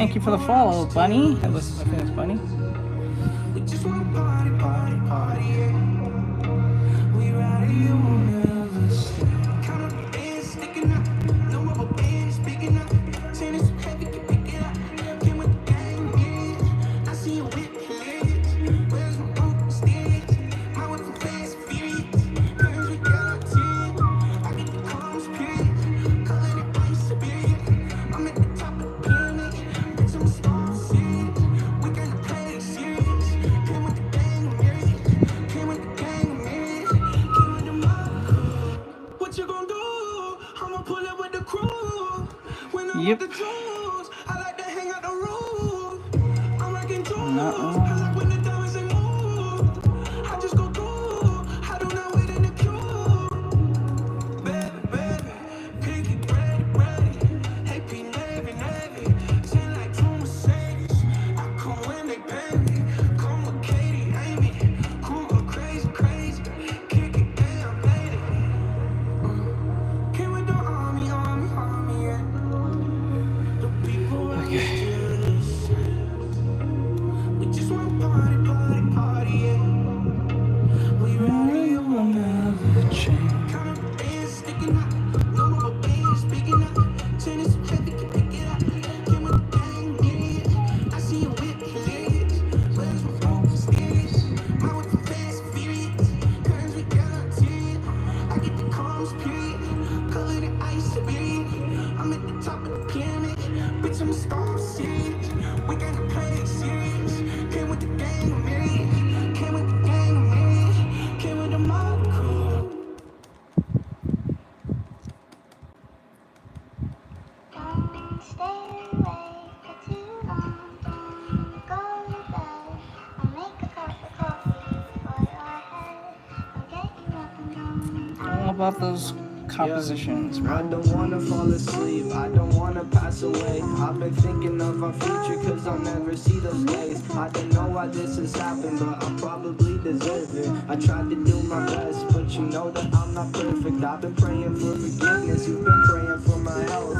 Thank you for the follow, Bunny. I listen to my famous Bunny. We just wanna party, party, party, yeah. We ride it, you won't ever stay. Count up the bands, sticking up. No rubber bands, picking up. Tennis heavy, can pick it up. Came with the gang, yeah. I see you with legs. Where's my broken stairs? My whip from fast, furious. Girls, we got our team. I get the calms, period. Color the ice, Siberia. I'm at the top of the pyramid. Bitch, I'm a star, serious. We gonna play it serious. Came with the gang, married. Came with the gang, married. Came with the mob. What you gonna do? I'ma pull up with the crew. When I'm Yep. with the jewels, I like to hang out the roof. I'm rocking jewels. Not I wrong. like when the diamonds they move. I just go through. I do not wait in the queue. Baby, baby, pinky, ready, ready. Hey, P, Navy, Navy. Send like two Mercedes. I come when they pay me. Come with Katie, Amy. Cool, go crazy, crazy. Kick it down, lady. Came with the army, yeah. The people are just. We just want party, party, party, yeah. We ready, you will never change. Count up the bands, sticking up. No rubber bands, speaking up. Tennis heavy, can pick it up. Came with the gang, yeah. I see you with legs. Where's my phone, stairs? My whip from fast, furious. Curtains, we got our tears. I get the calms, period. Color the ice, Siberia. I'm at the top of the pyramid. Bitch, I'm a star, serious. We gonna play it serious. Came with the gang, married. Came with the gang, married. Came with the mob crew. Don't stay away for too long. Go to bed. I'll make a cup of coffee for your head. I'll get you up and going. All about those compositions, I bro. don't wanna fall asleep, I don't wanna pass away. I've been thinking of our future, cause I'll never see those days. I don't know why this has happened, but I probably deserve it. I tried to do my best, but you know that I'm not perfect. I've been praying for forgiveness, you've been praying for my health.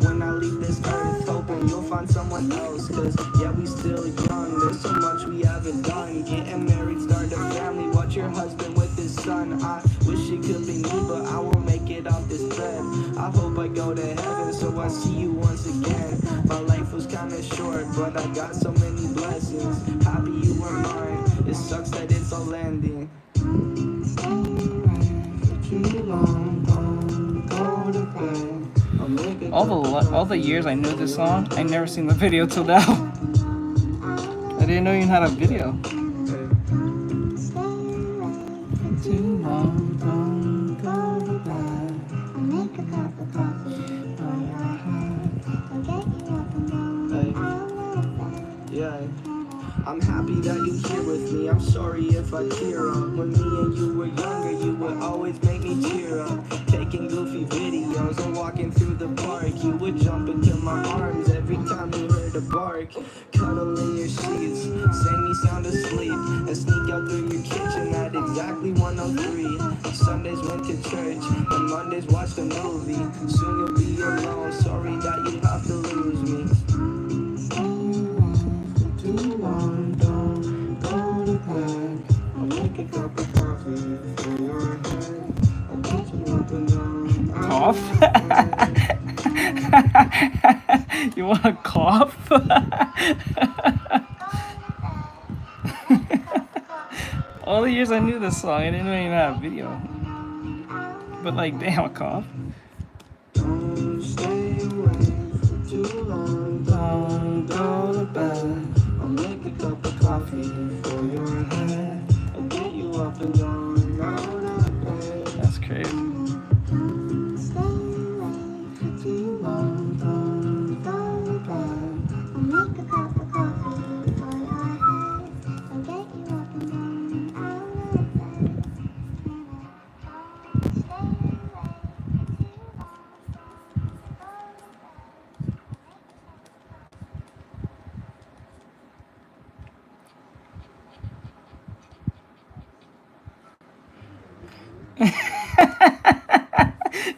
When I leave this earth, hoping you'll find someone else. Cause yeah, we still young, there's so much we haven't done. Getting married, start a family, watch your husband with his son. I wish it could be me, but I won't make it off this bed. I hope I go to heaven, so I see you once again. My life was kinda short, but I got so many blessings. Happy you were mine, it sucks that it's all ending. For too long, don't go to bed. I'll make it All the years I knew this song, I never seen the video till now. I didn't know you had a video. Too long, don't go to bed. I'll make a cup of coffee for your head. I'll get you up and going. Yeah, I'm happy that you're here with me. I'm sorry if I tear up. When me and you were younger, you would always make me cheer up. Taking goofy videos and walking through the park. You would jump into my arms every time you heard a bark. Cuddle in your sheets, sing me sound asleep, and sneak out through your kitchen at exactly 1:03. Sundays went to church, and Mondays watched a movie. Soon you'll be alone, sorry that you have to lose me. Too long, don't go to bed. I'll make a cup of coffee for your head. I'll get you up and down. Cough? You want to cough? All the years I knew this song, I didn't even have a video. But like, damn, a cough. Don't stay away for too long. Don't go to bed. I'll make a cup of coffee for your head. I'll get you up and down out of bed. That's crazy. Stay away for too long. Don't go to bed. I'll make a cup of coffee for your head. I'll get you up and going out of bed. Don't stay away for too long.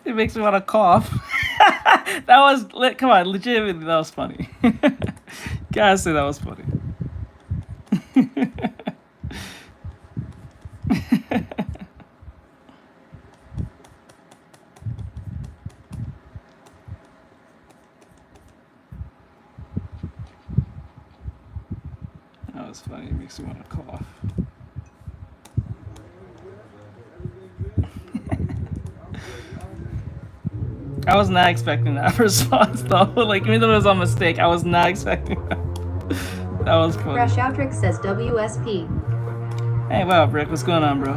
It makes me want to cough. That was, come on, legitimately, that was funny. Gotta say that was funny. That was funny. It makes me want to cough. I was not expecting that response though. Like, even though it was a mistake, I was not expecting that. That was funny. Artextric says WSP. Hey, what up, Rick? What's going on, bro?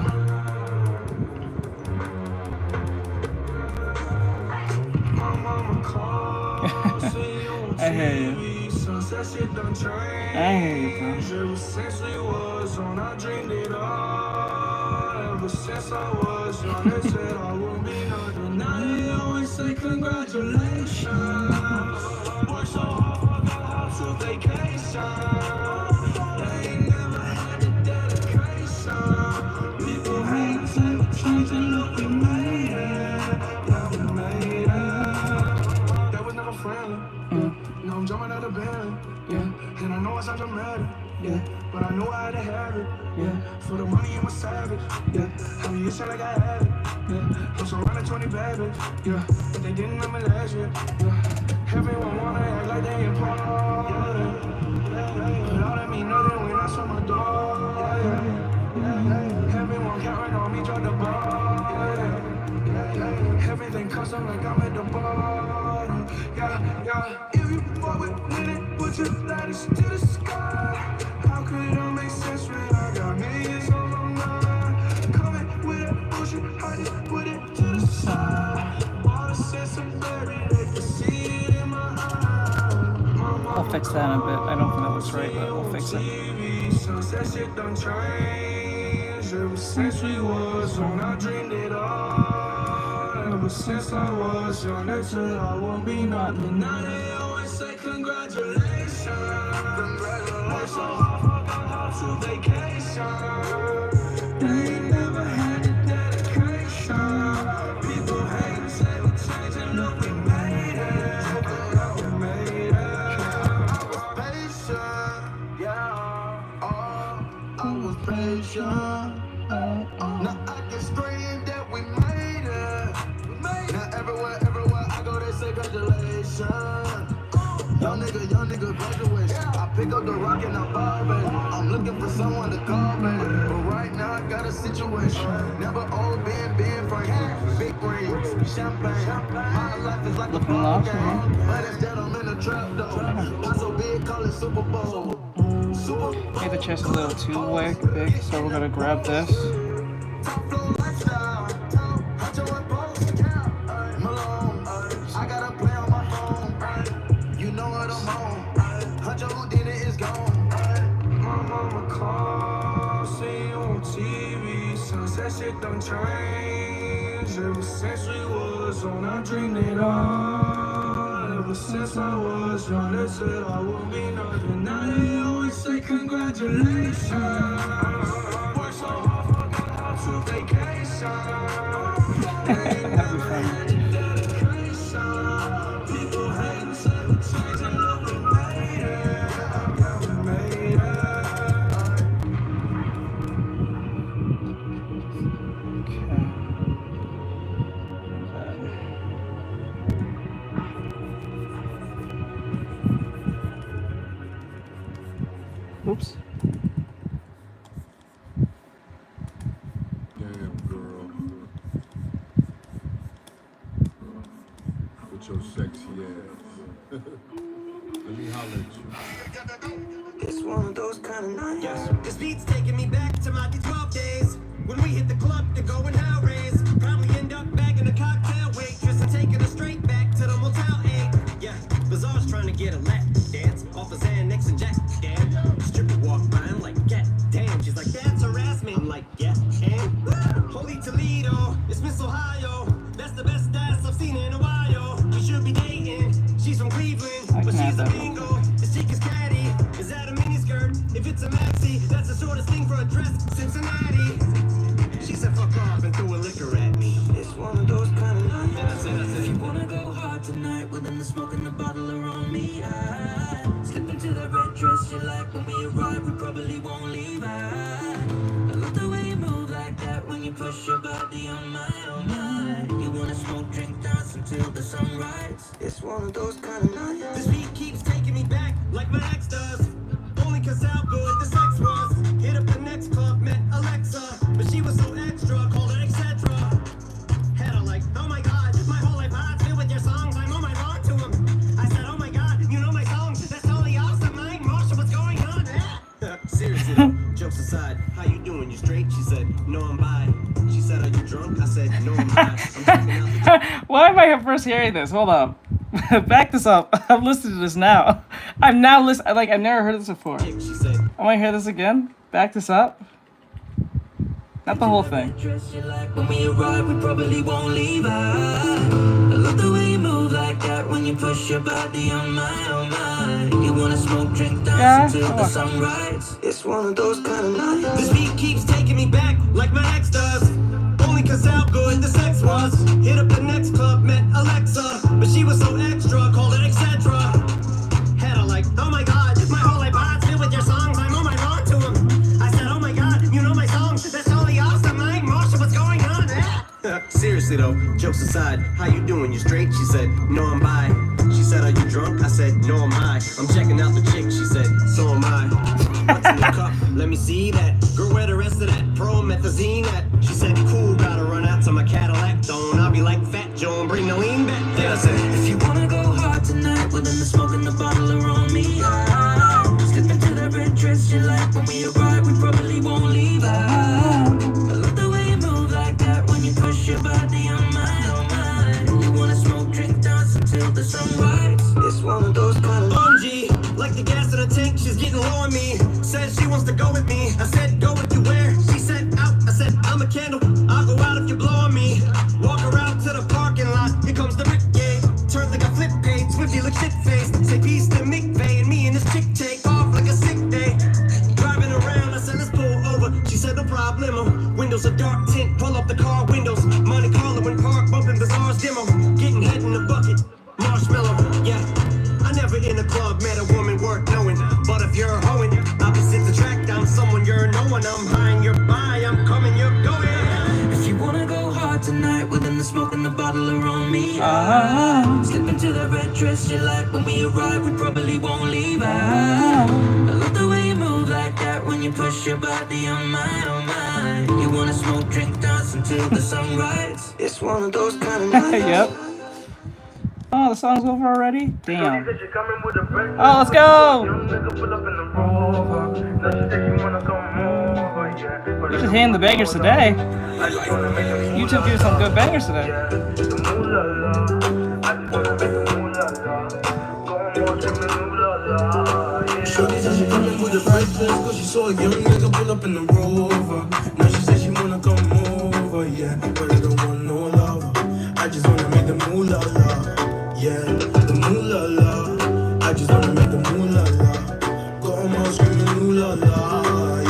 I hear you. I hear you, bro. Since I was young, they said I won't be nothing. Now they always say congratulations. Worked so hard, forgot how to vacation. They ain't never had the dedication. People hate and say we changed and look, we made it. Yeah, we made it. That was never friendly. Now I'm jumping out of bed. Yeah, and I know it's not dramatic. Yeah, but I know I had to have it. Yeah, for the money I'm a savage. Yeah, how you shit like I had it. Yeah, I'm surrounded 20 bad bitch. Yeah, but they didn't remember last year. Yeah, everyone wanna act like they important. But all that mean nothing when I saw my dog. Everyone counting on me, drop the ball. Everything custom like I'm at the bottom. Yeah. If you fuck with winning, put your lighters to the sky. How could it all make sense when I got millions on my mind? Coming with that bullshit, I just put it to the side. All the sense I'm buried, they can see it in my eyes. I'll fix that in a bit. I don't think that looks right, but we'll fix it. Sunset shit done changed. Ever since we was young, I dreamed it all. Ever since I was young, they said I won't be nothing. Now they always say congratulations. Worked so hard, forgot how to vacation. They ain't never had the dedication. People hate and say we changed and look, we made it. Yeah, we made it. I was patient, yeah. I was patient. Now I can scream that we made it. Now everywhere I go, they say congratulations. Young nigga graduation. I pick up the rock and I ball, baby. I'm looking for someone to call, baby. But right now I got a situation. Never old being frank. Big rings, champagne. My life is like a ball game. But instead I'm in a trap though. Not so big, call it Super Bowl. Maybe the chest is a little too big, so we're gonna grab this. Top floor lifestyle. Huncho and post. I got a play on my phone. You know what I'm on. Huncho Houdini is gone. My mama called, see you on TV. Sunset shit done changed. Ever since we was on, I dreamed it all. Ever since I was young, they said I won't be nothing. Now they always say congratulations. Worked so hard, forgot how to vacation. They ain't never had the dedication. People hate and say we changed and look, we made it. Yeah, we made it. Oops. Damn, girl. With your sexy ass. Let me holler at you. It's one of those kind of nights. Yes. This beat's taking me back to my 12 days. When we hit the club to go and hell raise. Probably end up bagging a cocktail waitress and taking her straight back to the Motel 8. Yeah, Bazaar's trying to get a lap dance off of Xanax and Jack. Damn, stripper walk by, I'm like, yeah, damn. She's like, that's harassment. I'm like, yeah, and Holy Toledo, it's Miss Ohio. That's the best ass I've seen in a while. We should be dating. She's from Cleveland, but she's a bingo. As chic as Caddy. Is that a miniskirt? If it's a maxi, that's the shortest thing for a dress. Cincinnati. She said fuck off and threw a liquor at me. It's one of those kind of nights. And I said, if you wanna go hard tonight, well then the smoke and the bottle are on me. I slip into the red dress you like. When we arrive, we probably won't leave. I love the way you move like that when you push your body on my, oh my. You wanna smoke, drink, dance until the sunrise. It's one of those kind of nights. This beat keeps taking me back like my ex does. Only cause how good the sex was. Hit up the next club, met Alexa. But she was so extra, called her etc. Had her like, oh my god, my whole iPod's filled with your songs. I'm on my rock to them. I said, oh my god, you know my songs. That's totally awesome, Mike. Marsha, what's going on? Seriously, jokes aside, how you doing? You straight? She said, no, I'm bi. She said, are you drunk? I said, no, I'm high. I'm checking out the Why am I first hearing this? Hold up. Back this up. I'm listening to this now. I'm now listening. Like, I've never heard this before. chick. She said, I want to hear this again. Back this up. Not the whole thing. Dress you like. When we arrive, we probably won't leave. I love the way you move like that when you push your body on my, oh my. You wanna smoke, drink, dance until the sunrise. It's one of those kind of nights. This beat keeps taking me back like my ex does. Only cause how good the sex was. Hit up the next club, met Alexa. But she was so extra, called her etc. Had her like, oh my god, my whole iPod's filled with your songs. I'm on my rock to them. I said, oh my god, you know my songs. That's totally awesome, Mike. Marsha, what's going on? seriously though, jokes aside, how you doing? You straight? She said, no, I'm bi. She said, are you drunk? I said, no, I'm high. I'm checking out the chick. She said, so am I. What's in the cup? Let me see that. Girl, where the rest of that promethazine at? She said, cool, gotta run out to my Cadillac. Don't I'll be like Fat Joe and bring the lean back. Then I said, if you wanna go hard tonight, well then the smoke and the bottle are on me. Slip into that red dress you like. When we arrive, we probably won't leave. I love the way you move like that when you push your body on mine, oh mine. You wanna smoke, drink, dance until the sunrise. It's one of those kind of OMG, like the gas in the tank, she's getting low on me. Says she wants to go with me. I said, go with you where? She said, out. I said, I'm a candle. I'll go out if you blow on me. Walk around to the parking lot. Here comes the Rick game. Turns like a flip page. Swifty look shit faced. Say peace to McVay and me and this chick take off like a sick day. Driving around, I said, let's pull over. She said, no problemo. Windows are dark tint. Pull up the car windows. Monte Carlo and park bumping bazaars demo. Getting head in the bucket. Marshmallow, yeah. I never in a club met a woman worth knowing. But if you're hoeing, opposites attract. I'm someone you're knowing. I'm high and you're by. I'm coming, you're going. If you wanna go hard tonight, well then the smoke and the bottle are on me. Slip into that red dress you like. When we arrive, we probably won't leave. I love the way you move like that when you push your body on mine, oh mine. You wanna smoke, drink, dance until the sunrise. It's one of those kind of nights. Yep. Oh, the song's over already? Damn. Oh, let's go! You're just hitting the bangers today. YouTube gives some good bangers today. Shorty said she coming with a red dress, cause she saw a young nigga pull up in the Rover. Now she said she wanna come over, yeah, but I don't want no lover. I just wanna make the moolah la. Yeah, the moolah la. I just wanna make the moolah la. Go on my screaming ooh la la.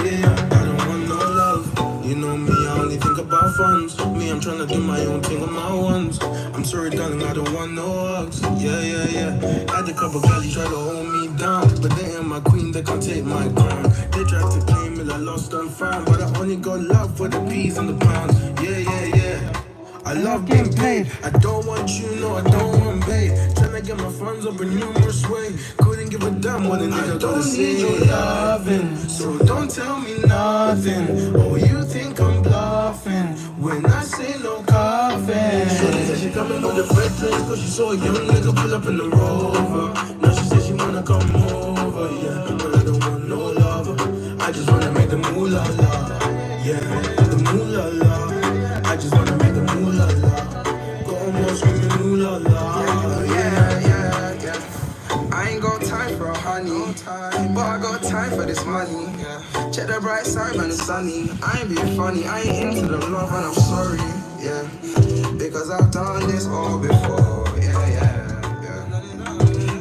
Yeah, I don't want no love. You know me, I only think about funds. Me, I'm tryna do my own thing on my ones. I'm sorry, darling, I don't want no hugs. Yeah. Had a couple guys try to hold me down, but they ain't my queen, they can't take my crown. They tried to claim it, I lost and found, but I only got love for the peas and the pounds. Yeah. I love being paid. I don't want you, no, I don't want paid. Tryna get my funds up in numerous ways. Couldn't give a damn what a nigga gotta say. I don't need your loving, so don't tell me nothing. Oh, you think I'm bluffing when I say no coffin. Shorty said she coming with the red dress, cause she saw a young nigga pull up in the Rover. Now she said she wanna come over, yeah, but I don't want no lover. I just wanna make the moolah la, yeah, the moolah la. I just wanna make the moolah la. Go almost screaming moolah la. Yeah. I ain't got time for a honey, but I got time for this money. Check the bright side when it's sunny. I ain't being funny, I ain't into the love and I'm sorry. Yeah, because I've done this all before. Yeah.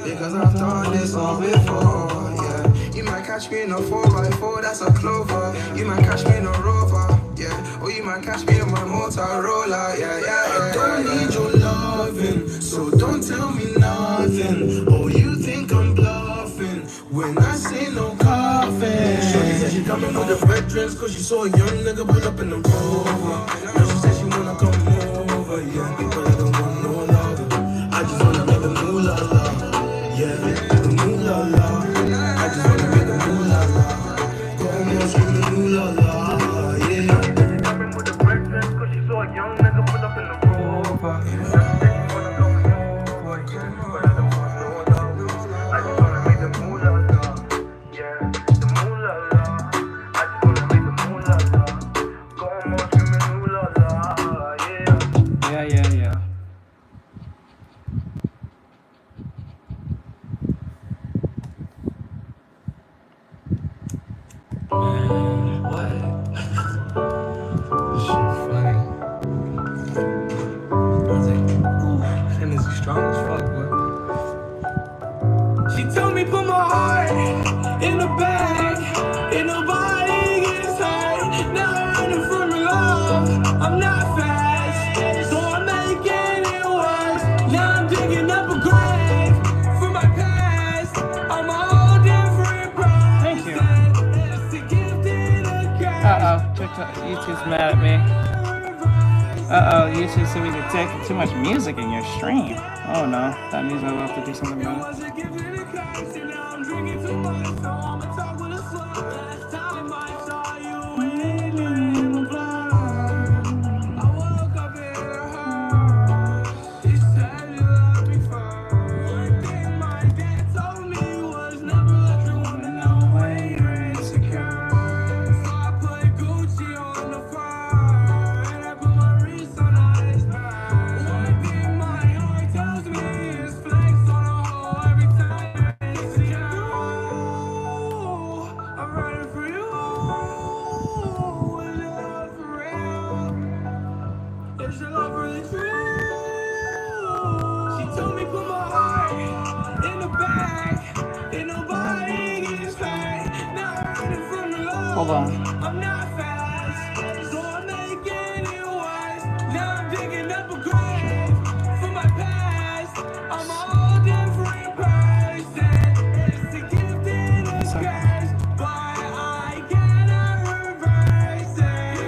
Because I've done this all before. Yeah, you might catch me in a 4x4, that's a Clover. You might catch me in a Rover. Yeah, or you might catch me on my Motorola. Yeah. I don't need your loving, so don't tell me nothing. Oh, you think I'm bluffing when I say with the red dress, cause she saw a young nigga pull up in the Rover. Now she said she wanna come over, yeah, but I don't want no love. I just wanna make the moolah la, yeah, the moolah la. I just wanna make the moolah la. Go home and scream the moolah la, yeah. Coming with the red dress, cause she saw a young nigga pull up in the Rover. Now she said she wanna come over, yeah, but I don't want no love. I just wanna make the moolah la, yeah, the moolah la. I just wanna make the moolah la. Go home and scream the moolah la, yeah. Yeah. What? This shit funny. I was like, ooh, that nigga's strong as fuck, boy. She told me put my heart in the bag, and nobody gets hurt. Now I'm running from your love. I'm not fast, so I'm making it worse. Now I'm digging up a grave for my past. I'm a whole different person. Thank you. It's a gift and a curse. TikTok, YouTube's mad at me. YouTube said we detected too much music in your stream. Oh no, that means I will have to do something about it. Hold on. I'm not fast, so I'm making it worse. Now I'm digging up a grave for my past. I'm a whole different person. It's a gift and a curse, but I cannot reverse it.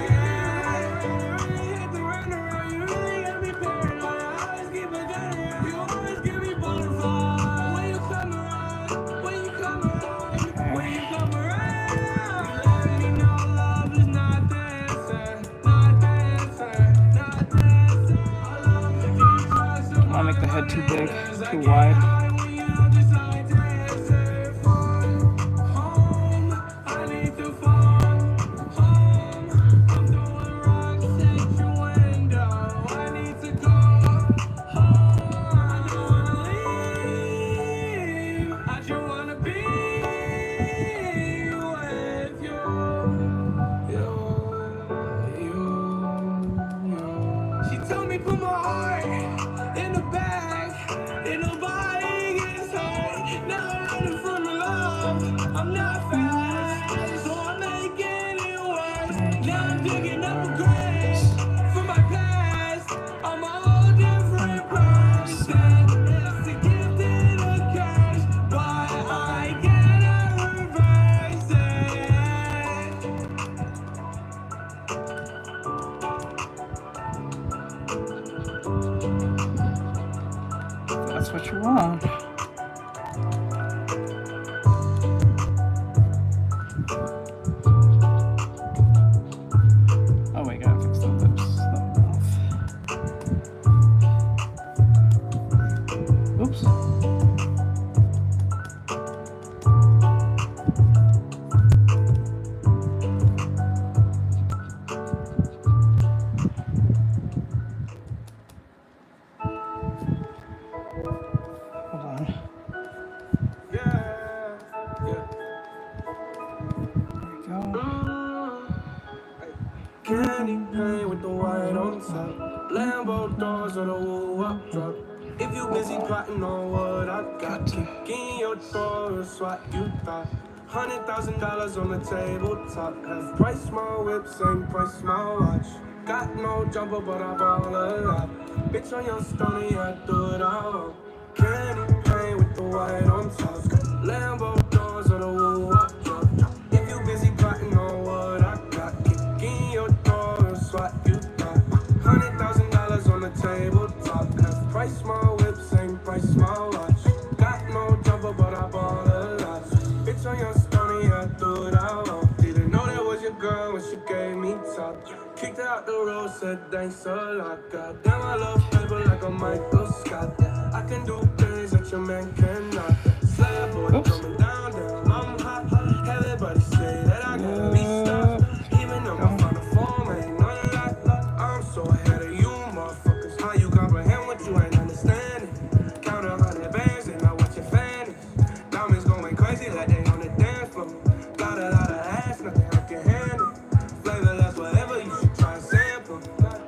You hit the runaround, you really got me paranoid. I always keep a gun around, you always give me butterflies. When you come around, when you come around, when you come around. I'll make the head too big, too wide. She told me put my heart in the bag, and nobody gets hurt. Now I'm running from your love. I'm not fast, so I'm making it worse. Now I'm digging up a grave for my past. I'm a whole different person. It's a gift and a curse, but I cannot reverse That's what you want. Oh wait, gotta fix the lips. Oops. Candy paint with the white on top. Lambo doors or the woo-wop drop. If you busy plotting on what I got, kick in your door, is what you thought. $100,000 on the tabletop. Half price my whip, same price my watch. Got no jumper, but I ball a lot. Bitch on your stony, I do it all. Candy paint with the white on top. Lambo doors or the woo-wop drop. If you busy plotting on what the road, said thanks a lot. Goddamn, I love paper like a Michael Scott. I can do things that your man cannot. Slab boy coming down, down, I'm hot. Everybody say that I gotta be stopped. Even though my final form ain't none like that. I'm so ahead of you, motherfuckers. How you comprehend what you ain't understanding? Count 100 bands and I watch your fanny. Diamonds going crazy like they on the dance floor. Got a lot of ass, nothing I can handle. Flavorless, whatever, you should try and sample.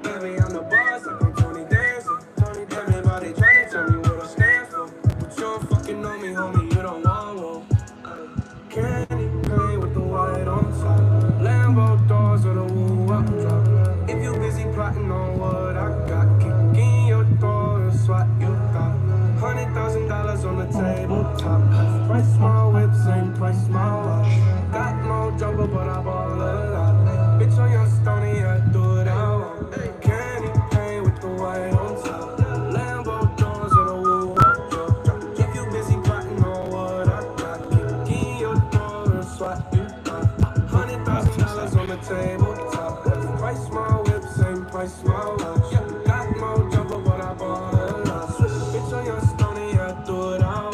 Baby, I'm the boss, like I'm Tony Dancer. Everybody trying to tell me what I stand for. But you don't fucking know me, homie, you don't want one. Candy paint with the white on top. Lambo doors or the woo up drop. If you busy plotting on what I got, kick in your door and swat you got. $100,000 on the tabletop. Price my whip, same price my watch. Got no jumper, but I ball a lot. Bitch on your stony, I do it all. Candy paint with the white on top. Lambo doors or the woo up drop. If you busy plotting on what I got, kick in your door and swat you got. $100,000 on the tabletop. Price my whip, same price my watch. Got no jumper, but I ball a lot. Bitch on your stony, I do it all.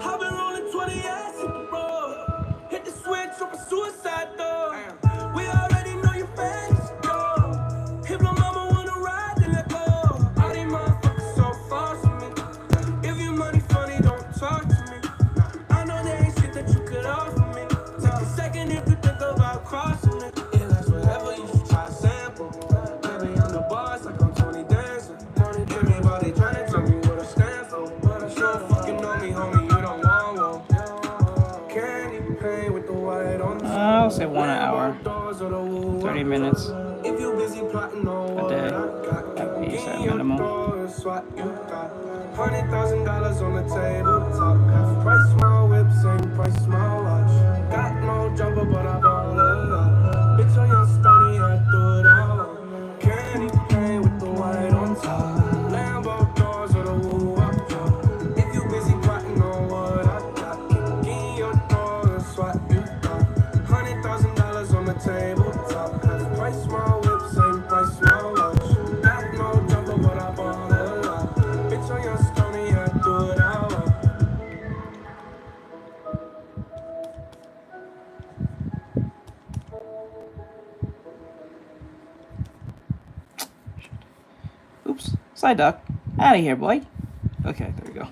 I've been rolling 20 ass in the road. Hit the switch up a suicide door. We already know your fans go. If my mama wanna ride, then let go. All these motherfuckers so far from me. If your money funny, don't talk to me. I know there ain't shit that you could offer me. Take a second if you think about crossing it. Yeah, that's whatever, you should try sample. Baby, I'm the boss, like I'm Tony Dancer. Everybody tryna tell me what I stand for. But you don't fucking know me, homie, you don't want one. Candy paint with the white on top. I'll say 1 hour. 30 minutes If you busy plotting on a what day. I got, At least at in your minimum. door is what you got. $100,000 on the tabletop. Half price my whip, same price my watch. Got no jumper, but I ball a lot. Bitch on your stony, I do it all. Candy paint with the white on top. Lambo doors or the woo up drop. If you busy plotting on what I got, kick in your door is what you got. $100,000 on the tabletop. Half price my whip, same price my watch. Got no jumper, but I ball a lot. Bitch on your stony, I do it all. Oops. Side duck. Out of here, boy. Okay, there we go.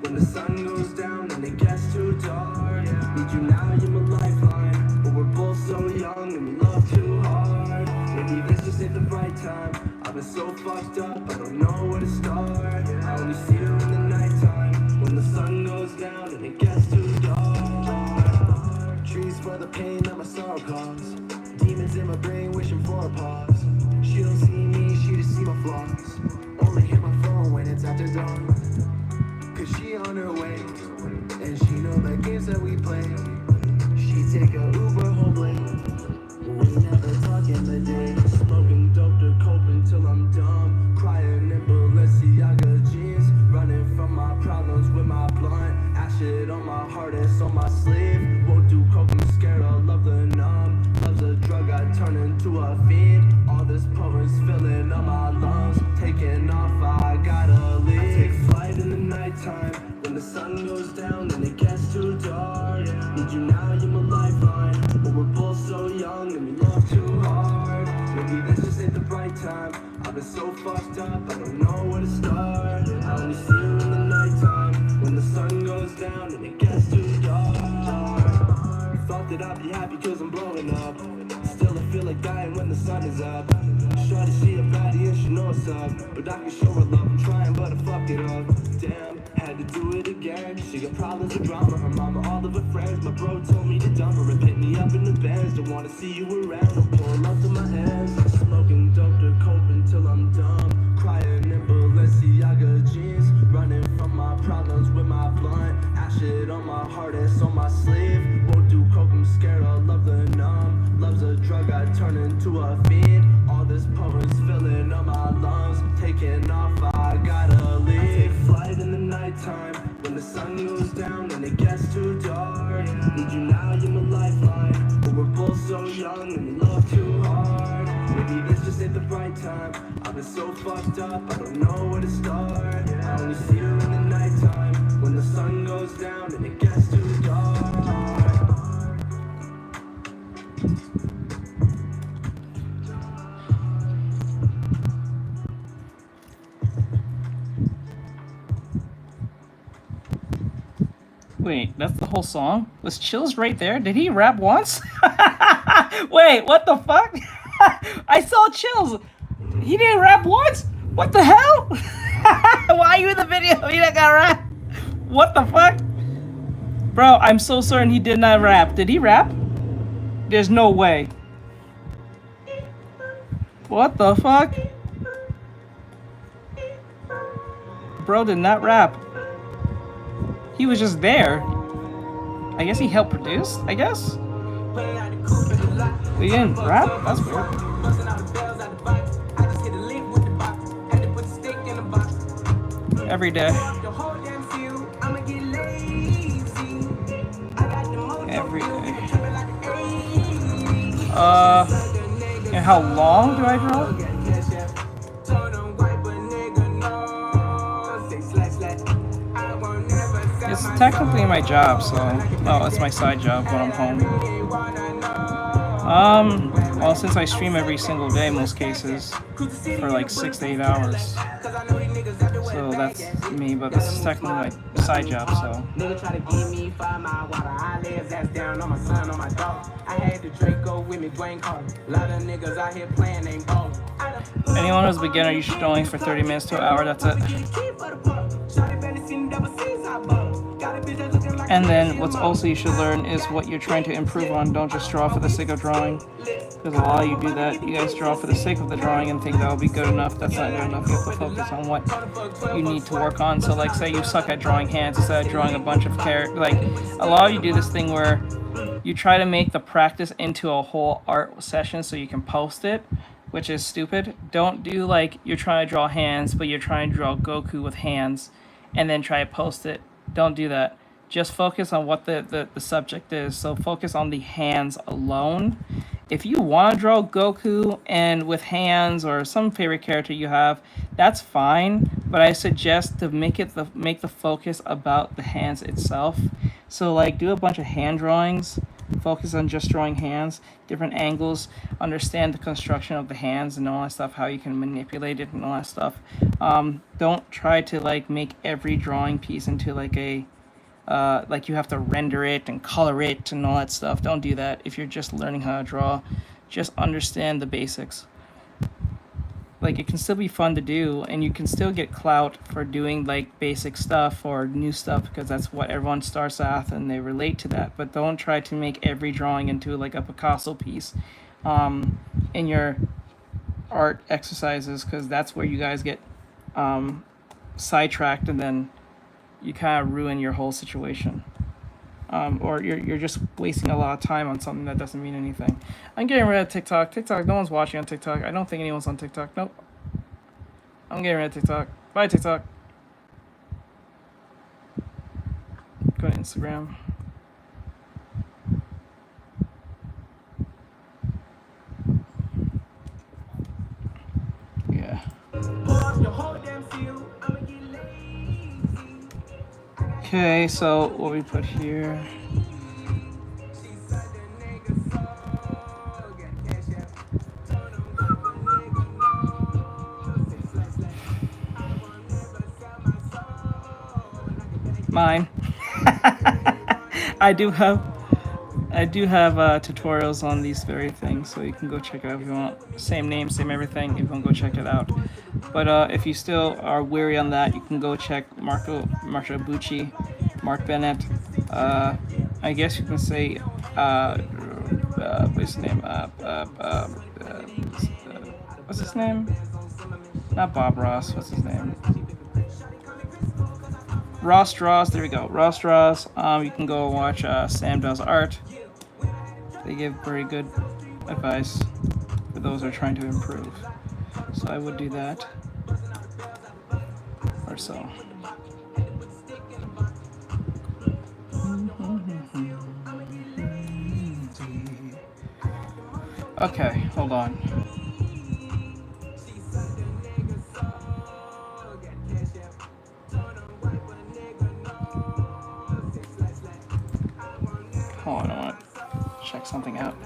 When the sun goes down and it gets too dark, need you now, you're my lifeline. But we're both so young and we love too hard. Maybe this just ain't the right time. I've been so fucked up, I don't know where to start. I only see you in the nighttime when the sun goes down and it gets too dark. Trees for the pain that my sorrow caused. Demons in my brain wishing for a pause. She don't see me, she just see my flaws. Only hit my phone when it's after dawn. Cause she on her way, and she know the games that we play. She take a Uber home late. We never talk in the day. Smoking dope to cope until I'm dumb. Crying in Balenciaga jeans. Running from my problems with my blunt. Acid on my heart, it's on my sleeve. Won't do coke, I'm scared, I love the numb. Love's a drug, I turn into a fiend. All this power's filling up my lungs. Taking off, I gotta leave. I take flight in the nighttime when the sun goes down and it gets too dark. Need you now, you're my lifeline. But we're both so young and we love too hard. Maybe this just ain't the right time. I've been so fucked up, I don't know where to start. I only see you in the nighttime when the sun goes down and it gets too dark. Thought that I'd be happy cause I'm blowing up. Still I feel like dying when the sun is up. Try to see a baddie and she know what's up. But I can show her love, I'm trying but I fucked it up. Damn, had to do it again. She got problems with drama, her mama, all of her friends. My bro told me to dump her and pick me up in the Benz. Don't wanna see you around, I'm pulling up to my hands. Smoking dope to cope until I'm dumb. Crying in Balenciaga jeans. Running from my problems with my blunt. Acid on my heart, it's on my sleeve. Won't do coke, I'm scared of love the numb. Love's a drug, I turn into a fiend. All this poet's filling up my lungs. Taking off, I gotta leave. I take flight in the nighttime when the sun goes down and it gets too dark. Need you now, you're my lifeline. But we're both so young and we love too hard. Maybe this just ain't the right time. I've been so fucked up, I don't know where to start. I only see her in the nighttime when the sun goes down and it gets too dark. Wait, that's the whole song? Was Chills right there? Did he rap once? Wait, what the fuck? I saw Chills. He didn't rap once? What the hell? Why are you in the video? He didn't got rap. What the fuck? Bro, I'm so certain he did not rap. Did he rap? There's no way. What the fuck? Bro did not rap. He was just there. I guess he helped produce, I guess? He didn't rap? That's weird. Every day. Every day. And how long do I draw? It's technically my job, so it's my side job when I'm home. Well, since I stream every single day, most cases, for like 6 to 8 hours. So that's me, but this is technically my side job, so. Nigga try to give me 5 mile water. I lay his ass down on my son, on my dog. I had the Draco with me, Wayne Carter. Lot of niggas out here playing, ain't ballin'. Anyone who's a beginner, you should only for 30 minutes to an hour, that's it. And then what's also you should learn is what you're trying to improve on. Don't just draw for the sake of drawing. Because a lot of you do that. You guys draw for the sake of the drawing and think that'll be good enough. That's not good enough. You have to focus on what you need to work on. So like say you suck at drawing hands instead of drawing a bunch of characters. Like a lot of you do this thing where you try to make the practice into a whole art session so you can post it, which is stupid. Don't do like you're trying to draw hands, but you're trying to draw Goku with hands and then try to post it. Don't do that. Just focus on what the subject is. So focus on the hands alone. If you want to draw Goku and with hands or some favorite character you have, that's fine. But I suggest to make the focus about the hands itself. So like do a bunch of hand drawings. Focus on just drawing hands, different angles, understand the construction of the hands and all that stuff, how you can manipulate it and all that stuff. Don't try to like make every drawing piece into like a like you have to render it and color it and all that stuff. Don't do that. If you're just learning how to draw, just understand the basics. Like it can still be fun to do and you can still get clout for doing like basic stuff or new stuff because that's what everyone starts at and they relate to that. But don't try to make every drawing into like a Picasso piece in your art exercises, because that's where you guys get sidetracked and then you kind of ruin your whole situation. Or you're just wasting a lot of time on something that doesn't mean anything. I'm getting rid of TikTok. TikTok, no one's watching on TikTok. I don't think anyone's on TikTok. Nope. I'm getting rid of TikTok. Bye, TikTok. Go to Instagram. Yeah. Okay, so what we put here. Mine. I do have tutorials on these very things, so you can go check it out if you want. Same name, same everything. You can go check it out. But if you still are weary on that, you can go check Marco Bucci, Mark Bennett. I guess you can say what's his name? What's his name? Not Bob Ross. What's his name? Raw Straws, there we go. Raw Straws. You can go watch Sam Does Art. They give very good advice for those who are trying to improve. So I would do that. Or so. Okay, hold on. Hold on, I want to check something out.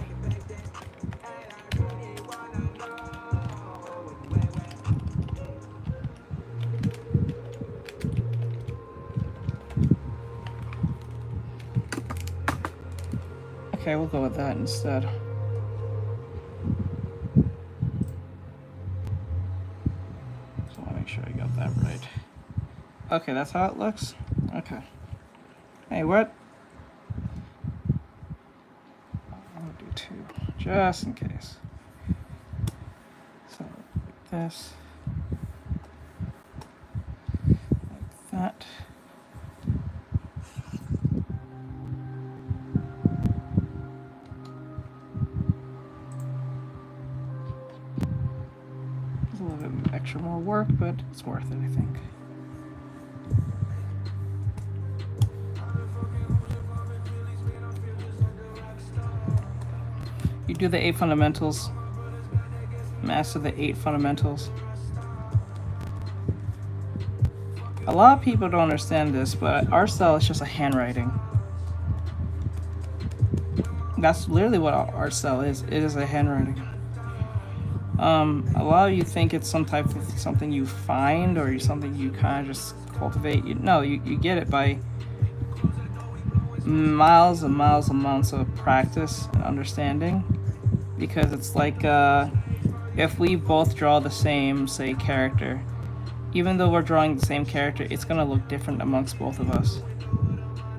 Okay, we'll go with that instead. So I want to make sure I got that right. Okay, that's how it looks? Okay. Hey, what? I'll do 2, just in case. So, like this. Like that. It's a little bit extra more work, but it's worth it, I think. You do the 8 fundamentals, master the 8 fundamentals. A lot of people don't understand this, but art style is just a handwriting. That's literally what art style is. It is a handwriting. A lot of you think it's some type of something you find or something you kind of just cultivate. No, you get it by miles and miles and months of practice and understanding. Because it's like if we both draw the same, say, character, even though we're drawing the same character, it's gonna look different amongst both of us.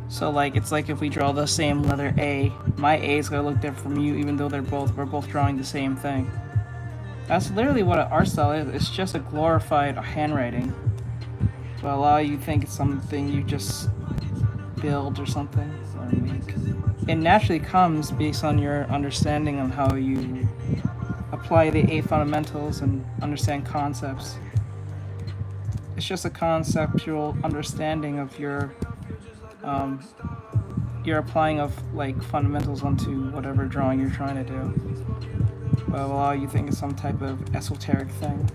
So like it's like if we draw the same letter A, my A is gonna look different from you, even though we're both drawing the same thing. That's literally what an art style is. It's just a glorified handwriting. But a lot of you think it's something you just build or something or make. It naturally comes based on your understanding of how you apply the 8 fundamentals and understand concepts. It's just a conceptual understanding of your applying of like fundamentals onto whatever drawing you're trying to do. But a lot of you think it's some type of esoteric thing.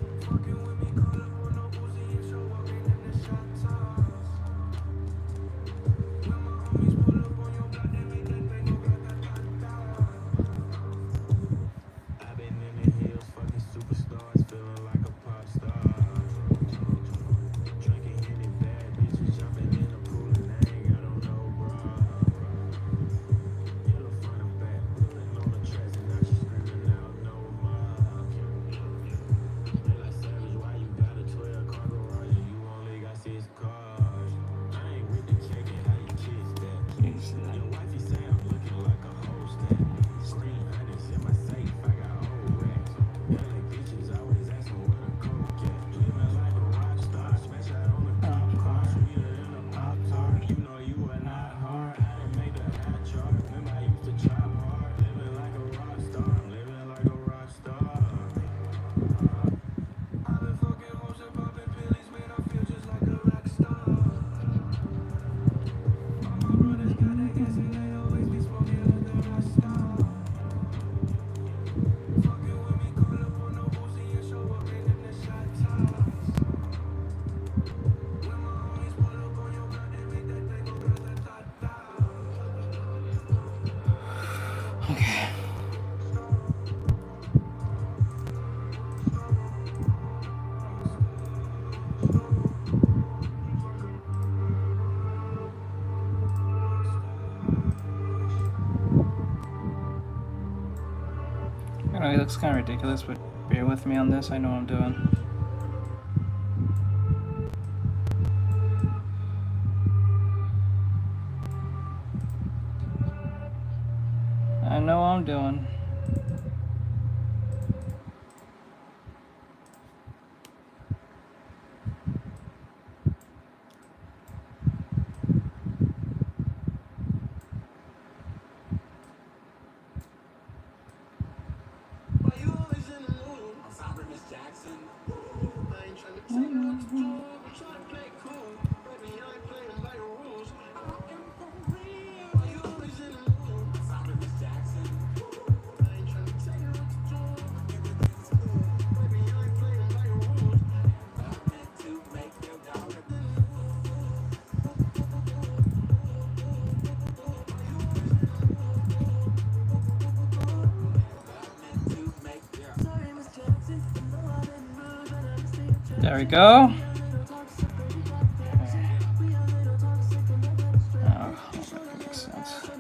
I know it looks kind of ridiculous, but bear with me on this. I know what I'm doing. I know what I'm doing. There we go. Oh, that makes sense.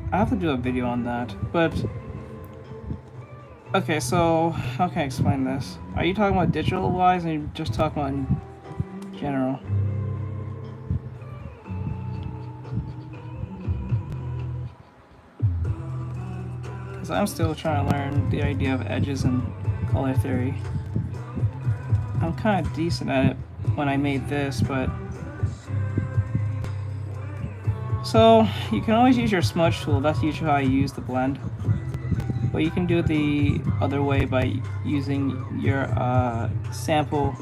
I have to do a video on that, but okay, so how can I explain this? Are you talking about digital wise, or are you just talking about in general? Because I'm still trying to learn the idea of edges and color theory. I'm kind of decent at it when I made this, but so you can always use your smudge tool. That's usually how I use the blend. But you can do it the other way by using your sample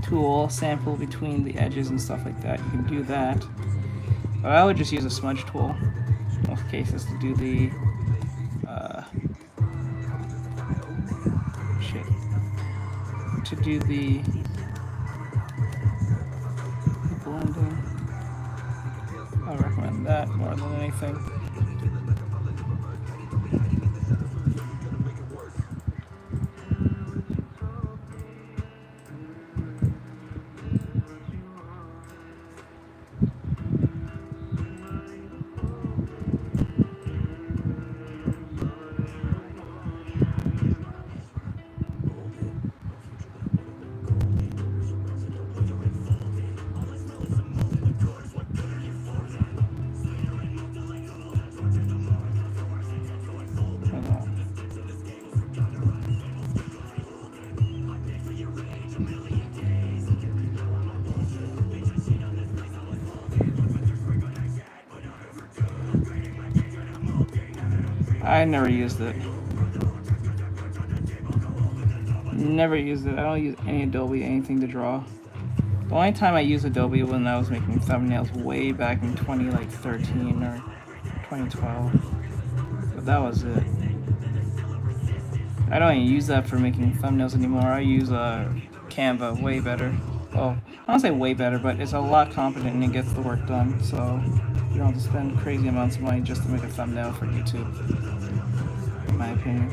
tool, sample between the edges and stuff like that. You can do that. But I would just use a smudge tool in most cases to do the blending. I recommend that more than anything. I never used it. Never used it. I don't use any Adobe, anything to draw. The only time I used Adobe was when I was making thumbnails way back in 2013 or 2012. But that was it. I don't even use that for making thumbnails anymore. I use Canva way better. Well, I don't say way better, but it's a lot competent and it gets the work done. So you don't have to spend crazy amounts of money just to make a thumbnail for YouTube, in my opinion.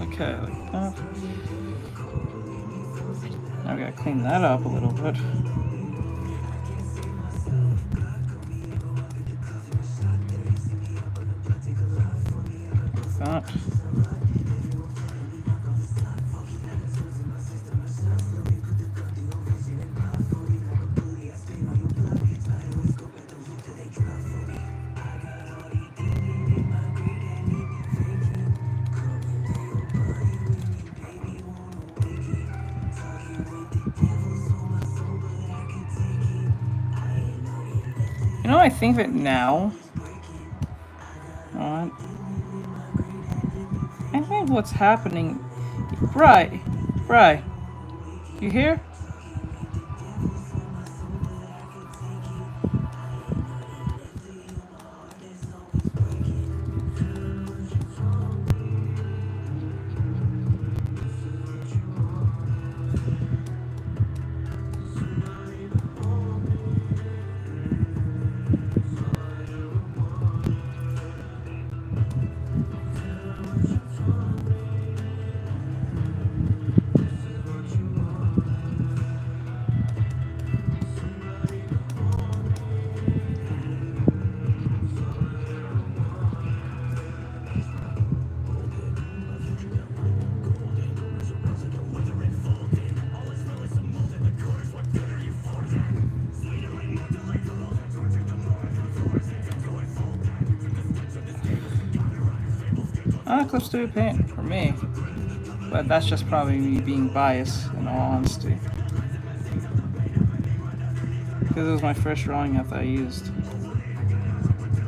Okay, like that. Now we gotta clean that up a little bit. Like that. know, I think that now. I think what's happening. Bri, you here? Clips to paint for me, but that's just probably me being biased in all honesty, because it was my first drawing that I used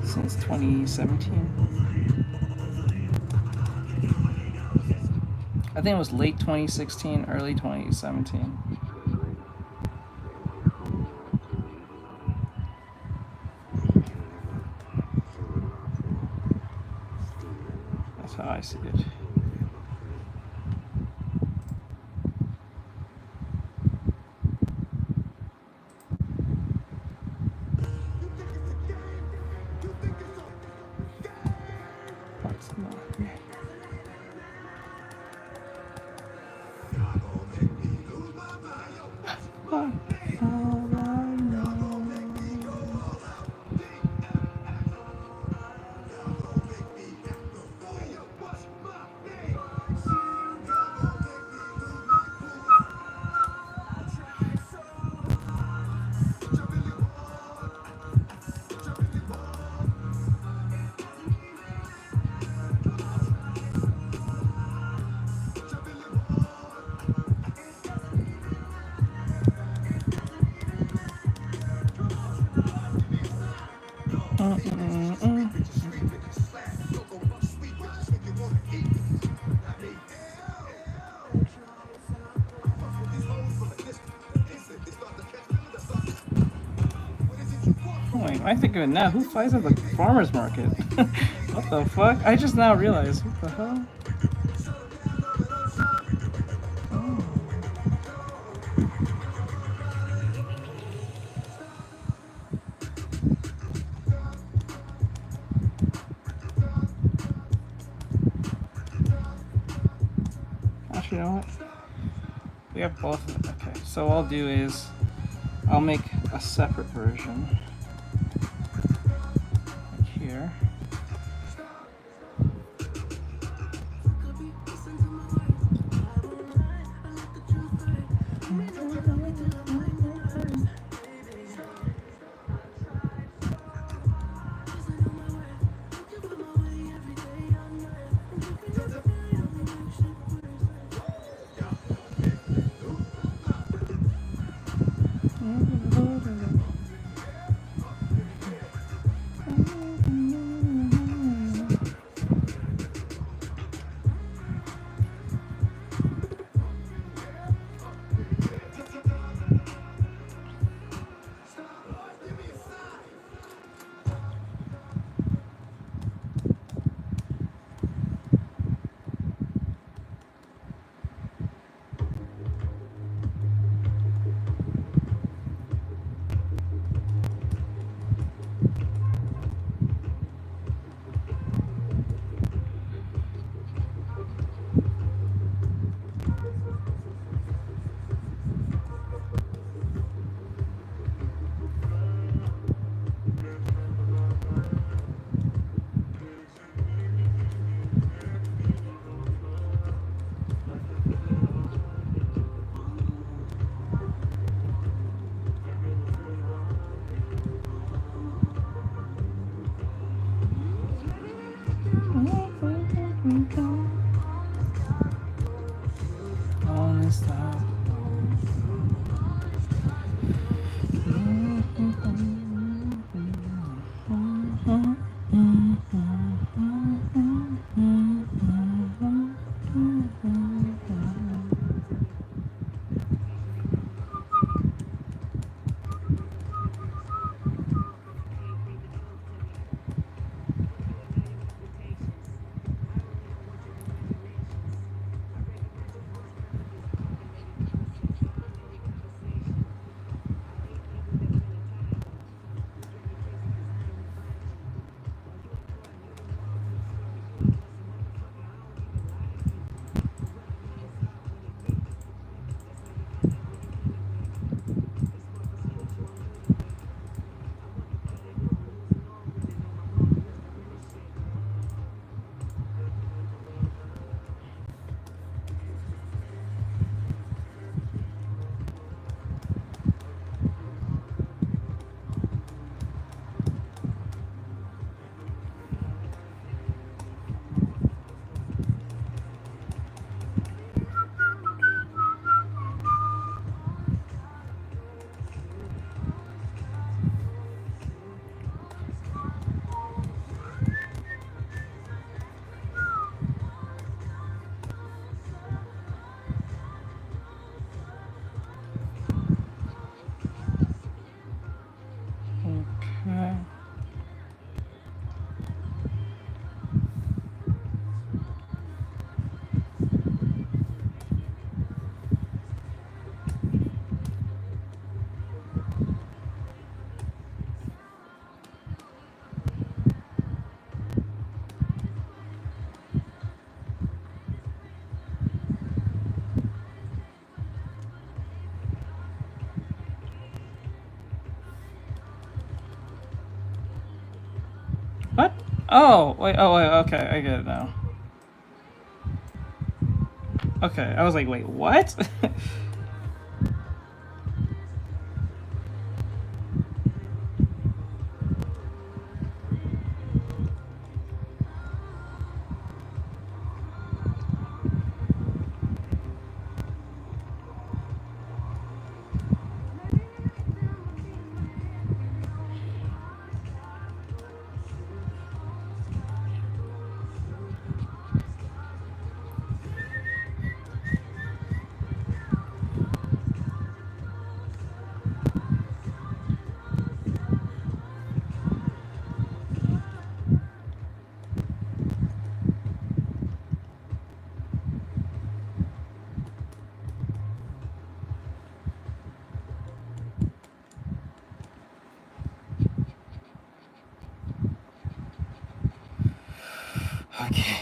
since 2017. I think it was late 2016, early 2017. That's how I see it. Wait, I think of it now. Who flies at the farmer's market? What the fuck? I just now realized. What the hell? Actually, you know what? We have both of them. Okay, so what I'll do is I'll make a separate version. Here. Oh, wait, okay, I get it now. Okay, I was like, wait, what? Okay.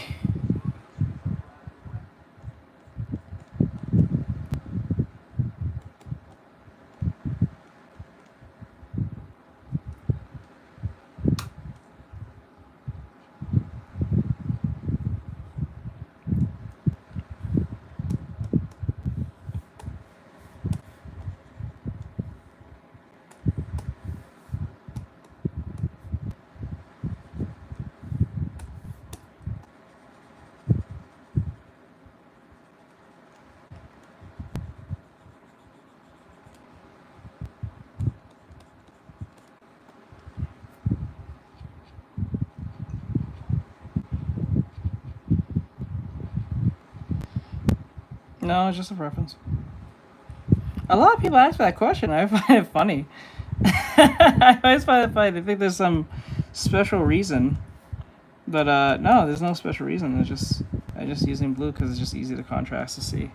No, it's just a preference. A lot of people ask that question. I find it funny. I always find it funny. They think there's some special reason. But no, there's no special reason. I just using blue because it's just easy to contrast to see.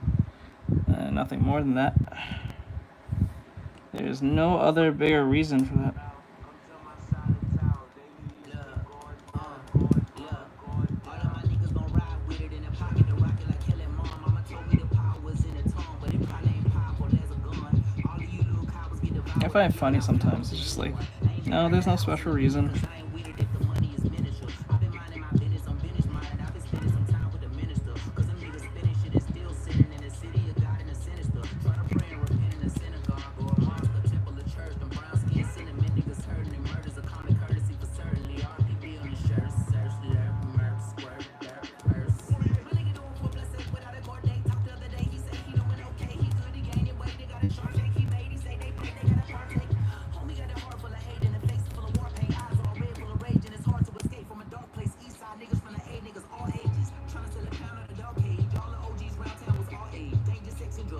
Nothing more than that. There's no other bigger reason for that. I find it funny sometimes. It's just like, no, there's no special reason.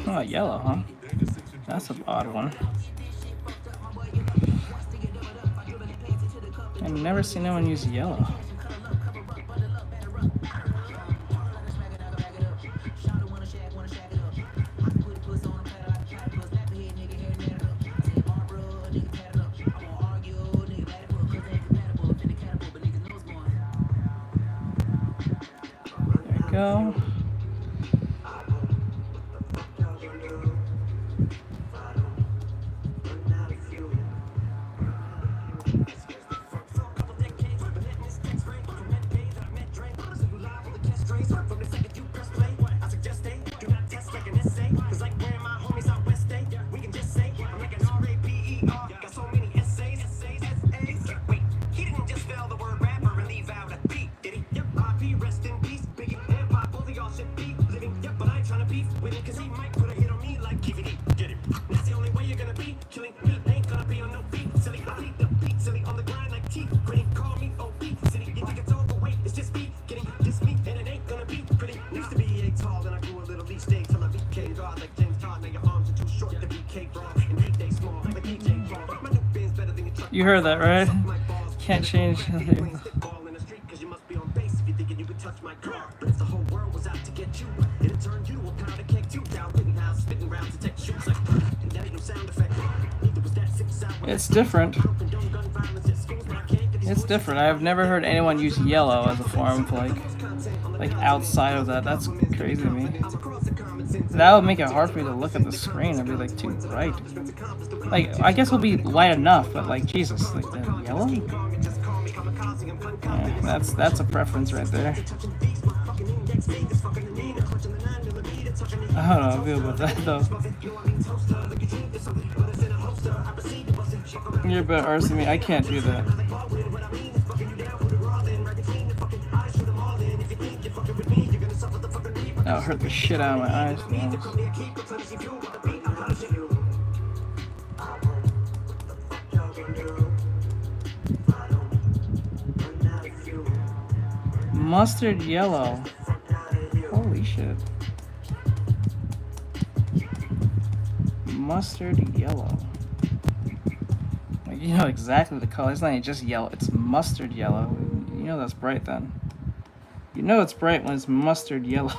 Oh, yellow, huh? That's an odd one. I've never seen anyone use yellow. There we go. You heard that, right? Can't change nothing. It's different. It's different. I've never heard anyone use yellow as a form of like outside of that. That's crazy to me. That would make it hard for me to look at the screen. It'd be like too bright. Like, I guess it'll be light enough, but like, Jesus, like the yellow? Yeah, that's a preference right there. I don't know how I feel about that though. You're a better artist than me. I can't do that. That'll hurt the shit out of my eyes. Mustard yellow. Holy shit. Mustard yellow. Like, you know exactly the color. It's not even just yellow, it's mustard yellow. You know that's bright then. You know it's bright when it's mustard yellow.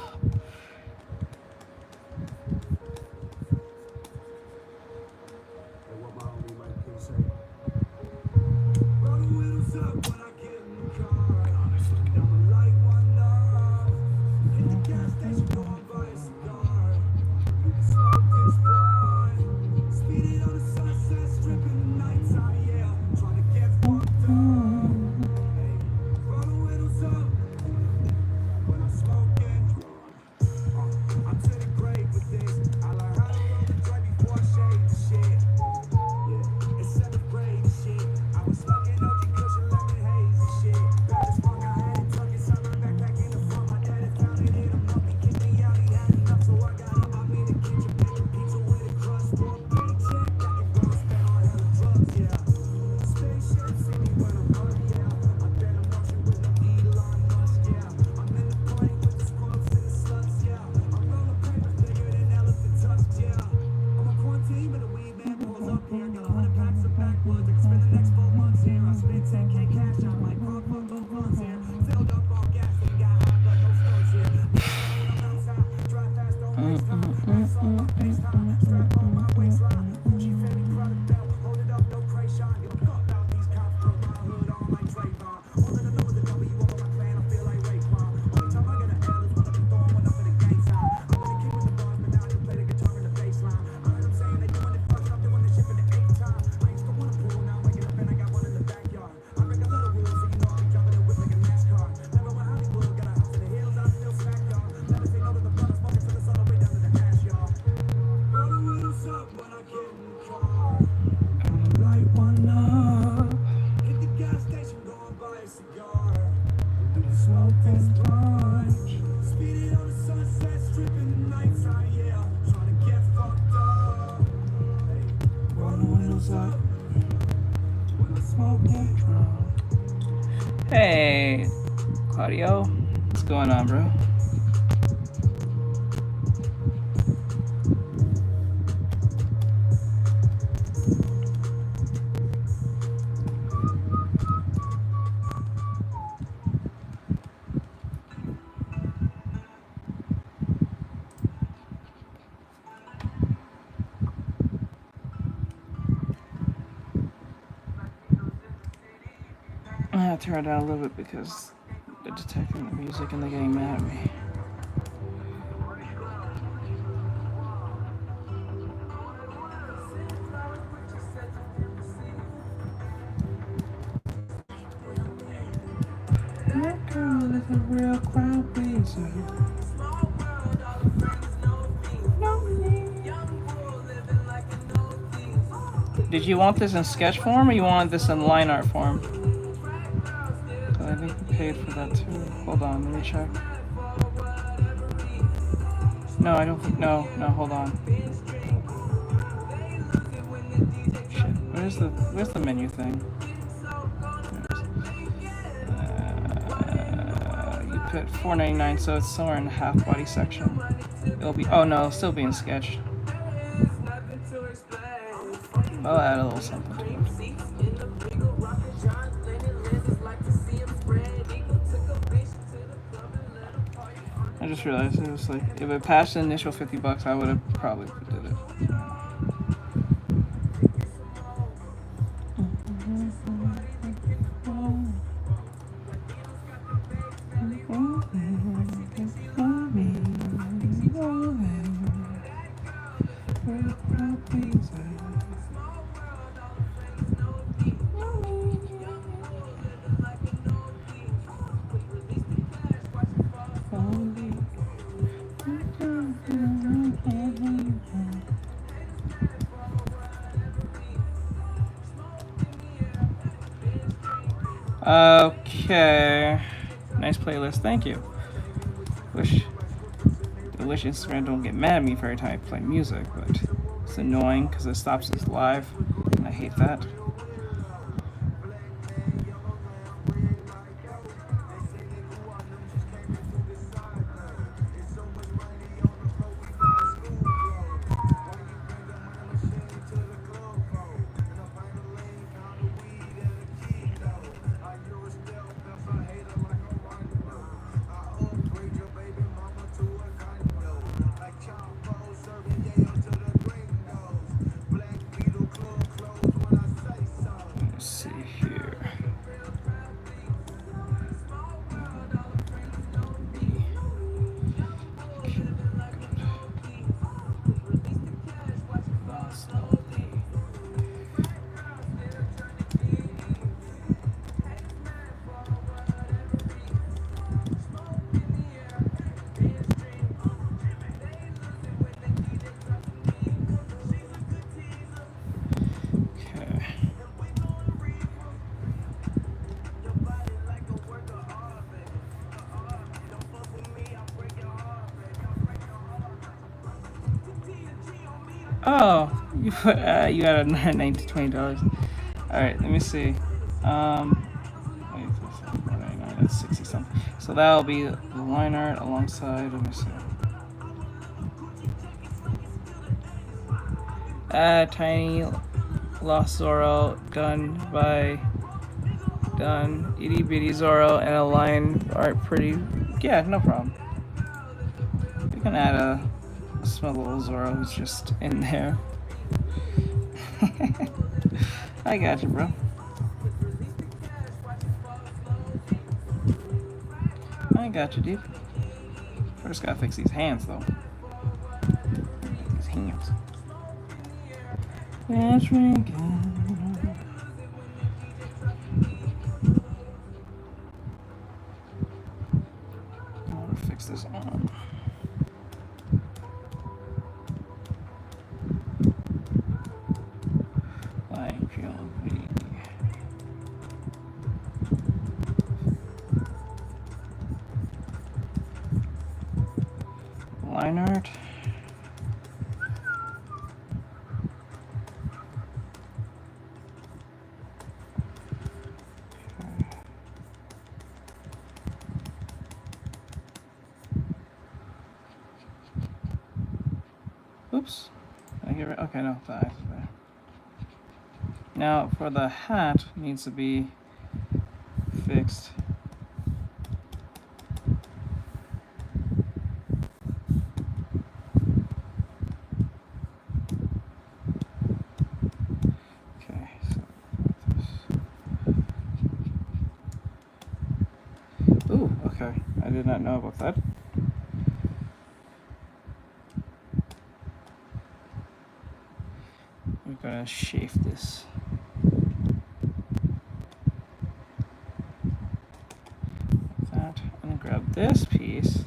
Hey, Claudio, what's going on, bro? I have to turn it down a little bit because they're detecting the music and they're getting mad at me. That girl is a real crowd pleaser. Did you want this in sketch form or you wanted this in line art form? I think we paid for that too. Hold on, let me check. No, I don't think. No, hold on. Shit, where's the menu thing? You put $4.99, so it's somewhere in the half body section. It'll be. Oh no, it'll still be in sketch. I'll add a little something to it. I just realized it was like, if it passed the initial $50, I would have probably did it. Okay. Nice playlist, thank you. Wish Instagram don't get mad at me for every time I play music, but it's annoying because it stops us live, and I hate that. Let's see here. Oh, you got a $19 to $20. All right, let me see. Wait, that's 60 something. So that'll be the line art alongside. Let me see. Tiny Lost Zoro done itty bitty Zoro and a line art pretty. Yeah, no problem. We can add a small little Zoro who's just in there. I got you, bro. I got you, dude. First gotta fix these hands, though. These hands. Let's drink. I'll fix this arm. Line art. Oops. Did I get rid? Okay, no, the eyes are there. Now for the hat, needs to be fixed. I did not know about that. We're gonna shape this. Like that. I'm gonna grab this piece.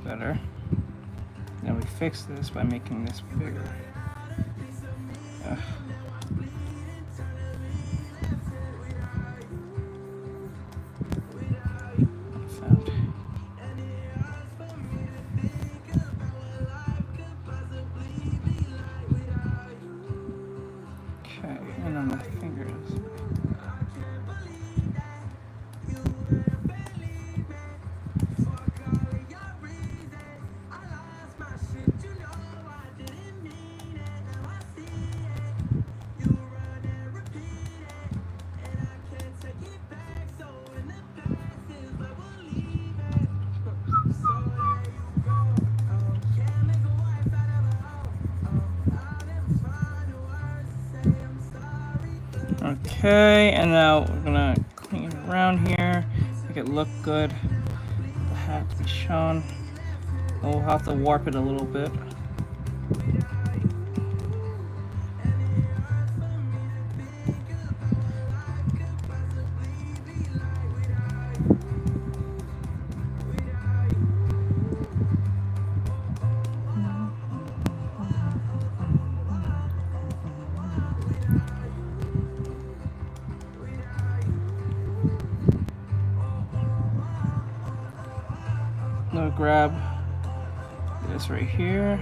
Better. Now we fix this by making this bigger. Ugh. Found. Okay, and on my fingers. Okay, and now we're gonna clean it around here, make it look good. The hat to be shown. And we'll have to warp it a little bit. grab this right here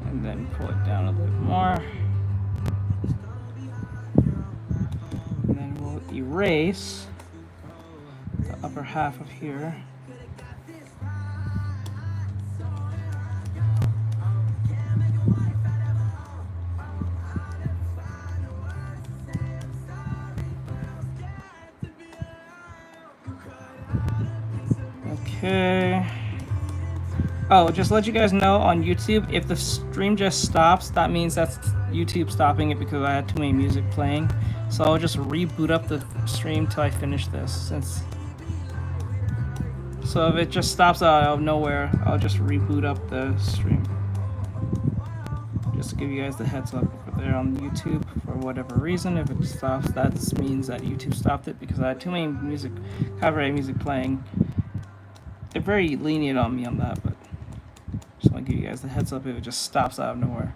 and then pull it down a little more. And then we'll erase the upper half of here. Okay. Oh, just to let you guys know on YouTube, if the stream just stops, that means that's YouTube stopping it because I had too many music playing. So I'll just reboot up the stream till I finish this. So if it just stops out of nowhere, I'll just reboot up the stream. Just to give you guys the heads up over there on YouTube. For whatever reason, if it stops, that means that YouTube stopped it because I had too many copyright music playing. They're very lenient on me on that, but just want to give you guys the heads up if it just stops out of nowhere.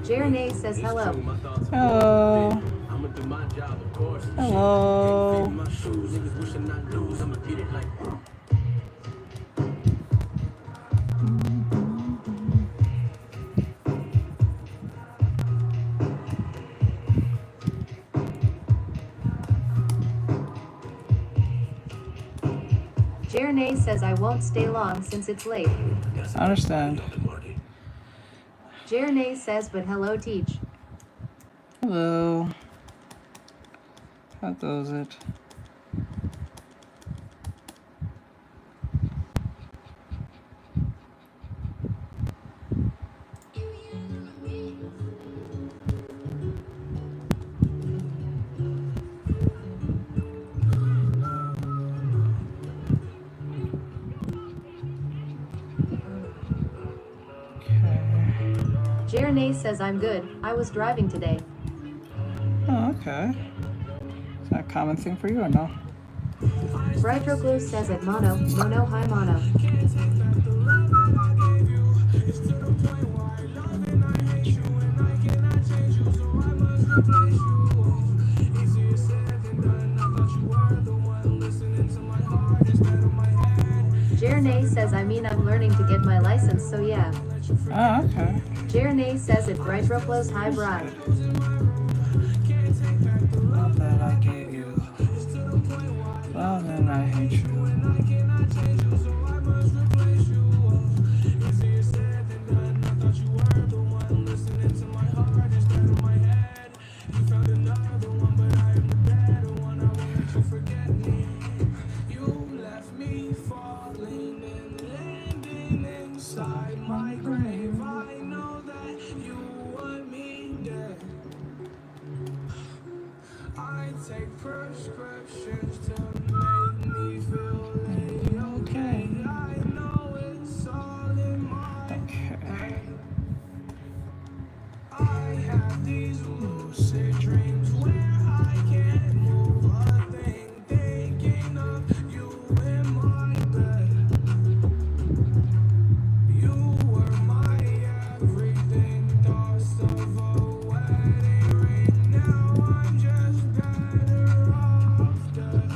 Jerene says hello. Hello. do my job, of course. Hello. Can't fit in my shoes, niggas wishing I lose. I'ma get it like. Jeremy says I won't stay long since it's late. I understand. Jeremy says, but hello, Teach. Hello. How goes it? Jeremy says I'm good. I was driving today. Oh, okay. Is that a common thing for you or no? Brightroglu says at Mono, hi Mono. Jeremy says I'm learning to get my license, so yeah. Oh, okay. Jeremy says at Brightroglu's hi Bride. Love that I gave you. Love and I hate you. Prescriptions to make me feel okay. I know it's all in my head. I have these lucid dreams where I can't move a thing, thinking of you in my bed. You were my everything, thoughts of a wedding ring. Now I'm just better off dead.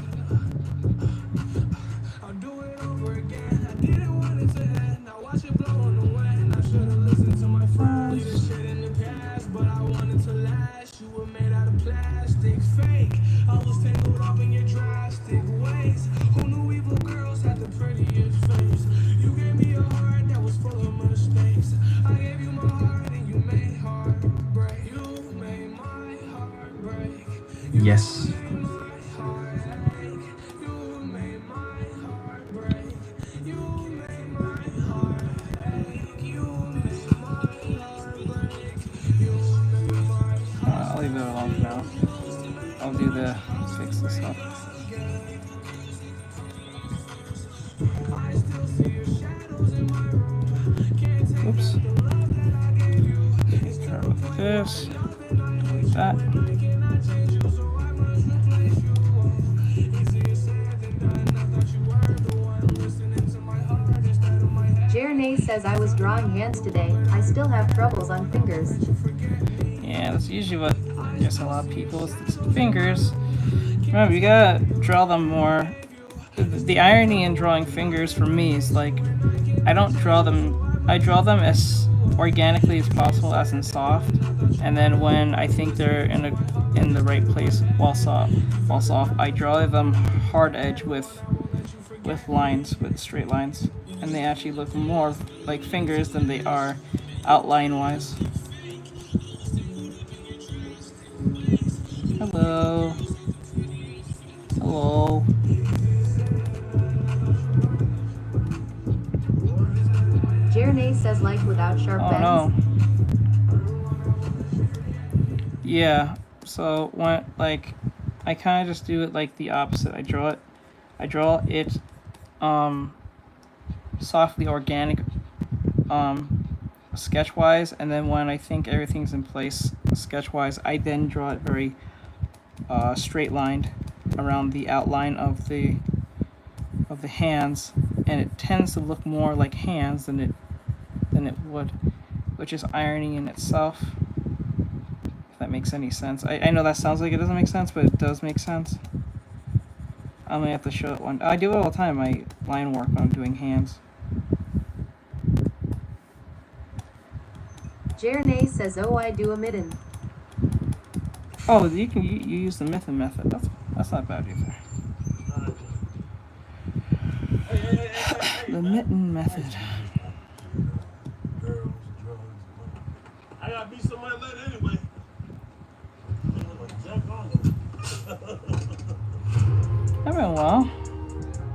I'll do it over again. I didn't want it to end. Now watch it blow on the wind. I should've listened to my friends. Leave this shit in the past, but I wanted to last. You were made out of plastic, fake. I was tangled up in your drastic ways. Who knew evil girls had the prettiest face? You gave me a heart that was full of mistakes. I gave you my heart and you made heart break. You made my heart break. Yes. I'll leave it alone for now. I'll do the fix this up. Oops. Let's try with this. Delete that. Jeremy says I was drawing hands today. I still have troubles on fingers. Yeah, that's usually what I guess a lot of people is fingers. Remember, you gotta draw them more. The irony in drawing fingers for me is like I don't draw them. I draw them as organically as possible, as in soft, and then when I think they're in the right place, while soft, I draw them hard edge with lines, with straight lines, and they actually look more like fingers than they are outline wise. Hello. Hello. Jeremy says like without sharp Oh ends. no. Yeah. So when like I kind of just do it like the opposite. I draw it softly organic sketch wise, and then when I think everything's in place sketch wise, I then draw it very straight lined around the outline of the hands, and it tends to look more like hands than it would, which is irony in itself. If that makes any sense. I know that sounds like it doesn't make sense, but it does make sense. I'm gonna have to show it one. I do it all the time. My line work when I'm doing hands. Jeremy says, "Oh, I do a midden." Oh, you use the mitten method. That's not bad either. The mitten method. I gotta be somewhere later anyway. That went well.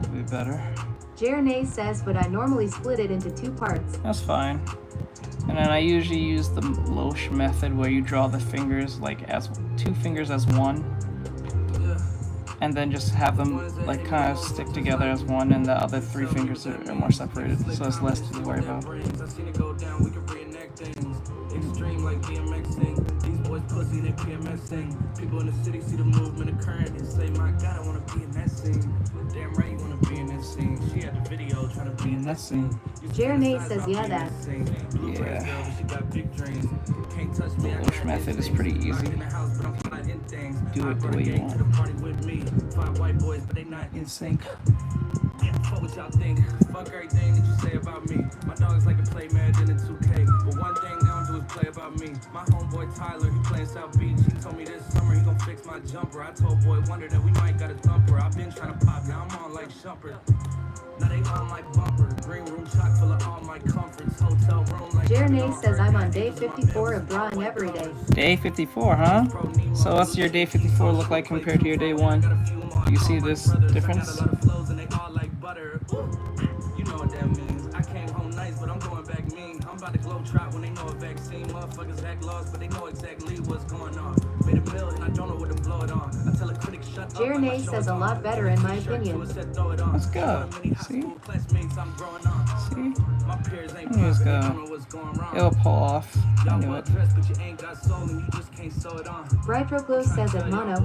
Could be better. Jeremy says, "But I normally split it into 2 parts." That's fine. And then I usually use the Loesch method where you draw the fingers like as 2 fingers as one. And then just have them like kind of stick together as one, and the other 3 fingers are more separated, so it's less to worry about. Extreme like BMX thing. These boys pussy, they PMS thing. People in the city see the movement occurring and say, my God, I wanna be in that scene. Damn right you wanna be in that scene. She had the video trying to be in that scene. Jeremy says, "Yeah, that." Yeah. The Loesch method is pretty easy. Do it the way you want. 5 white boys, but they not In sync. Fuck what y'all think. Fuck everything that you say about me. My dogs like to play Madden in 2K. But one thing they don't do is play about me. My homeboy Tyler, he playing South Beach. He told me this summer he gon' fix my jumper. I told Boy Wonder that we might got a thumper. I've been trying to pop, now I'm on like Shumpert. Now they on like bumper. Green room chock full of all my comforts. Hotel room like Jeremy says, "I'm on day 54 of drawing every day." Day 54, huh? So what's your day 54 look like compared to your day 1? Do you see this difference? You know what that means. I came home nice, but I'm going back mean. I'm about to globe trot when they know a vaccine. Motherfuckers act lost, but they know exactly what's going on. Made a mill and I don't know what to blow it on. I tell a critic shut up. Jeremy says, "A lot better in my opinion." Let's go. See? See? My peers ain't Let's perfect, go. they don't know what's going wrong. It'll pull off. I Y'all knew well it. dressed, but you ain't got soul and you just can't sew it on. Brightroglow says, "At mono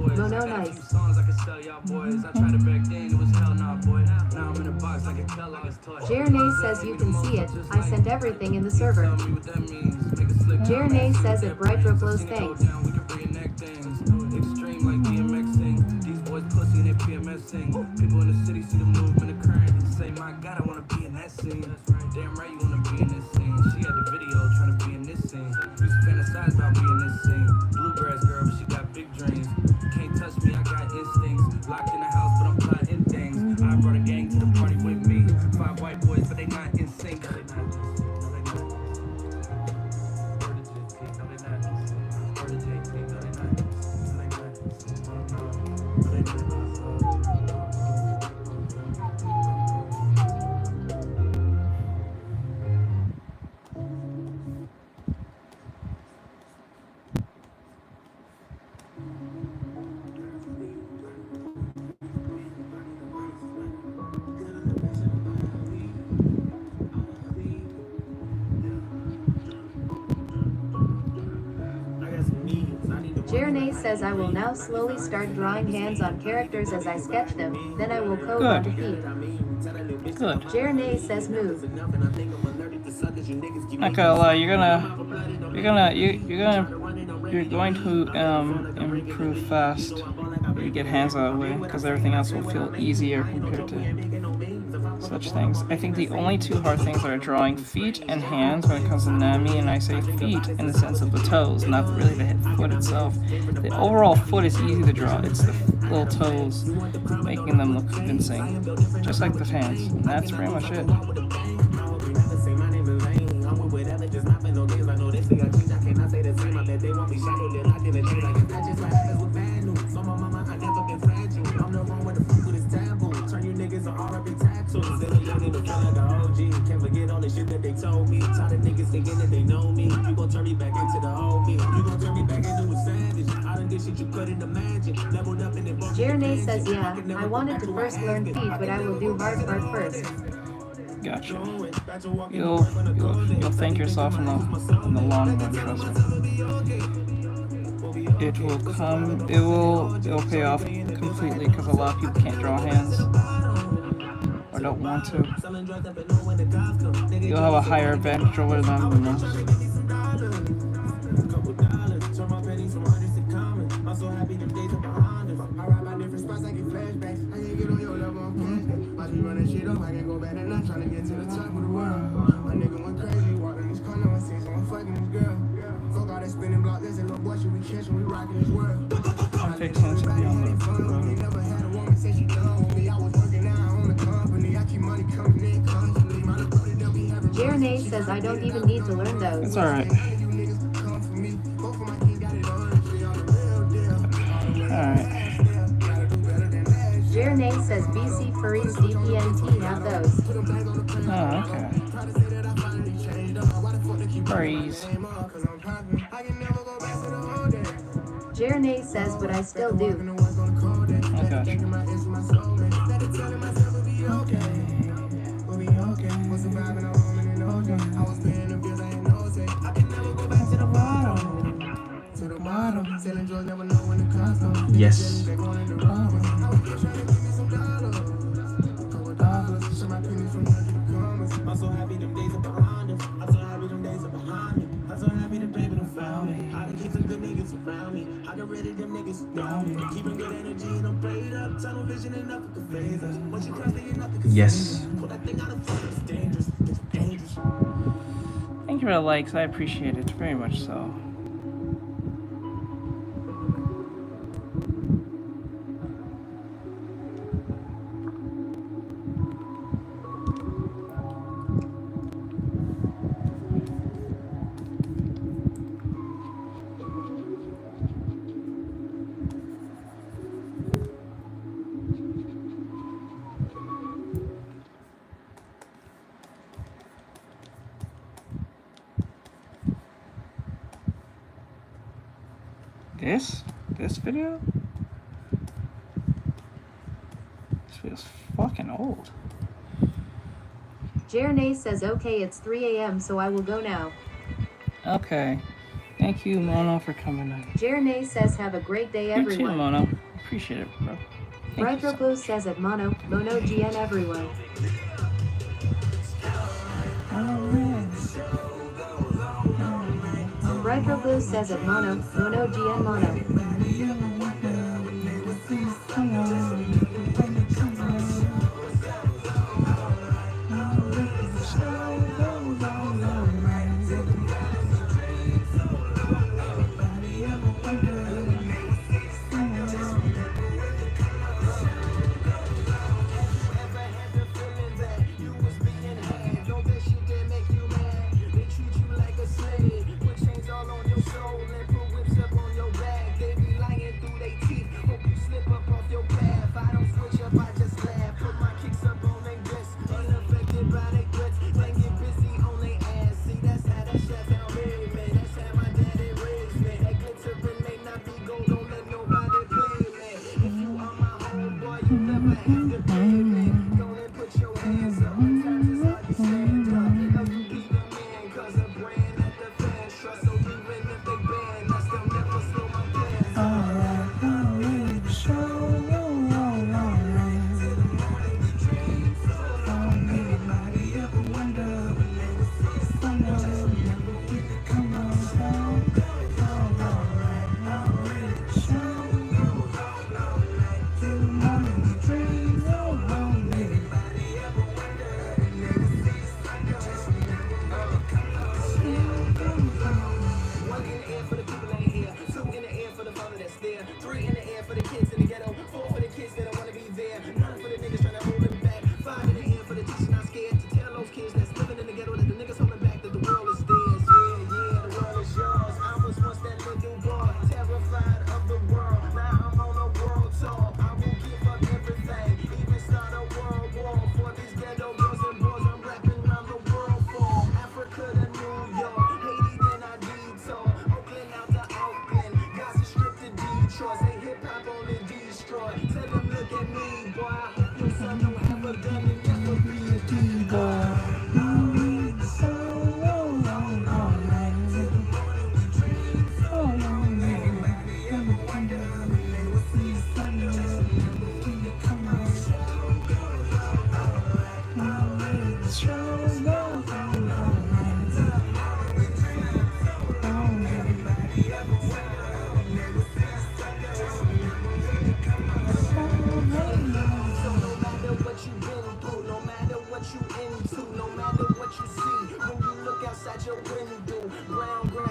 nice." Songs I can sell y'all boys. I tried it back then, it was hell nah, boy. Now I'm in a box like a Kellogg's toy. Jeremy says, "You can see it. I sent everything in the server." Tell me what that means. Make a slick Jeremy says, "At Brightroglows, thanks." we can reenact things. Extreme like BMX thing. These boys pussy and they PMS thing. People in the city see the movement occurring and say, my God, I wanna be in that scene. Damn right you wanna be in this scene. She had the video trying to be in this scene. Used to fantasize about being in this scene. Bluegrass girl, but she got big dreams. Can't touch me, I got instincts. Locked in the house, but I'm plotting things. I brought a gang to the party with me. 5 white boys, but they not in sync. Jeremy says, "I will now slowly start drawing hands on characters as I sketch them. Then I will code Good. onto feet." Good. Jeremy says, "Move." Not gonna lie, you're going to improve fast when you get hands out of the way, because everything else will feel easier compared to such things. I think the only 2 hard things are drawing feet and hands when it comes to Nami, and I say feet in the sense of the toes, not really the foot itself. The overall foot is easy to draw, it's the little toes making them look convincing, just like the hands, and that's pretty much it. Can't forget all the shit that they told me. Tired of niggas thinking that they know me. You gon' turn me back into the old me. You gon' turn me back into a savage. I done did shit you couldn't imagine. Leveled up in it. Jeremy says, "Yeah, I wanted to first learn feet, but I will do hard part first." Gotcha. You'll thank yourself in the long run, trust me. It'll pay off completely, because a lot of people can't draw hands. Or don't want to. You'll have a higher advantage over them than most. so happy them days are behind us. I ride by different spots, I get flashbacks. I can get on your level, I'm flashback. Watch me running shit up, I can go back and I'm trying to get to the top of the world. My nigga went crazy, walked in this corner and said, so I'm fucking this girl. Fuck all that spinning block, there's a little boy, should we catch when we rockin' this world. I'm fixing to be on the road. Never had a woman say she done with me. I was working out on the company. I keep money coming in constantly. My little brother, they'll be having. Jeremy says I don't even need to learn those. It's alright. Alright. Jeremy says BC Furries DPNT have those. Oh, okay. Furries. Jeremy says, but I still do. Oh, gosh. Yes. I'm so happy them days are behind us. I'm so happy them days are behind me. I'm so happy the baby done found me. I can keep some good niggas around me. I can ready them niggas down me. Keeping good energy and I'm prayed up. Tunnel vision and nothing can phase us. Once you cross it, nothing can Yes. pull that thing out of front. It's dangerous. It's dangerous. Thank you for the likes. I appreciate it very much so. This video? This video's fucking old. Jeremy says, okay, it's 3 a.m., so I will go now. Okay. Thank you, Mono, for coming in. Jeremy says, have a great day, You too, everyone. Mono. Appreciate it, bro. Thank you Retro Blue says at Mono GN everyone. Retro Blue says at Mono GN Mono. Hope you slip up off your path. I don't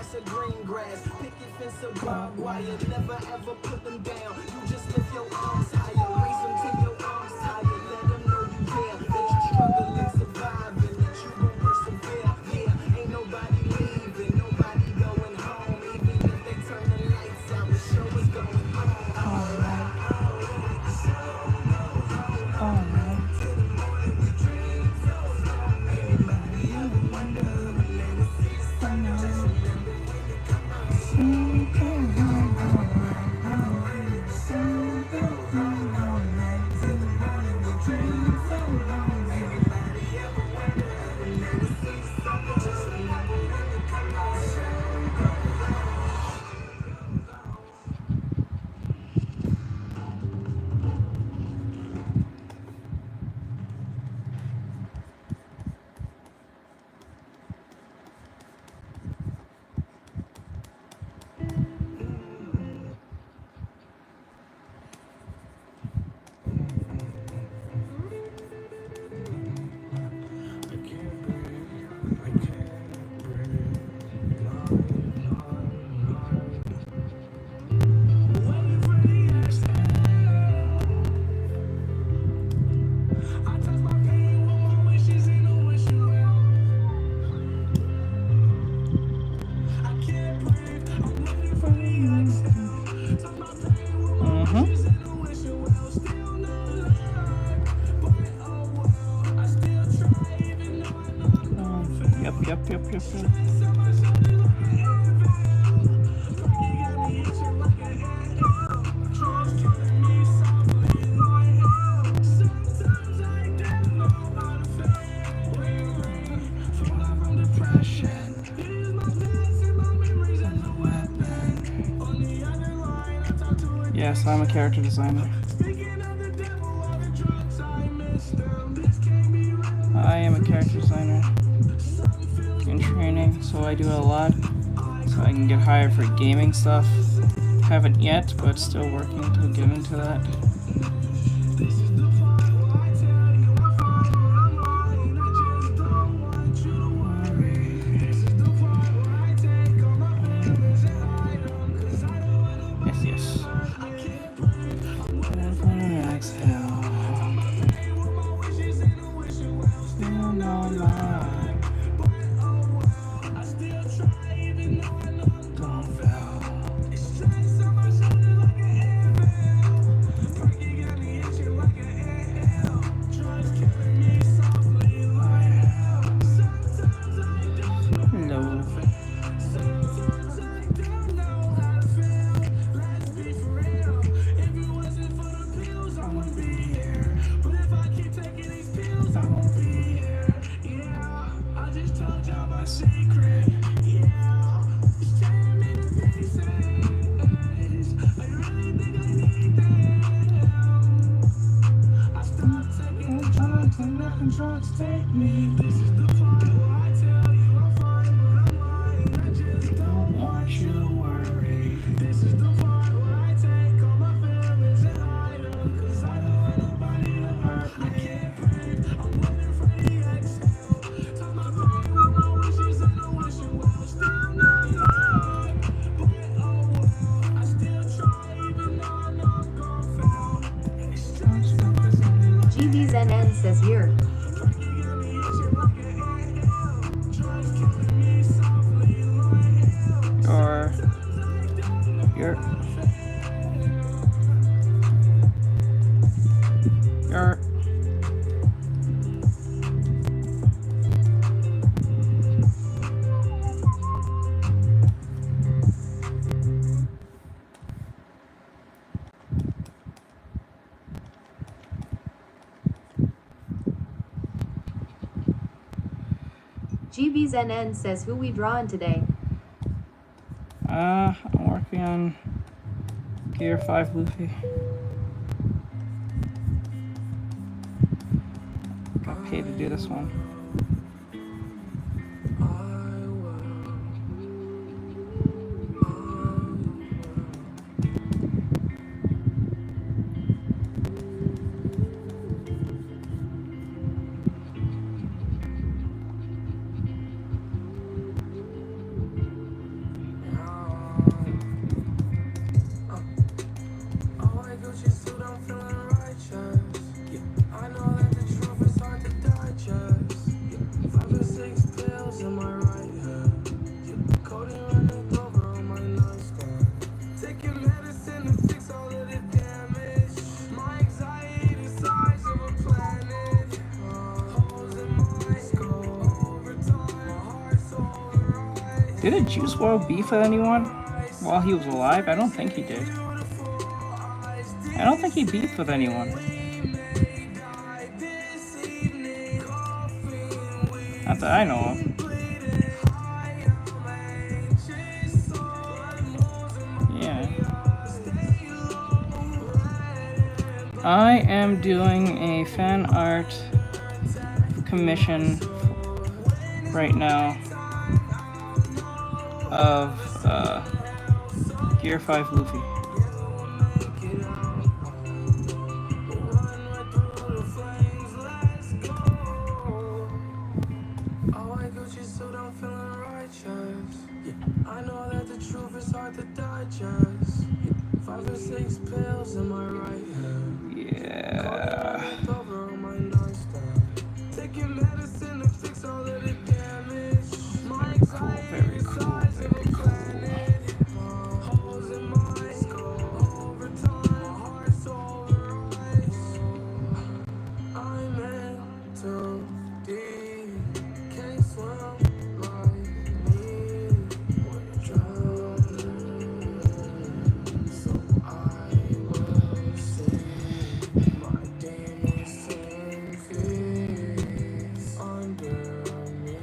grass or green grass. Picket fence or barbed wire. Never ever put them down. You just lift your arms higher. Raise them till your arms tired. Let them know you care. That you struggle and survive and that you gon' persevere. Yeah, ain't nobody leaving. Nobody going home. Even if they turn the lights out, the show is going on. Yep. Yes, I'm a character designer. I am a character designer in training, so I do a lot so I can get hired for gaming stuff. Haven't yet, but still working to get into that. Yes. Exhale. GBZNN says here. Or your GBZNN says who we drawing today. I'm working on Gear 5 Luffy. Got paid to do this one. Did Juice WRLD beef with anyone while he was alive? I don't think he did. I don't think he beefed with anyone. Not that I know of. Yeah. I am doing a fan art commission right now of Gear 5 Luffy. I know that the truth is hard to digest. 5 or 6 pills in my right hand. Yeah. Taking medicine to fix all of the damage. My anxiety Very cool, very cool. holes in my skull. Over time, my heart's over ice. I'm too deep. Can't swim like me. When you're drowning, so I will sing my demons sing feet under me.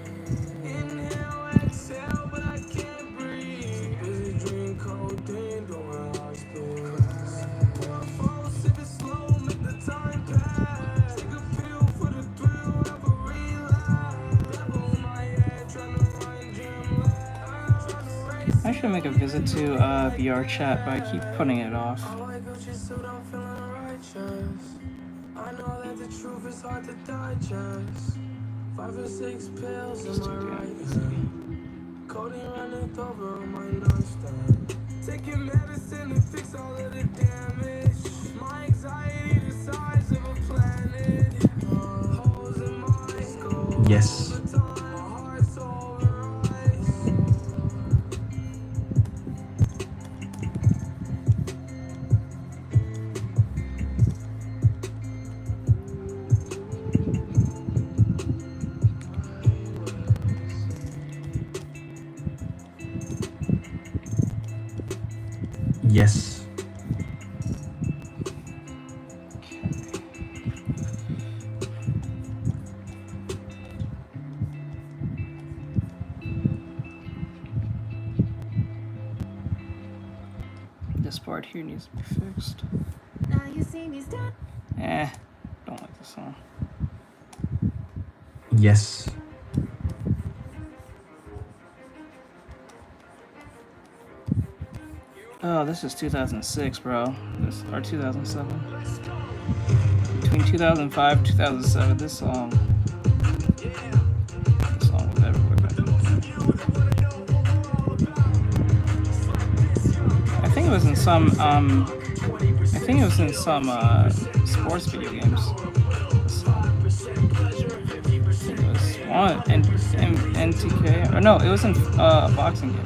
Inhale, exhale, but I can't breathe. Busy drink codeine, doing high speeds. Pour a phone, sip it slow, make the time pass. Take a pill for the thrill of a relapse. Devil in my head, trying to find gym labs. I should make a visit to VR chat, but I keep putting it off. I know that the truth is hard to digest. 5 or 6 pills in my right hand. Codeine running over on my nightstand. Taking medicine to fix all of the damage. My anxiety the size of a planet. Holes in my skull. Yes. Over time, my heart's over ice. Yes. This part here needs to be fixed. Now you see me stand. Don't like this song. Yes. Oh, this is 2006, bro. Or 2007. Between 2005 and 2007, this song was everywhere back then. I think it was in some sports video games. I think it was one NTK. Or no, it was in a boxing game.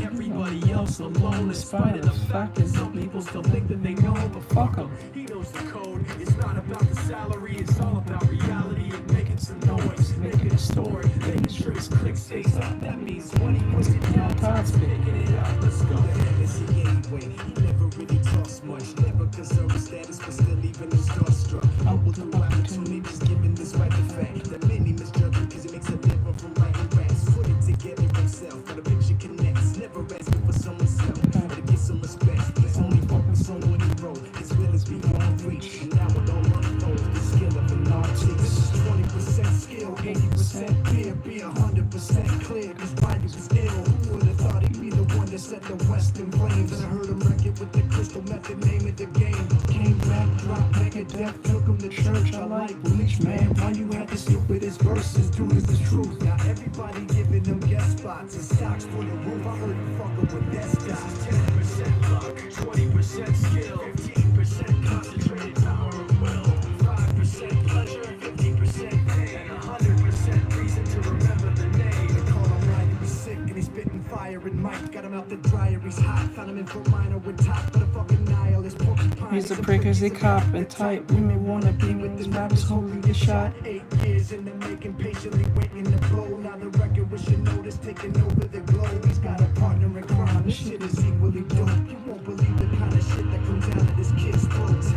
Everybody else alone, in spite of the fact that some people still think that they know, but fuck them. He knows the code. It's not about the salary, it's all about reality and making some noise, making a story, making sure his click stays up. That means when he puts it down, Todd's picking it up. Let's go. Anyway, he never really talks much, never concerned with status, but still even his starstruck. Humble to opportunities, given this right effect. That many misjudge him because he makes a living from writing raps. Put it together himself, but a picture connects. Never asking for someone's help, but to get some respect. Let's only focus on what he wrote. His will is beyond reach, and now it all unfolds. The skill of an artist. This is 20% skill, 80% fear, be 100% clear. Cause writing is ill. Who would have thought he'd be the one that set the West in flames? And I heard him wreck it with the crystal method, name it the game. Came back, dropped Megadeth, took him to church. I like Bleach, man. Why you have to stick with his verses? Dude, is the truth. Now everybody giving them guest spots and stocks for the roof. I heard him fucking with that stock. 10% luck, 20% skill, 15% concentrated power of will, 5% pleasure, 50% pain, and 100% reason to remember the name. They call him right, he was sick and he's spitting fire and Mike got him out the dryer. He's hot, found him in for minor with top, but a fucking nihilist porcupine. He's a prick as a cop and tight. Women wanna be with his rappers, holding the shot. 8 Years in the making, patiently waiting to blow. Now the record with your notice taking over the globe. He's got a partner in crime. This shit is equally dope. You won't believe the kind of shit that comes out of this kid's throat. He's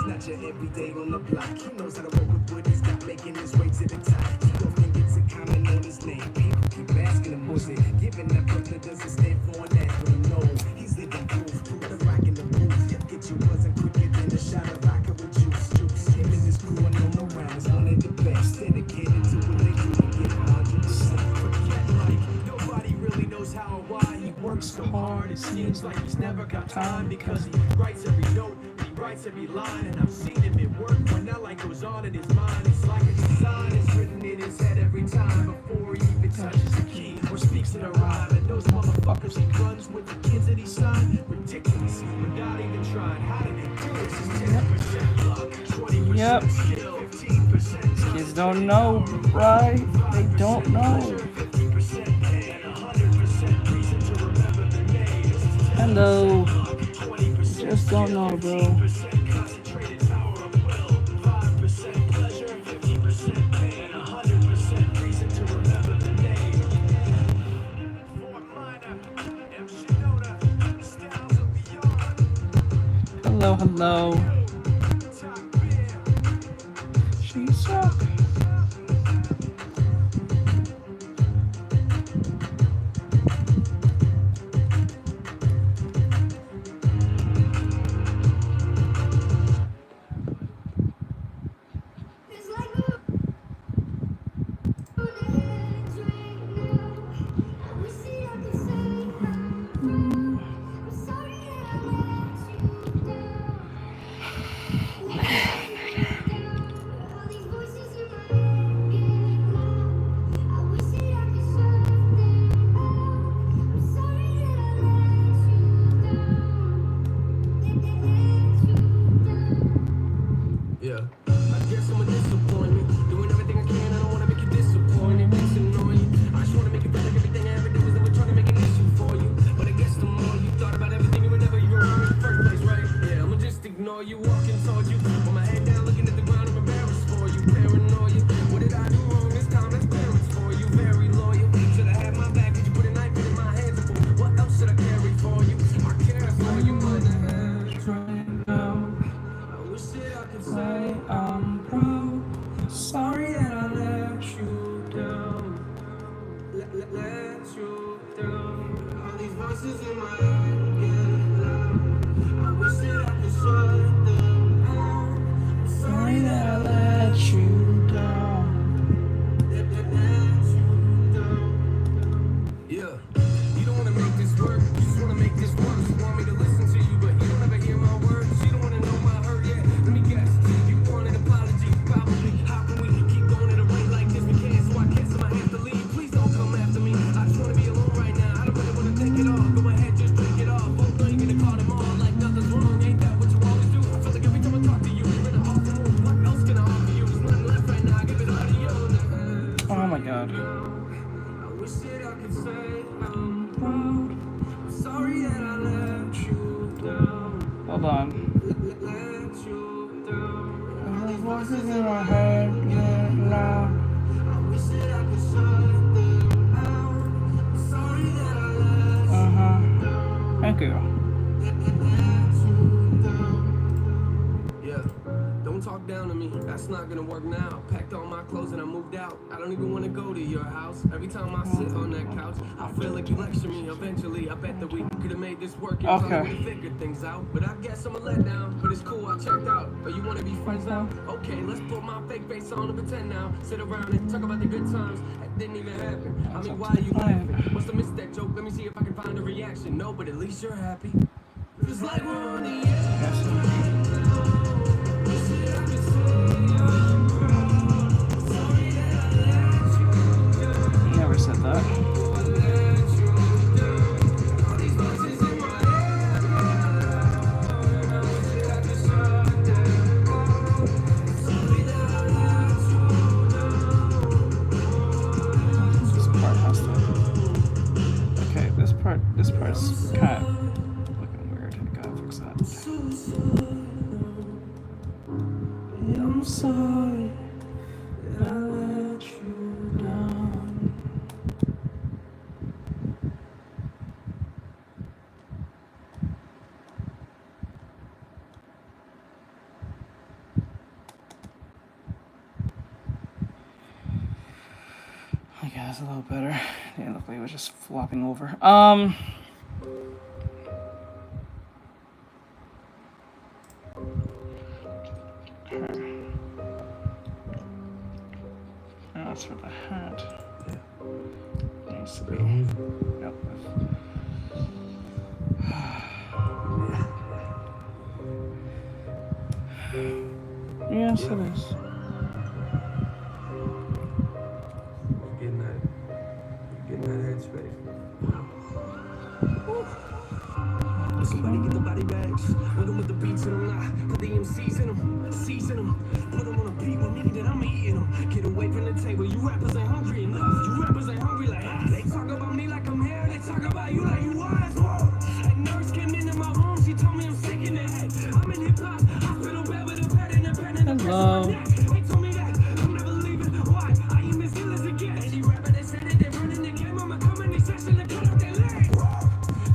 not your everyday on the block. He knows how to work with what he's got, making his way to the top. He don't think it's a comment on his name. People keep asking him who's it. Giving that brother doesn't stand for an acronym. No, he's living proof. Put the rock in the booth. Get you buzzing quicker than a shot of vodka with juice. Him and his crew and no around is one of the best. Dedicated to what they do and get 100%. Forget like nobody really knows how or why he works so hard. It seems like he's never got time because he writes every note, he writes every line, and I've seen him at work when that light goes on in his mind. It's like a design is written in his head every time before he even touches the key or speaks in a rhyme. And those motherfuckers he runs with the kids that he signed, ridiculous, without even trying. How did they do this? Is 10% luck, 20% skill, 15%. Kids don't know, right? They don't know. Hello. Just don't know, bro. Hello, hello. She's up. Hold on. The voices in my head get loud. Thank you. Talk down to me, that's not gonna work now. Packed all my clothes and I moved out. I don't even wanna go to your house. Every time I sit on that couch, I feel like you lecture me. Eventually, I bet that we could've made this work and probably figured things out. But I guess I'm a letdown. But it's cool, I checked out. But you wanna be friends now? Okay, let's put my fake face on and pretend now. Sit around and talk about the good times that didn't even happen. I mean, why are you laughing? Must have missed that joke. Let me see if I can find a reaction. No, but at least you're happy. It's like we're on the edge. Never said that. This part has to. Okay, this part's kind of looking weird. I gotta fix that. I'm sorry. Yeah, it's a little better. Didn't look like it was just flopping over. That's for the hat. Needs to be. Yep. Yes, it is. Getting that headspace. Somebody get the body bags. With them with the beats in them, nah. Put the MCs in them, season them. Put them on a beat with me that I'm eating them. Get away from the table, you rappers ain't hungry enough. You rappers ain't hungry like us. They talk about me like I'm here, they talk about you like you was. A nurse came into my room, she told me I'm sick in the head. I'm in hip hop, hospital bed with a pad and a pen and a press on my neck. They told me that I'm never leaving. Why? I am as ill as it gets. Any rapper that said that they're running the game, I'ma come in the session and cut up their legs.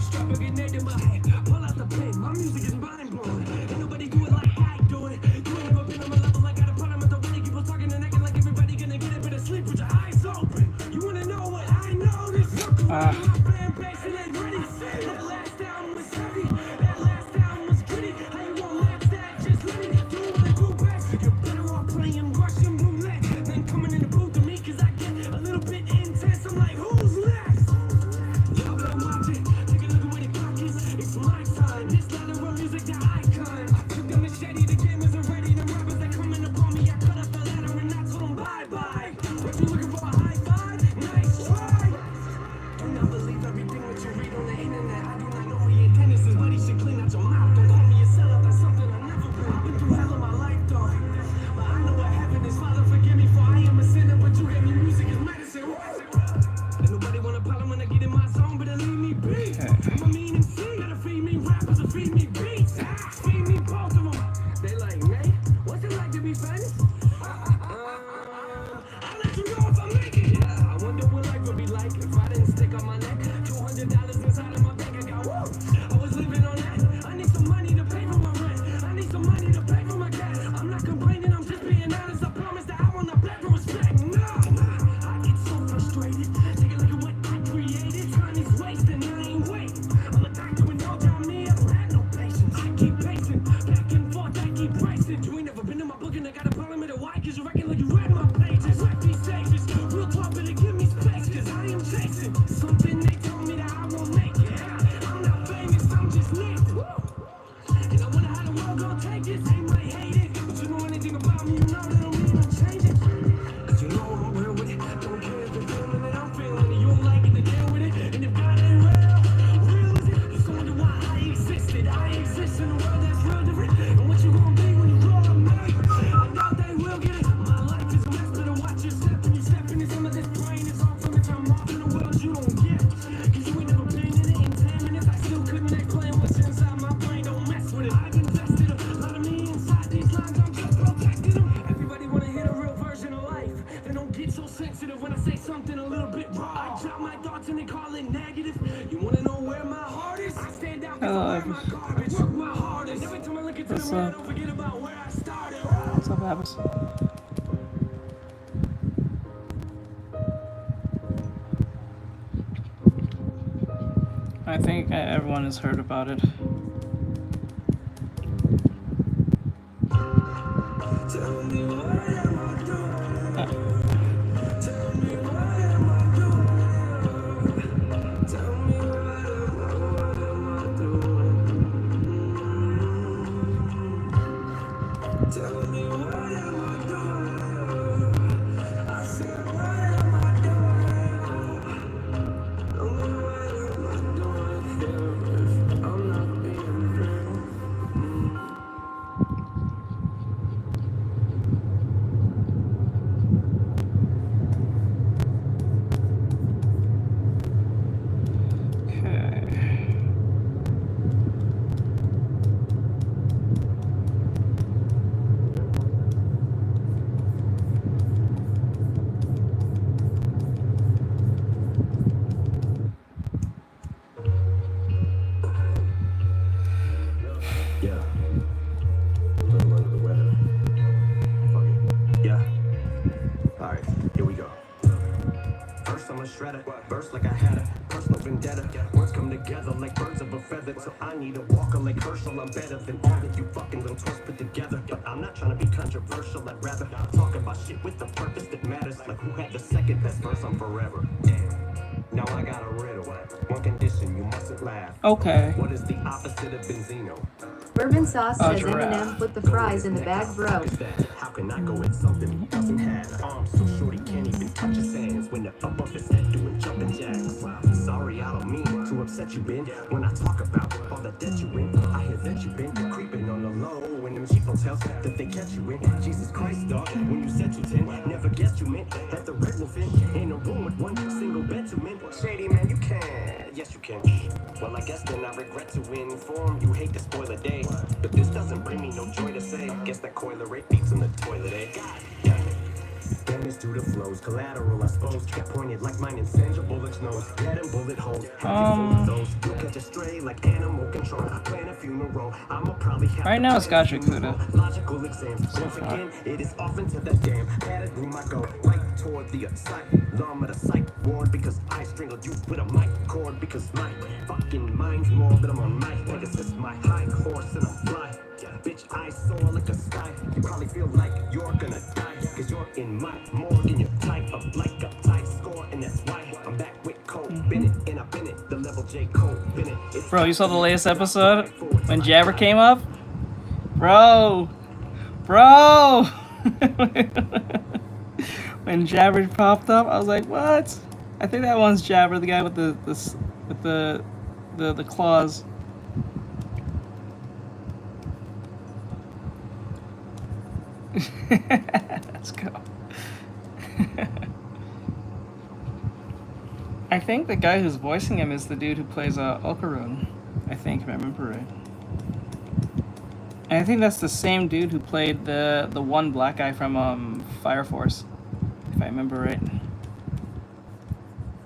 Strap a grenade in my head, pull out the pen. My music is mind blowing. Ain't nobody do it like I do it. You ain't never been on my level. I got a problem with the way people talking and acting like everybody gonna get it, but asleep with your eyes open. You wanna know what I know? This circle my band bass and ain't ready. That last album was heavy. That last album was gritty. How you gonna match that? Just let me do what I do best. You're better off playing Russian roulette than coming in the booth to me, cause I get a little bit intense. I'm like, who's next? Y'all better watch it. Take a look at where the clock is. It's my time. This line of rap music, the icon. I took the machete, the game isn't ready. The rappers that coming upon me, I cut up the ladder and I told them bye-bye. If you looking for a high five, nice try. Do not believe everything that you read on the internet. I do not know who your tennis is, but he should clean out your mouth. Don't call me a sellout, that's something I never been. I've been through hell in my life, though. But I know what heaven is. Father, forgive me for I am a sinner, but you gave me music as medicine. Ain't nobody want a problem when I get in my zone, but leave me be. I'm a mean MC. Gotta feed me rappers or feed me beats. Feed me both of them. They like, Nate, what's it like to be famous? I'll let you know if I make it. Yeah, I wonder what life would be like if I didn't stick on my neck. $200 inside of my bank account. Woo! I was living on that. I need some money to pay for my rent. I need some money to pay for my gas. I'm not complaining, I'm just being honest. I promise that I will not beg for respect. No, I get so frustrated. Take a look at what I created. Time is wasting, I ain't waiting. I'm a doctor with no down me. I don't have no patience. I keep pacing, back and forth, I keep racing. You ain't never been in my book and I got a problem with it. Why? Cause you reckon like you read my pages. Wreck these stages, real talk, better give me space. Cause I am chasing something they told me that I won't make it. I'm not famous, I'm just Nathan. And I wonder how the world gon' take this. They might hate it, but you know anything about me, you know that don't mean I'm changing. Cause you know I'm real with it. Don't care if you're feeling it, I'm feeling it. You don't like it, to deal with it. And if God ain't real is it? You just wonder why I existed. I exist in a world that's real different. And what you gon' be when you grow up, man? I doubt they will get it. My life is a mess, better watch your step. When you step into some of this brain, it's all from the time off in the world you don't get. Cause you ain't never been in it in 10 minutes. I still couldn't explain what's inside my brain. Don't mess with it. I've invested a lot of me inside these lines. I'm just protecting them. Everybody wanna hear a real version of life. They don't get so sensitive when I say something a little bit wrong. I drop my thoughts and they call it negative. You wanna know where my heart is? I stand out cause I wear my garbage. Work my hardest. Every time I look into the mirror, I don't forget about where I started. What's up, Abbas? I think everyone has heard about it. Tell me what am I doing? Tell me what am I doing? Tell me what am I doing? Tell me what am I doing? I said what am I doing? Tell me what am I doing? I'm not being real. Yeah. Little under the weather. Fuck it. Yeah. Alright, here we go. First I'm a shredder. Burst like I had a personal vendetta. Words come together like birds of a feather. So I need a walker like Herschel. I'm better than all of you fucking little twists put together. But I'm not trying to be controversial. I'd rather talk about shit with the purpose that matters. Like who had the second best verse on Forever. Now I got a riddle. One condition, you mustn't laugh. Okay. What is the opposite of Benzino? Bourbon sauce says giraffe. Eminem put the fries in the bag, bro. How can I go with something he doesn't have? Arms so short he can't even touch his hands when they're up off his head doing jumping jacks. Sorry, I don't mean to upset you, Ben. When I talk about all the debt you in, I hear that you been creeping on the low. When them sheep hotels that they catch you in. Jesus Christ, dog, when you said you 10, never guessed you meant that the original fin in a room with one single bed to men. Shady man, you can. Yes, you can. Well, I guess then I regret to inform you. Hate to spoil the day, but this doesn't bring me no joy to say. Guess that coiler rate beats in the toilet, eh? God damn it. Damage to the flows, collateral, I suppose. Kept pointed like mine and Sandra Bullock's nose. Let him bullet holes. Those you'll catch a stray like animal control. Plan a funeral. I'ma probably have Right now it's Gotcha Kuda. logical exams. Once again, it is often to that damn padded room I go right toward the side. Lumb of the psych ward because I strangled you with a mic cord because my fucking mind's more than I'm on my Pegasus, my high horse and I'm fly. Bitch, I soar like a sky. You probably feel like you're gonna die cause you're in my morgue and you're type of like a tight score and that's why I'm back with Cole Bennett and I've been it, the level J. Cole Bennett. Bro, you saw the latest episode when Jabber came up? Bro! When Jabber popped up, I was like, what? I think that one's Jabber, the guy with the claws. Let's go. I think the guy who's voicing him is the dude who plays Ulkarun. I think, if I remember right. And I think that's the same dude who played the one black guy from Fire Force, if I remember right.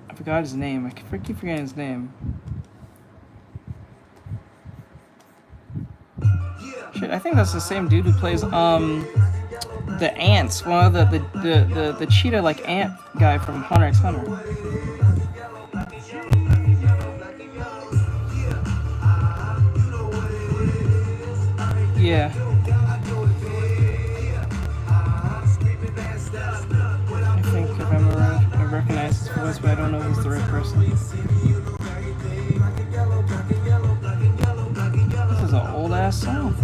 I forgot his name. I keep forgetting his name. Shit, I think that's the same dude who plays the ants, one of the cheetah like ant guy from Hunter x Hunter. Yeah. I think if I remember right, I recognize his voice, but I don't know if he's the right person. This is an old ass song.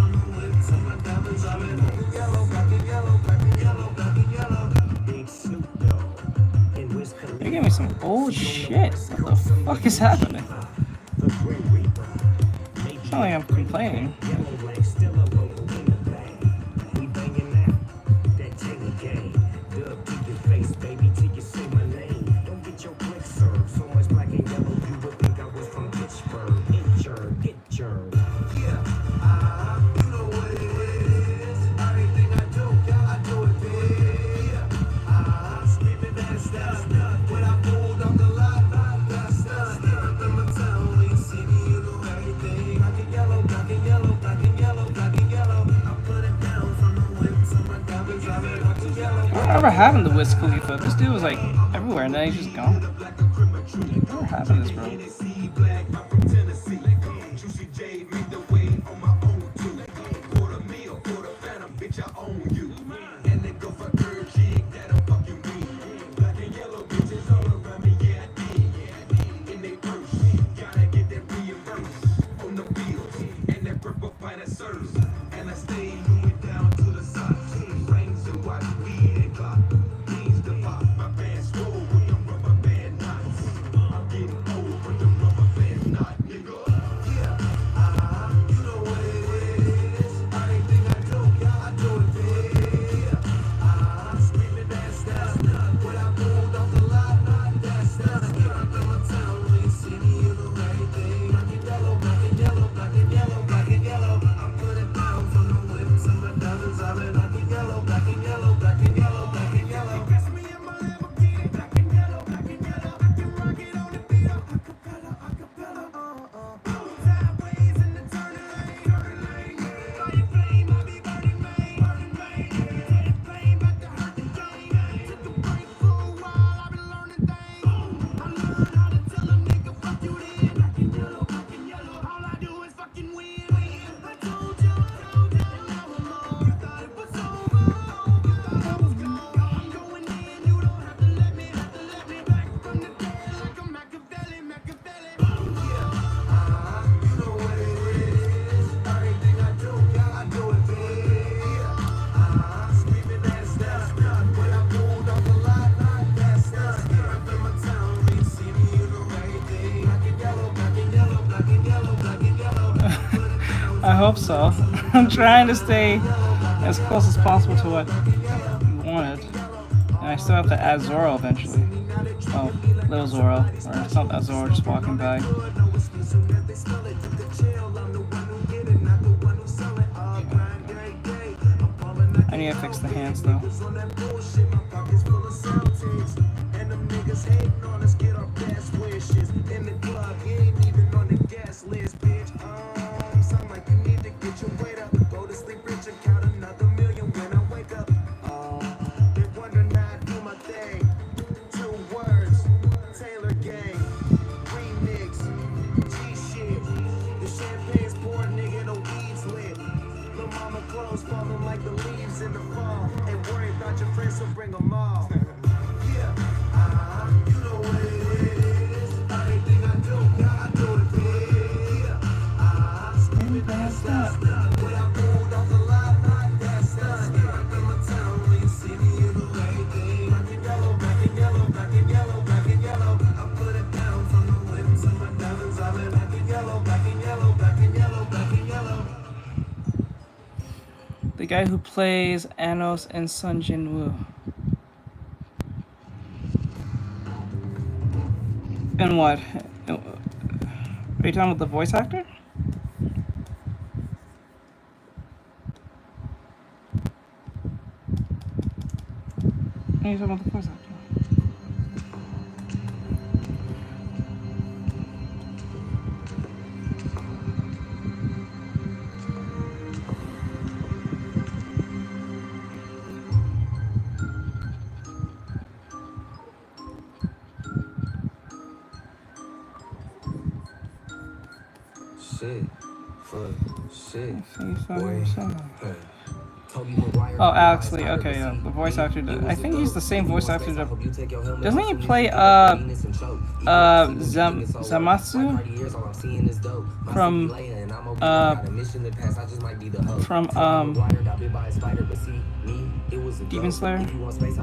You're giving me some old shit. What the fuck is happening? It's not like I'm complaining. I remember having the Wiz Khalifa. This dude was like everywhere, and then he's just gone. I remember having this, bro. hope so. I'm trying to stay as close as possible to what you wanted. And I still have to add Zoro eventually. Oh, little Zoro. Or it's not that Zoro just walking by. I need to fix the hands though. The guy who plays Anos and Sun Jin-woo. And what? Are you talking about the voice actor? Are you talking about the voice actor? Oh, Alex Lee. Okay, yeah, the voice actor. I think he's the same voice actor. Doesn't he play Zamatsu from Demon Slayer? I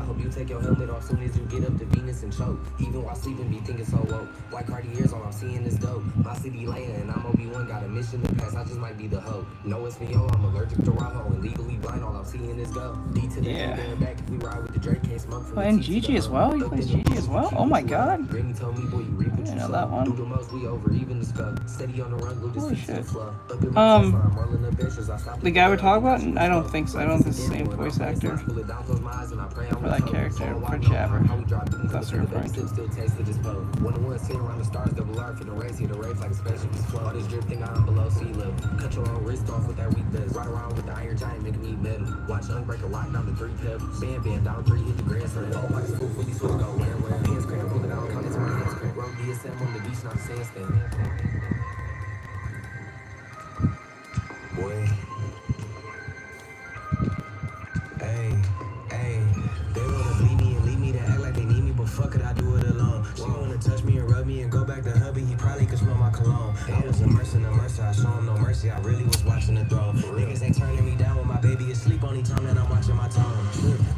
hope you take your helmet off soon as you get up to Venus and choke. Even while sleeping, be thinking so woke. White Cartiers, all I'm seeing is dope. My city laying, and I'm Obi-Wan, got a mission to pass. I just might be the hoe. No, it's me, yo. I'm allergic to Raho and legally blind. All I'm seeing is go. D to the back. If we ride with the Drake, can't smoke from and Gigi as well. He plays Gigi as well. Oh my God! I didn't know that one. Holy shit. The guy we're talking about? I don't think so. I don't think it's the same voice actor for that character, for Jabber. That's what you're referring to. Cut your own wrist off with that weak best. Ride around with the iron giant, making me metal. Watch Unbreaker lock down the 3 pebbles. Band down 3, hit the grass. All my school for these switch go where hands cramp, pull it out, count it to my hands cramp. Road DSM on the beach, not sandstand. Boy. Hey, they wanna bleed me and leave me to act like they need me, but fuck it, I do it alone. She wanna touch me and rub me and go back to hubby, he probably could smell my cologne. I was a mercy, I show him no mercy, I really was watching the throne. Niggas ain't turning me down when my baby is asleep, only time that I'm watching my tone.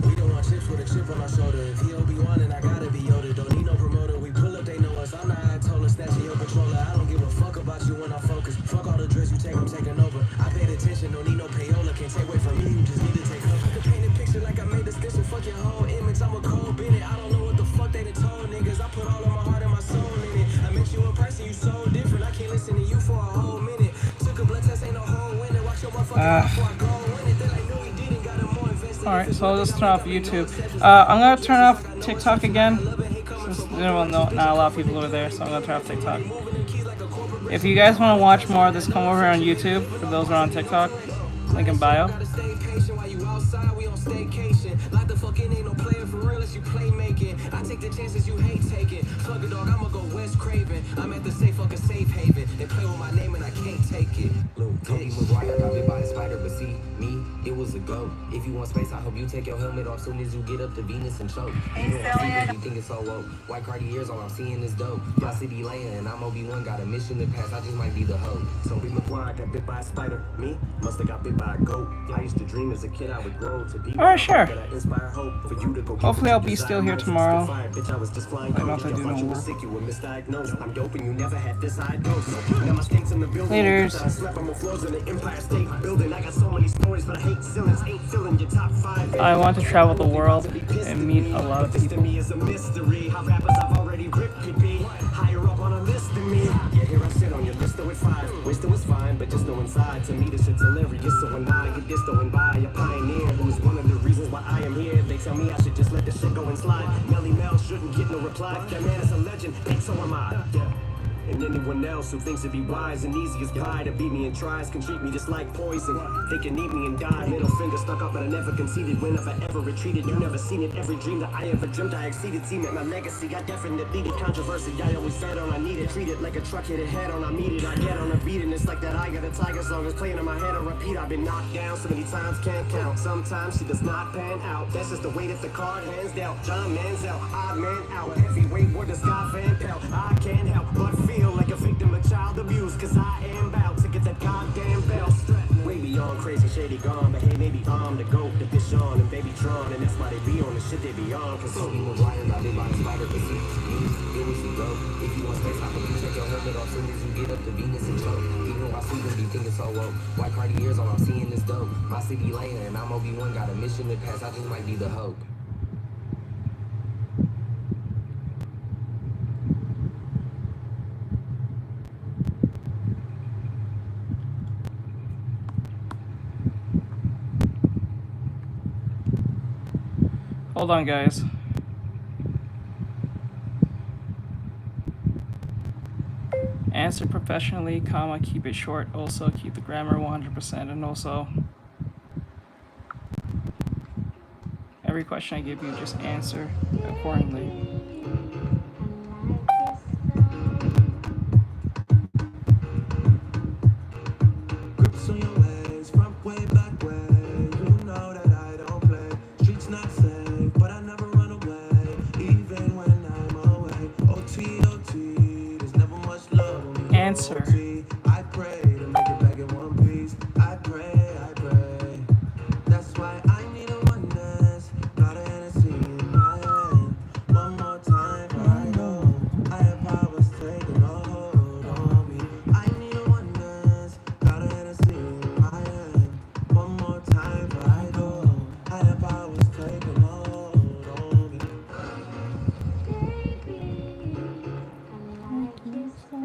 We don't want chips with a chip on our shoulder, if he Obi-Wan and I gotta be Yoda, don't need no promoter, we pull up, they know us, I'm the Ayatollah, snatching your controller, I don't give a fuck about you when I focus, fuck all the drugs you take, I'm taking over, I paid attention, don't need no payola, can't take away from me, you just need to take up. I could paint a picture like I made the stitch and fuck your whole image, I'm a cold Bennett, I don't know what the fuck they done told niggas, I put all of my heart and my soul in it, I met you in person, you so different, I can't listen to you for a whole minute, took a blood test, ain't no whole winner, watch your motherfucking mouth before I go win it, then I knew he didn't, got him more invested. Alright, so I'll just turn off YouTube. I'm gonna turn off TikTok again. Since, not a lot of people over there, so I'm gonna turn off TikTok. If you guys want to watch more of this, come over on YouTube. For those who are on TikTok, link in bio. Like the fucking ain't no player for real as you play making. I take the chances you hate taking. Fuck it, dog, I'ma go West Craven. I'm at the safe fucking safe haven. They play with my name and I can't take it. Toby McGuire got me by the spider, but see me, it was a go. If you want space, I hope you take your helmet off soon as you get up to Venus and choke. You think it's so woke. White Cartiers, all I'm seeing is dope. My city laying and I'm Obi-Wan, got a mission to pass. I just might be the hoe. Toby McGuire got bit by a spider. Me, must have got bit by a goat. I used to dream as a kid I would grow to be. Alright, sure. Hopefully I'll be still here tomorrow. tomorrow. Bitch, I was just flying I don't have to do no you were work. sick, you were misdiagnosed. I'm dope and you never had this high dose. Now my skates in the building. Laters. I slept on my floors in the Empire State Building. I got so many stories, but I hate ceilings. Ain't filling your top 5. I want to travel the world and meet a lot of This to people. me is a mystery. How rappers I've already ripped could be higher up on a list than me. Yeah, here I sit on your list with 5. Wasted was fine, but just know inside. To me, this shit's hilarious. So when I get this going by, a pioneer who is one of the reasons why I am here. They tell me I should just let this shit go and slide. Melly Mel shouldn't get no reply. That man is a legend, and so am I. Yeah. And anyone else who thinks it'd be wise and easy as pie to beat me and tries can treat me just like poison. They can eat me and die. Middle finger stuck up, but I never conceded. Whenever I ever retreated, you never seen it. Every dream that I ever dreamt, I exceeded. Cement my legacy, I definitely did controversy. I always fed on, I need it. Treat it like a truck hit a head on, I meet it. I get on a beat and it's like that. I got a tiger song is playing in my head on repeat. I've been knocked down so many times, can't count. Sometimes she does not pan out. That's just the way that the card hands dealt. John Manziel, odd man out. Heavyweight, where the sky fan pelt. I can't help but feel like a victim of child abuse, cause I am about to get that goddamn bell strapped. Way beyond crazy, shady gone, but hey, maybe I'm the goat, the fish on, and baby Tron, and that's why they be on the shit they be on, cause so was wired, I live by the spider, but see, here we should go. If you want space, I can check your helmet off soon as you get up to Venus and choke. Even though I sleep and be thinking so woke. White Cartiers, all I'm seeing is dope. My city laying, and I'm Obi-Wan, got a mission to pass, I just might be the hope. Hold on, guys. Answer professionally, comma, keep it short. Also, keep the grammar 100%, and also every question I give you, just answer accordingly. Grips on your ways, front way, back way. You know that I don't play. Streets not safe, but I never run away, even when I'm away. OT, OT, there's never much love on me. Answer. OT, I pray to make it back in one piece. I pray, I pray. That's why I need a oneness. Got a Hennessy in my hand. One more time before I go. I have powers taking a hold on me. I need a oneness. Got a Hennessy in my hand. One more time before I go. I have powers taking a hold on me. Baby, I like you so.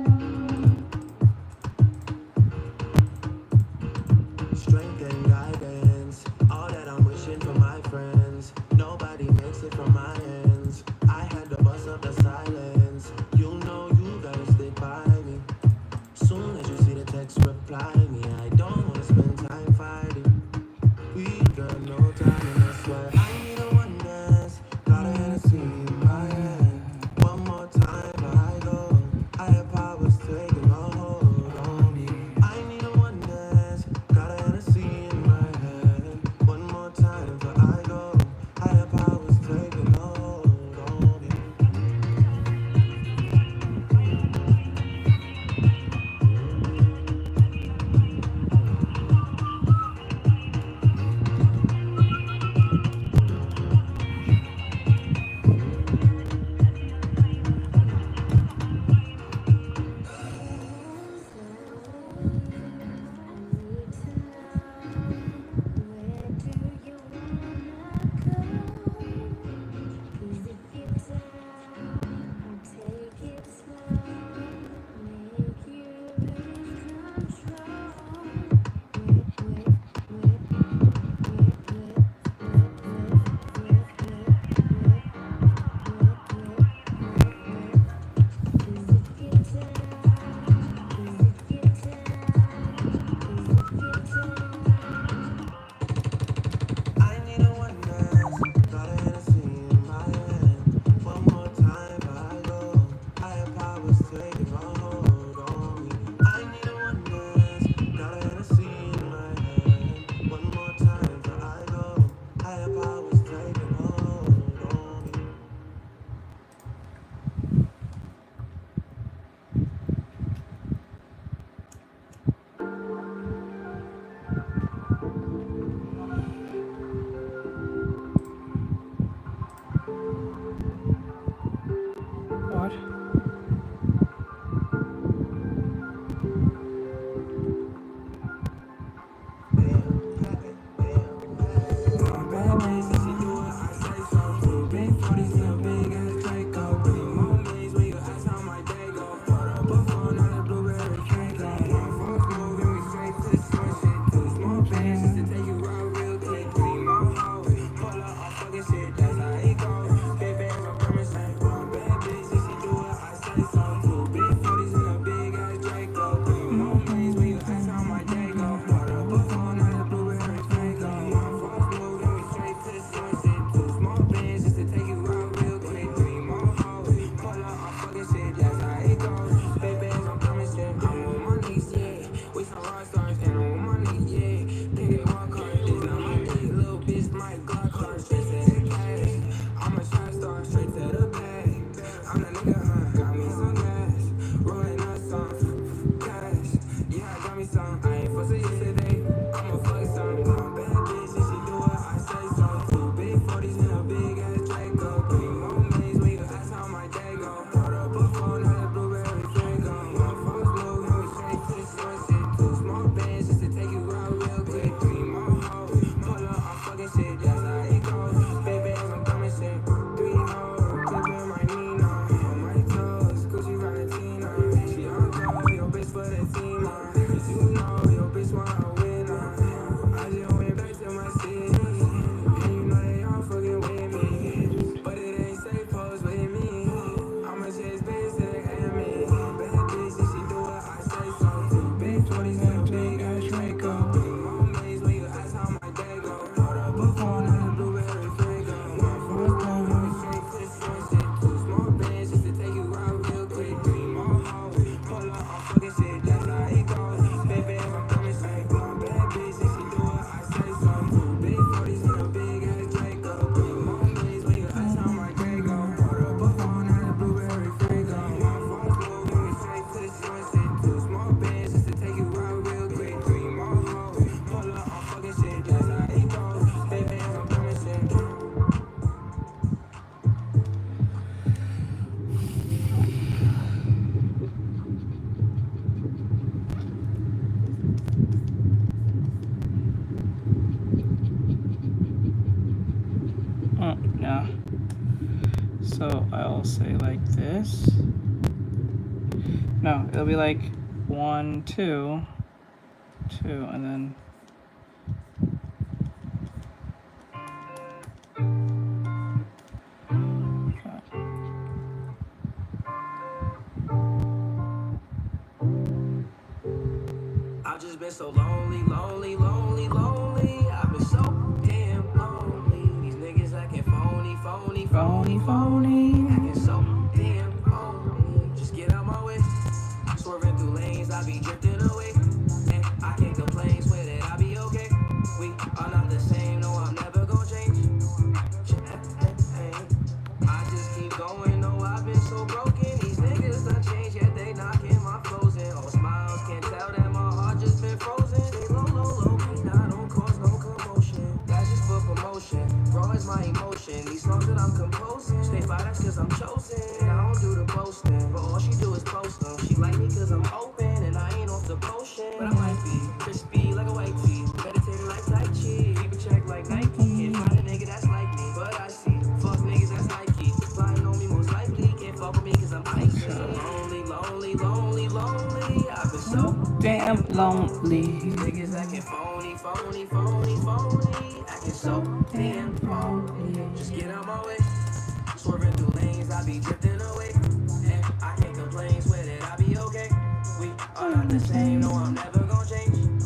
So I'll say like this. No, it'll be like 1, 2, 2, and then. I've just been so lonely, lonely, lonely, lonely. I've been so damn lonely. These niggas acting phony, phony, phony, phony. Acting so damn phony. Just get out my way. Swerving through lanes, I be drifting away. And I can't complain, swear that I be okay. We are not the same, no, I'm never gonna change. I just keep going, no, I've been so broken. These niggas done changed, yet they knocking my flows in. All smiles, can't tell that my heart just been frozen. Stay low, low, low, key, now don't cause no commotion. That's just for promotion, raw is my emotion. These songs that I'm composing, stay fire, that's cause I'm chosen. I don't do the boasting, but all she do is post them. She like me cause I'm open, and I ain't off the potion. But I might be crispy like a white tee, meditating like Tai Chi. Keep a check like Nike, can't find a nigga that's like me. But I see, fuck niggas that's Nike. Flying on me most likely, can't fuck with me cause I'm icy. Lonely, lonely, lonely, lonely. I've been so damn lonely. niggas acting phony, phony, phony, phony. Acting so damn phony. Just get out my way. Swerving through lanes, I be drifting away. And I can't complain, swear that I be okay. We are not the same, no, I'm never gonna change.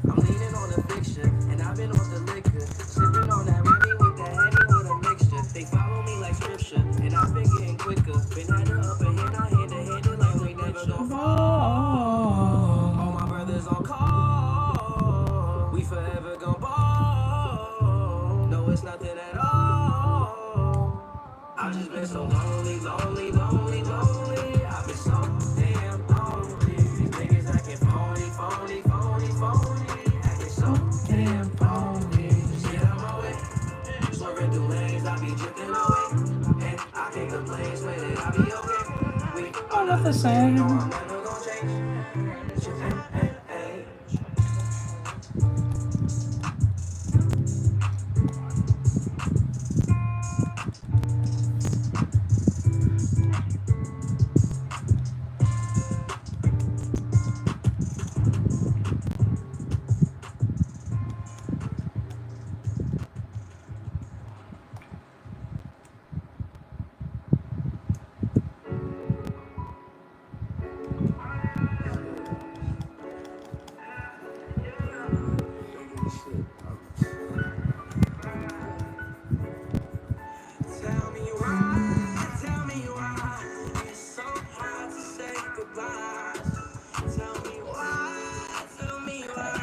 I'm leaning on the fixture, and I've been off the liquor. Sipping on that Remy with that Henny with a mixture. They follow me like scripture, and I've been getting quicker. Been had the upper hand, I hand to hand it like we never gon' fall. All my brothers on call. We forever gon' ball. No, it's nothing at all. I've just been so lonely, lonely, lonely, lonely. I've been so damn lonely. These niggas acting phony, phony, phony, phony. Acting so damn phony. Just get out my way. Swerving through lanes, I be drifting away. And I can't complain, swear that I be okay. We are not the same. No, I'm never gonna change. Tell me why it's so hard to say goodbye. Tell me why, tell me why.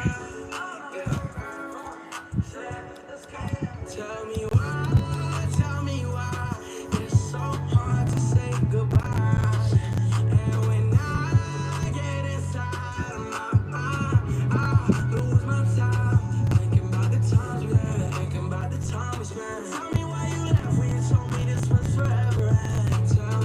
Tell me why it's so hard to say goodbye. And when I get inside of my mind, I lose my time. Thinking about the times we had, thinking about the time we spent. Tell me why you left when you told me this was forever. And tell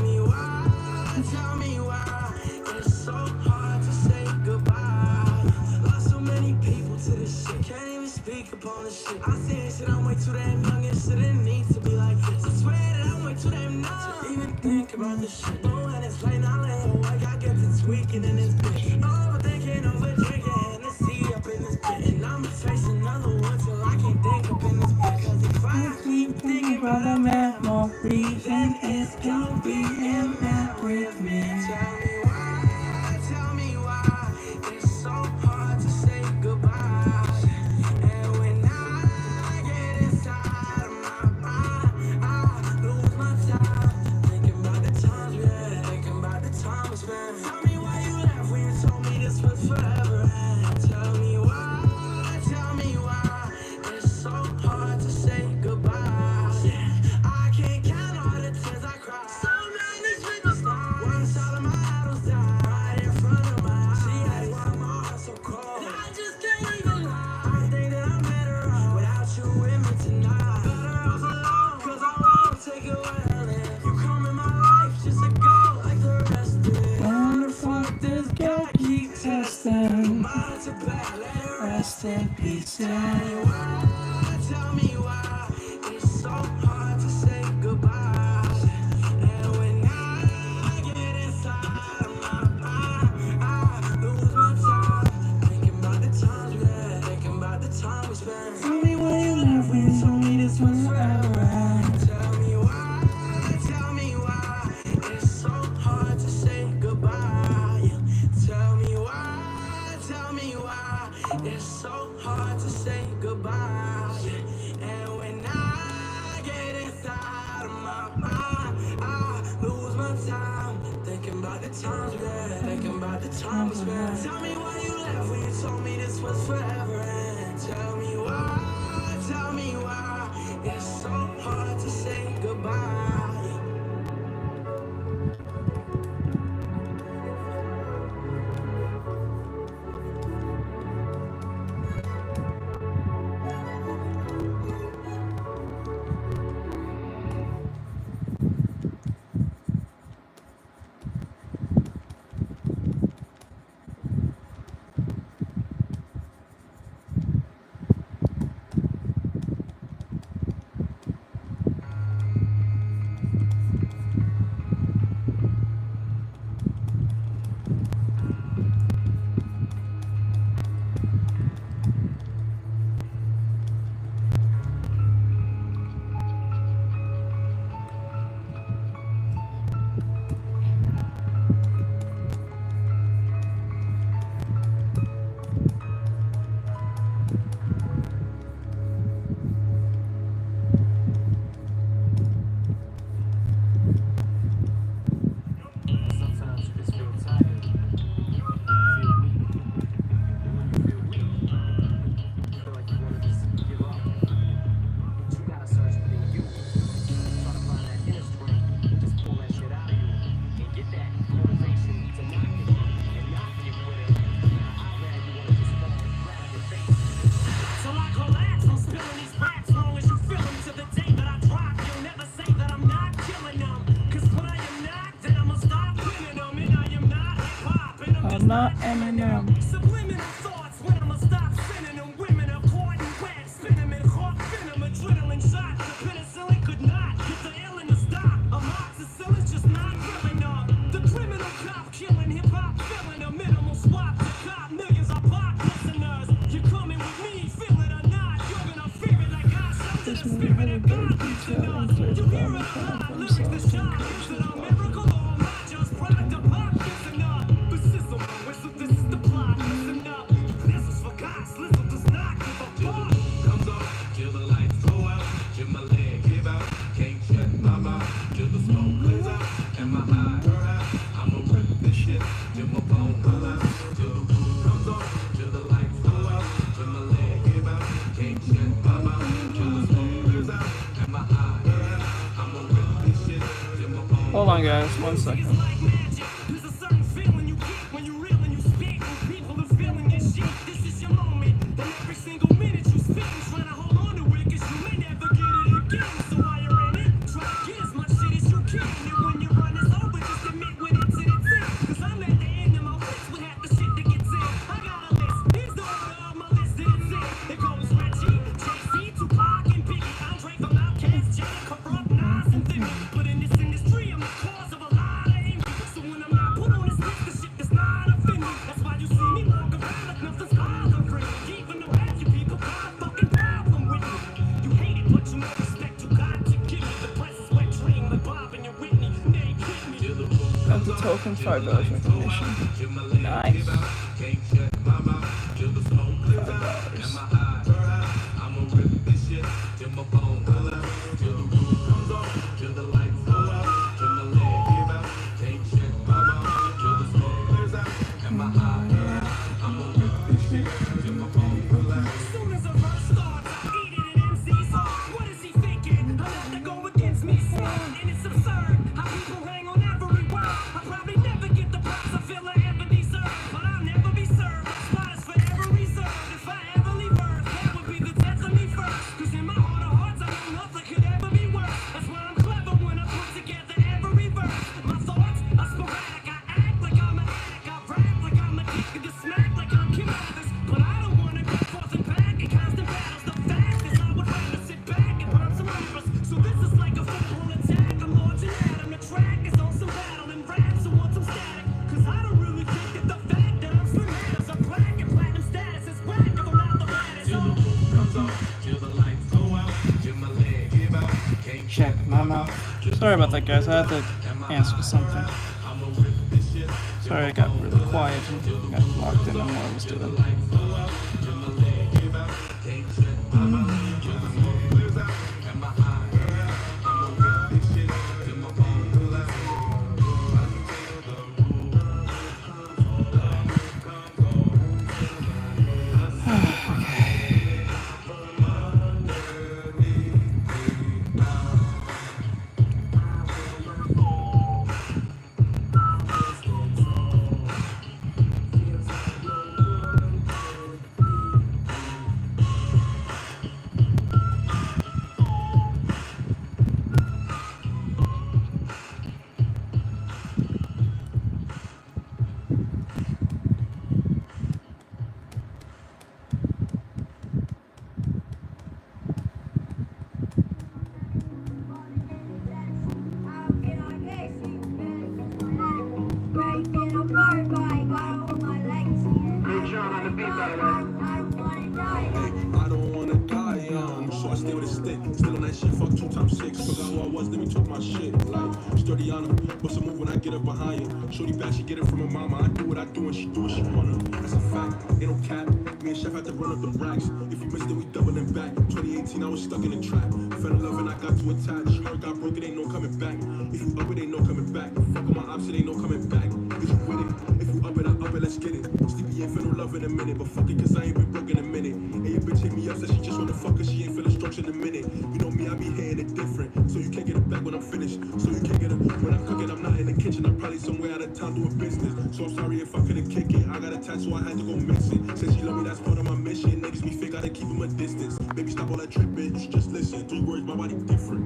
me why it's so hard to say goodbye. Lost so many people to this shit, can't even speak upon this shit. I say shit, I'm way too damn young and shouldn't need to be like this. I swear that I'm way too damn numb to even think about this shit. Oh, and it's late, I lay awake, I get to tweaking in this bitch. Overthinking, over drinking, Hennessy up in this bitch. And I'ma taste another one till I can't think up in this bitch. Cause if I keep thinking about the memories, then it's gonna be in that with me. Tell me why it's so hard to say goodbye. And when I get inside of my mind, I lose my time. Thinking about the times we had, thinking about the time we spent. Tell me why you left when you told me this was forever. Tell me why it's so hard to say goodbye. I can't count all the tears I cried. So many sleepless nights. One side of my idols died right in front of my eyes. See, that's why my heart's so cold. I just can't even lie. I think that I'm better off without you with me tonight. Better off alone, cause I won't take it well. You come in my life just to go like the rest did. Wonder fuck this guy keep testing. Mine's a bad, let it Rest in peace. Tell me why it's so hard to say the times we had, thinking about the time we spent. Tell me why you left when you told me this was forever. And tell me why it's so hard to say goodbye. Not Eminem. Subliminal thoughts when I'ma stop sending them. Women are caught in web, spin them in hawk venom, adrenaline shot. The penicillin could not get the illin to stop. Amoxicillin's just not filling up. The criminal cop killing hip hop, filling a minimal swap to cop. Millions of pop listeners. You're coming with me, feel it or not. You're gonna fear it like I showed the spirit of God lives in us. You hear it a lot, lyrics the shot. Is it a miracle or am I just product of pop? Listen up. This is the plot, listen up. This is for God's listen does not give a fuck. Comes on, till the lights go out, till my leg give out. Can't shut my mouth, till the smoke clears out. And my eye burn out, I'ma rip this shit, till my bone pull out. Till the roof comes on, till the lights go out, till my leg give out. Can't shut my mouth, till the smoke clears out. And my eye burn out, I'ma rip this shit, till my bone. Hold on, guys, 1 second. Token $5 recognition. Nice. $5. Sorry about that, guys. I had to answer something. Sorry, I got really quiet and got locked in on what I was doing. times 6. Forgot who I was, let me talk my shit. Like, sturdy on her, bust a move when I get up behind you. Shorty back, she get it from her mama. I do what I do and she do what she wanna. That's a fact, ain't no cap. Me and Chef had to run up the racks. If you missed it, we doubling back. 2018, I was stuck in the trap. Fell in love and I got too attached. Heart got broken, ain't no coming back. If you up it, ain't no coming back. Fuck on my ops, it ain't no coming back. Is you with it? If you up it, I up it, let's get it. Sleepy ain't feel no love in a minute, but fuck it, cause I ain't been broke in a minute. And your bitch hit me up, said she just wanna fuck cause she ain't feeling structure in a minute. You know me, I be hitting it different. So you can't get it back when I'm finished. So you can't get it when I'm cooking, I'm not in the kitchen. I'm probably somewhere out of town doing business. So I'm sorry if I couldn't kick it. I got a tattoo, I had to go mix it. Said she love me, that's part of my mission. Niggas be fake, gotta keep them a distance. Baby, stop all that tripping, you should just listen. 3 words, my body different.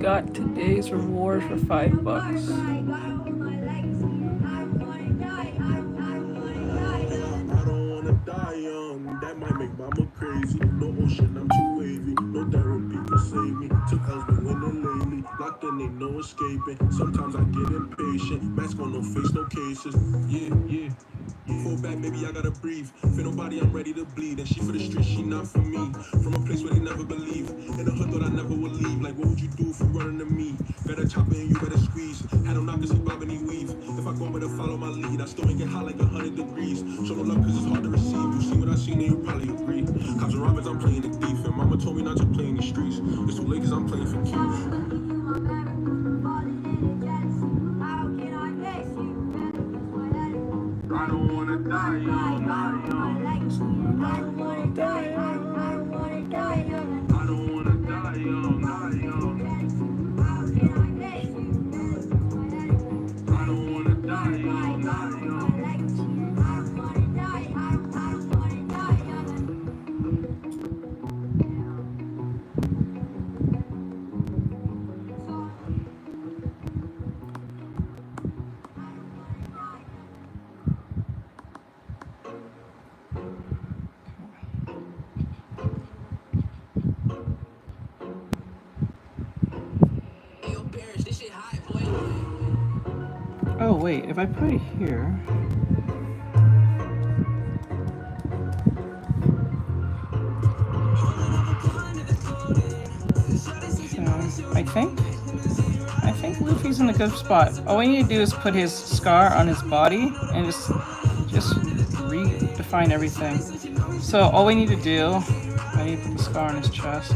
Got today's reward for $5. I don't wanna die young, that might make mama crazy. No ocean, I'm too wavy. No therapy can save me. Took husband winning lately. Locked in, ain't no escaping. Sometimes I get impatient. Mask on, no face, no cases. Yeah. Fall back, maybe I gotta breathe. For nobody, I'm ready to bleed. And she for the street, she not for me. From a place where they never believe. In the hood, thought I never would leave. Like, what would you do if you running to me? Got a chopper and you better squeeze. Had them knockers, he bob and he weave. If I go with to follow my lead, I still ain't get hot like 100 degrees. Show no love cause it's hard to receive. You see what I seen and you probably agree. Cops and robbers, I'm playing it deep. And mama told me not to play in the streets. It's too late cause I'm playing for keeps. I don't wanna die young, not young. I don't wanna die young, I don't wanna die young. I don't wanna die young, not young. I don't wanna die young, not young. Oh wait, if I put it here. I think Luffy's in a good spot. All we need to do is put his scar on his body and just redefine everything. So all we need to do, I need to put the scar on his chest.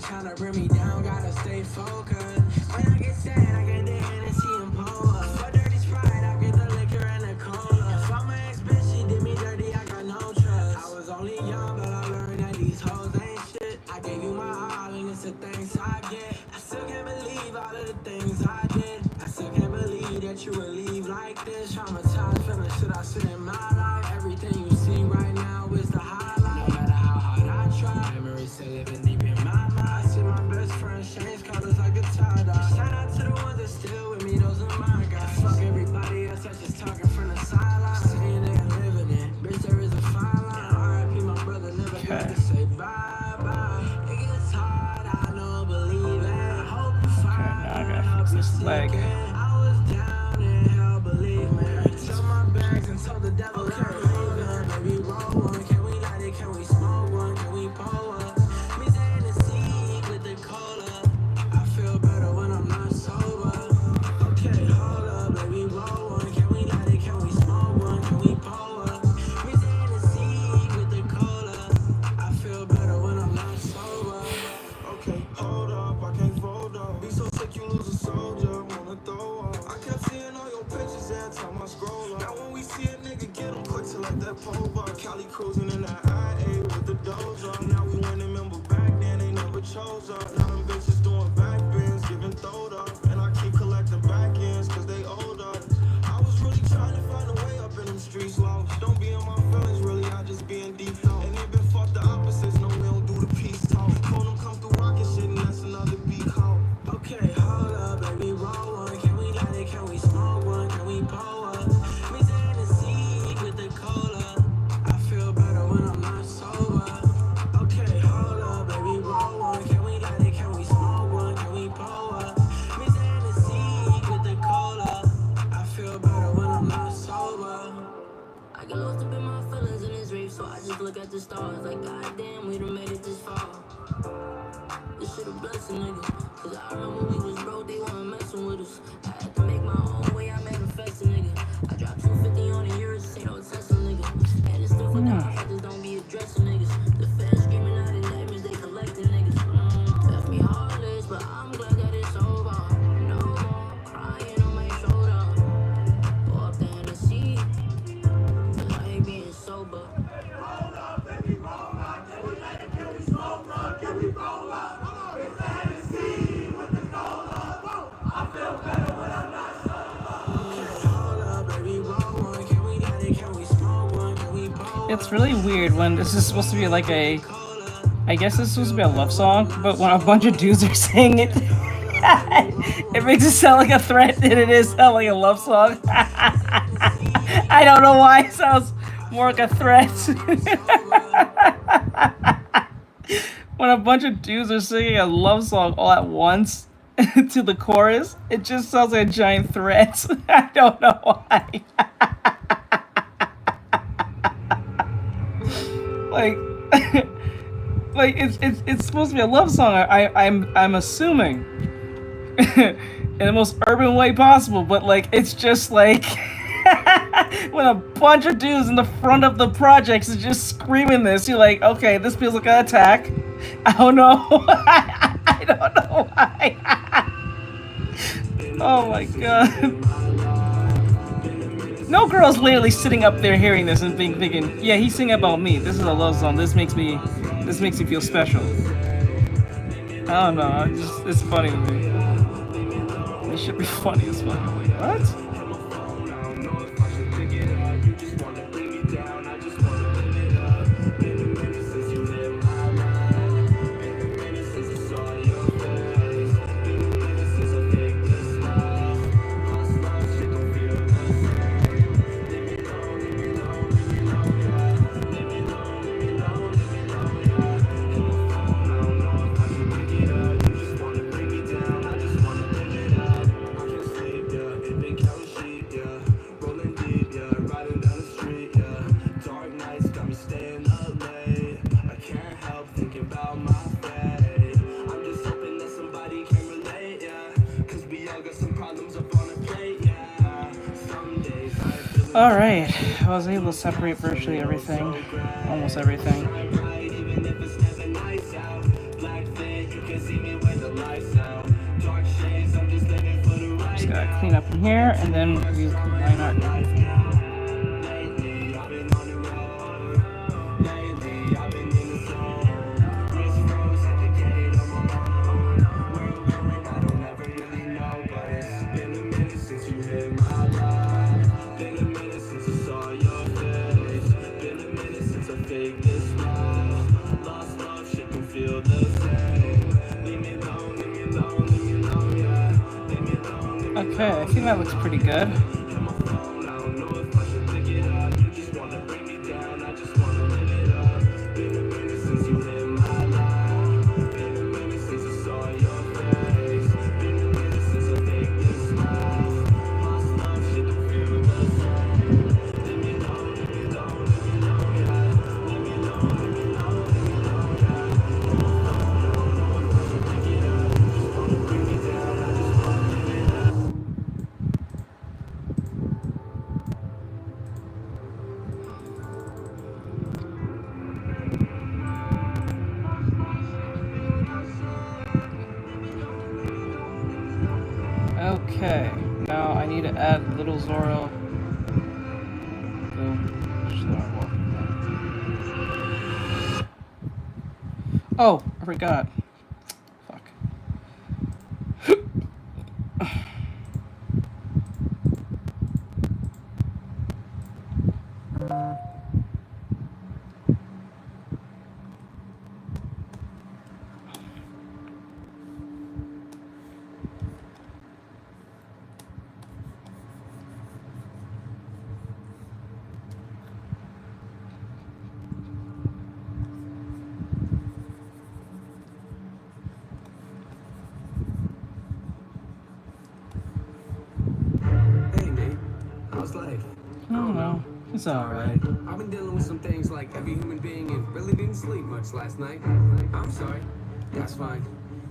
tryna bring me down, gotta stay focused. When I get sad, I get the Hennessy and pull up. For dirty Sprite, I get the liquor and the cola. If I'm my ex bitch, she did me dirty, I got no trust. I was only young, but I learned that these hoes ain't shit. I gave you my all, and it's the things I get. I still can't believe all of the things I did. I still can't believe that you would leave like this. Traumatized, feeling shit I sit in my life. Everything you see right now is the highlight. No matter how hard I try, memories still living deep in my mind. I see my best friends change colors like a tie-dye. Shout out to the ones that still with me, those are my guys. Fuck everybody else, that's just talking from the sideline. Saying they ain't living it, bitch, there is a fine line. R.I.P. my brother, never got to say bye-bye. It gets hard, I know, believe it. I hope you find now I gotta fix this leg. I was down in hell, believe me. Show my bags and told the devil I'm leaving. Maybe roll one, can we light it, can we smoke one, can we pull up? Me saying the seed with the cola. I feel better when I'm not sober. Okay, hold up, baby, roll one, can we light it, can we smoke one, can we pull up? Me saying the seed with the cola. I feel better when I'm not sober. Okay, hold up, I can't fold up. Be so sick you lose a soldier, wanna throw up. I kept seeing all your pictures every time I scroll up. Now when we see a nigga get him quick to let that pole bar. Cali cruising in that IA with the dozer. Now we winning, remember back then they never chose up. Now them bitches doing back bends, giving throwed up. And I keep collecting back ends cause they old up. I was really trying to find a way up in them streets lost. Don't be in my feelings really, I just be in deep thought. And they been fucked the opposites, no we don't do the peace talk. Phone them come through rocket shit and that's another beat call. Okay, hold up, baby, roll one. Can we light it, can we smoke one, can we pull up? Me saying the seed with the cola. I feel better when I'm not sober. Okay, hold up, baby, roll one. Can we light it, can we smoke one, can we pull up? Me saying the seed with the cola. I feel better when I'm not sober. I get lost up in my feelings in this rave, so I just look at the stars like, goddamn, we done made it this far. This shit a blessing, nigga. Cause I remember we was broke, they wasn't messing with us. I had to make my own way, I manifested, nigga. I dropped 250 on the years, this ain't no testing, nigga. And it's still for the I just don't be addressing niggas. The feds screaming out in nightmares, they collecting niggas. Left me heartless, but I'm glad that it's over. No more crying on my shoulder. Go up there in the sea, cause I ain't being sober. Hold up, baby, roll up. Can we let it, can we smoke up? Can we roll up? It's the Hennessy with the cola. I feel better when I'm not sober. Hold up, baby, roll one. Can we let it, can we smoke one? Can we pull up? It's really weird when this is supposed to be like a, I guess it's supposed to be a love song, but when a bunch of dudes are saying it, it makes it sound like a threat, and it is sound like a love song. I don't know why it sounds more like a threat. When a bunch of dudes are singing a love song all at once to the chorus, it just sounds like a giant threat. I don't know why. like it's supposed to be a love song. I'm assuming in the most urban way possible, but like it's just like when a bunch of dudes in the front of the projects is just screaming this, you're like, okay, this feels like an attack. I don't know. I don't know why. Oh my god. No girl's literally sitting up there hearing this and thinking, yeah, he's singing about me. This is a love song. This makes me feel special. I don't know. It's funny to me. It should be funny as fuck. What? Alright, I was able to separate virtually everything, almost everything. Just gotta clean up in here, and then we can line our. Okay, I think that looks pretty good. Okay, now I need to add little Zoro. Oh, I forgot. Fuck. How's life? I don't know. It's alright. I've been dealing with some things like every human being and really didn't sleep much last night. I'm sorry. That's fine.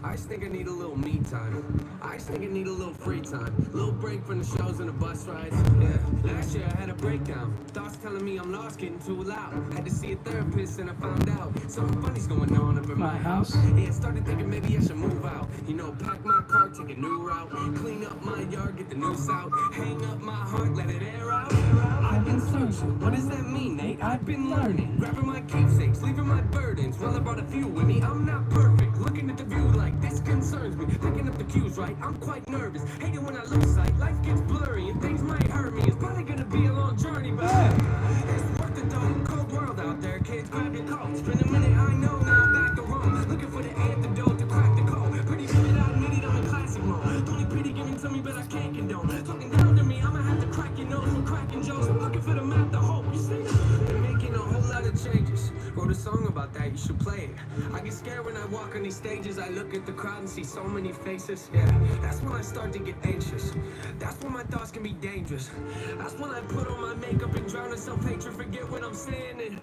I just think I need a little me time. I just think I need a little free time. A little break from the shows and the bus rides. Yeah. Last year I had a breakdown. Thoughts telling me I'm lost, getting too loud. Had to see a therapist and I found out something funny's going on up in my house. Yeah, started thinking maybe I should move out. You know, pack my car, take a new route. Clean up my yard, get the noose out. Hang up my heart, let it air out. I've been searching. What does that mean, Nate? I've been learning. Grabbing my keepsakes, leaving my burdens. Well, I brought a few with me. I'm not perfect. Looking at the view like this concerns me. Picking up the cues right. I'm quite nervous. Hate it when I lose sight. Life gets blurry and things might hurt me. It's probably gonna be a long journey, but it's worth it though. Cold world out there. Kids, grab your coats. Spend a minute. I know now I'm back to Rome. Looking for the antidote to crack the code. Pretty vivid. I admit it. I'm in classic mode. Only pity given to me, but I can't condone. Talking down to me. I'ma have to crack your nose for cracking jokes. I'm looking for the map, the hope. You see? They're making a whole lot of changes. Wrote a song about that. You should play it. I get scared when I walk on these stages. I look at the crowd and see so many faces. Yeah, that's when I start to get anxious. That's when my thoughts can be dangerous. That's when I put on my makeup and drown in self-hatred. Forget what I'm saying and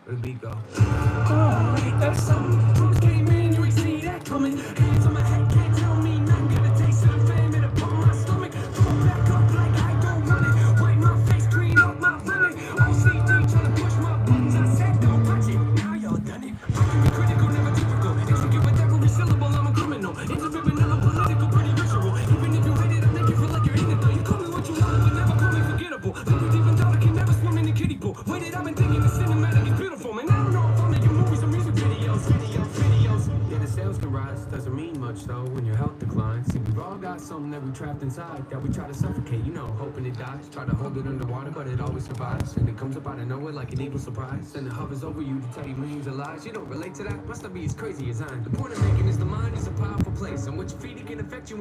where the beat go? Oh, that's something. Folks came in, you ain't see that coming. Hands on my head, can't tell me nothing. Got a taste of the fame in upon my stomach. Throw back up like I don't run it. Wipe my face, clean up my vomit. OCD trying to push my buttons. I said don't touch it. Now y'all done it. I can be critical, never typical. Intricate with every syllable, I'm a criminal. Intimate, vanilla, political, pretty visual. Even if you hate it, I make you feel like you're in it though. You call me what you want, but never call me forgettable. People deep and down, I can never swim in the kiddie pool. Waited, I've been thinking the cinematic is beautiful, man. I don't know if I'm making movies or music videos. Yeah, the sales can rise, doesn't mean much though when your health declines. See, we've all got something that we trapped inside that we try to suffocate, you know, hoping it dies. Try to hold it underwater, but it always survives. And it comes up out of nowhere like an evil surprise. And it hovers over you to tell you millions of lies. You don't relate to that? Must not be as crazy as I am. The point I'm making is the mind is a powerful place, and what you feed it can affect you.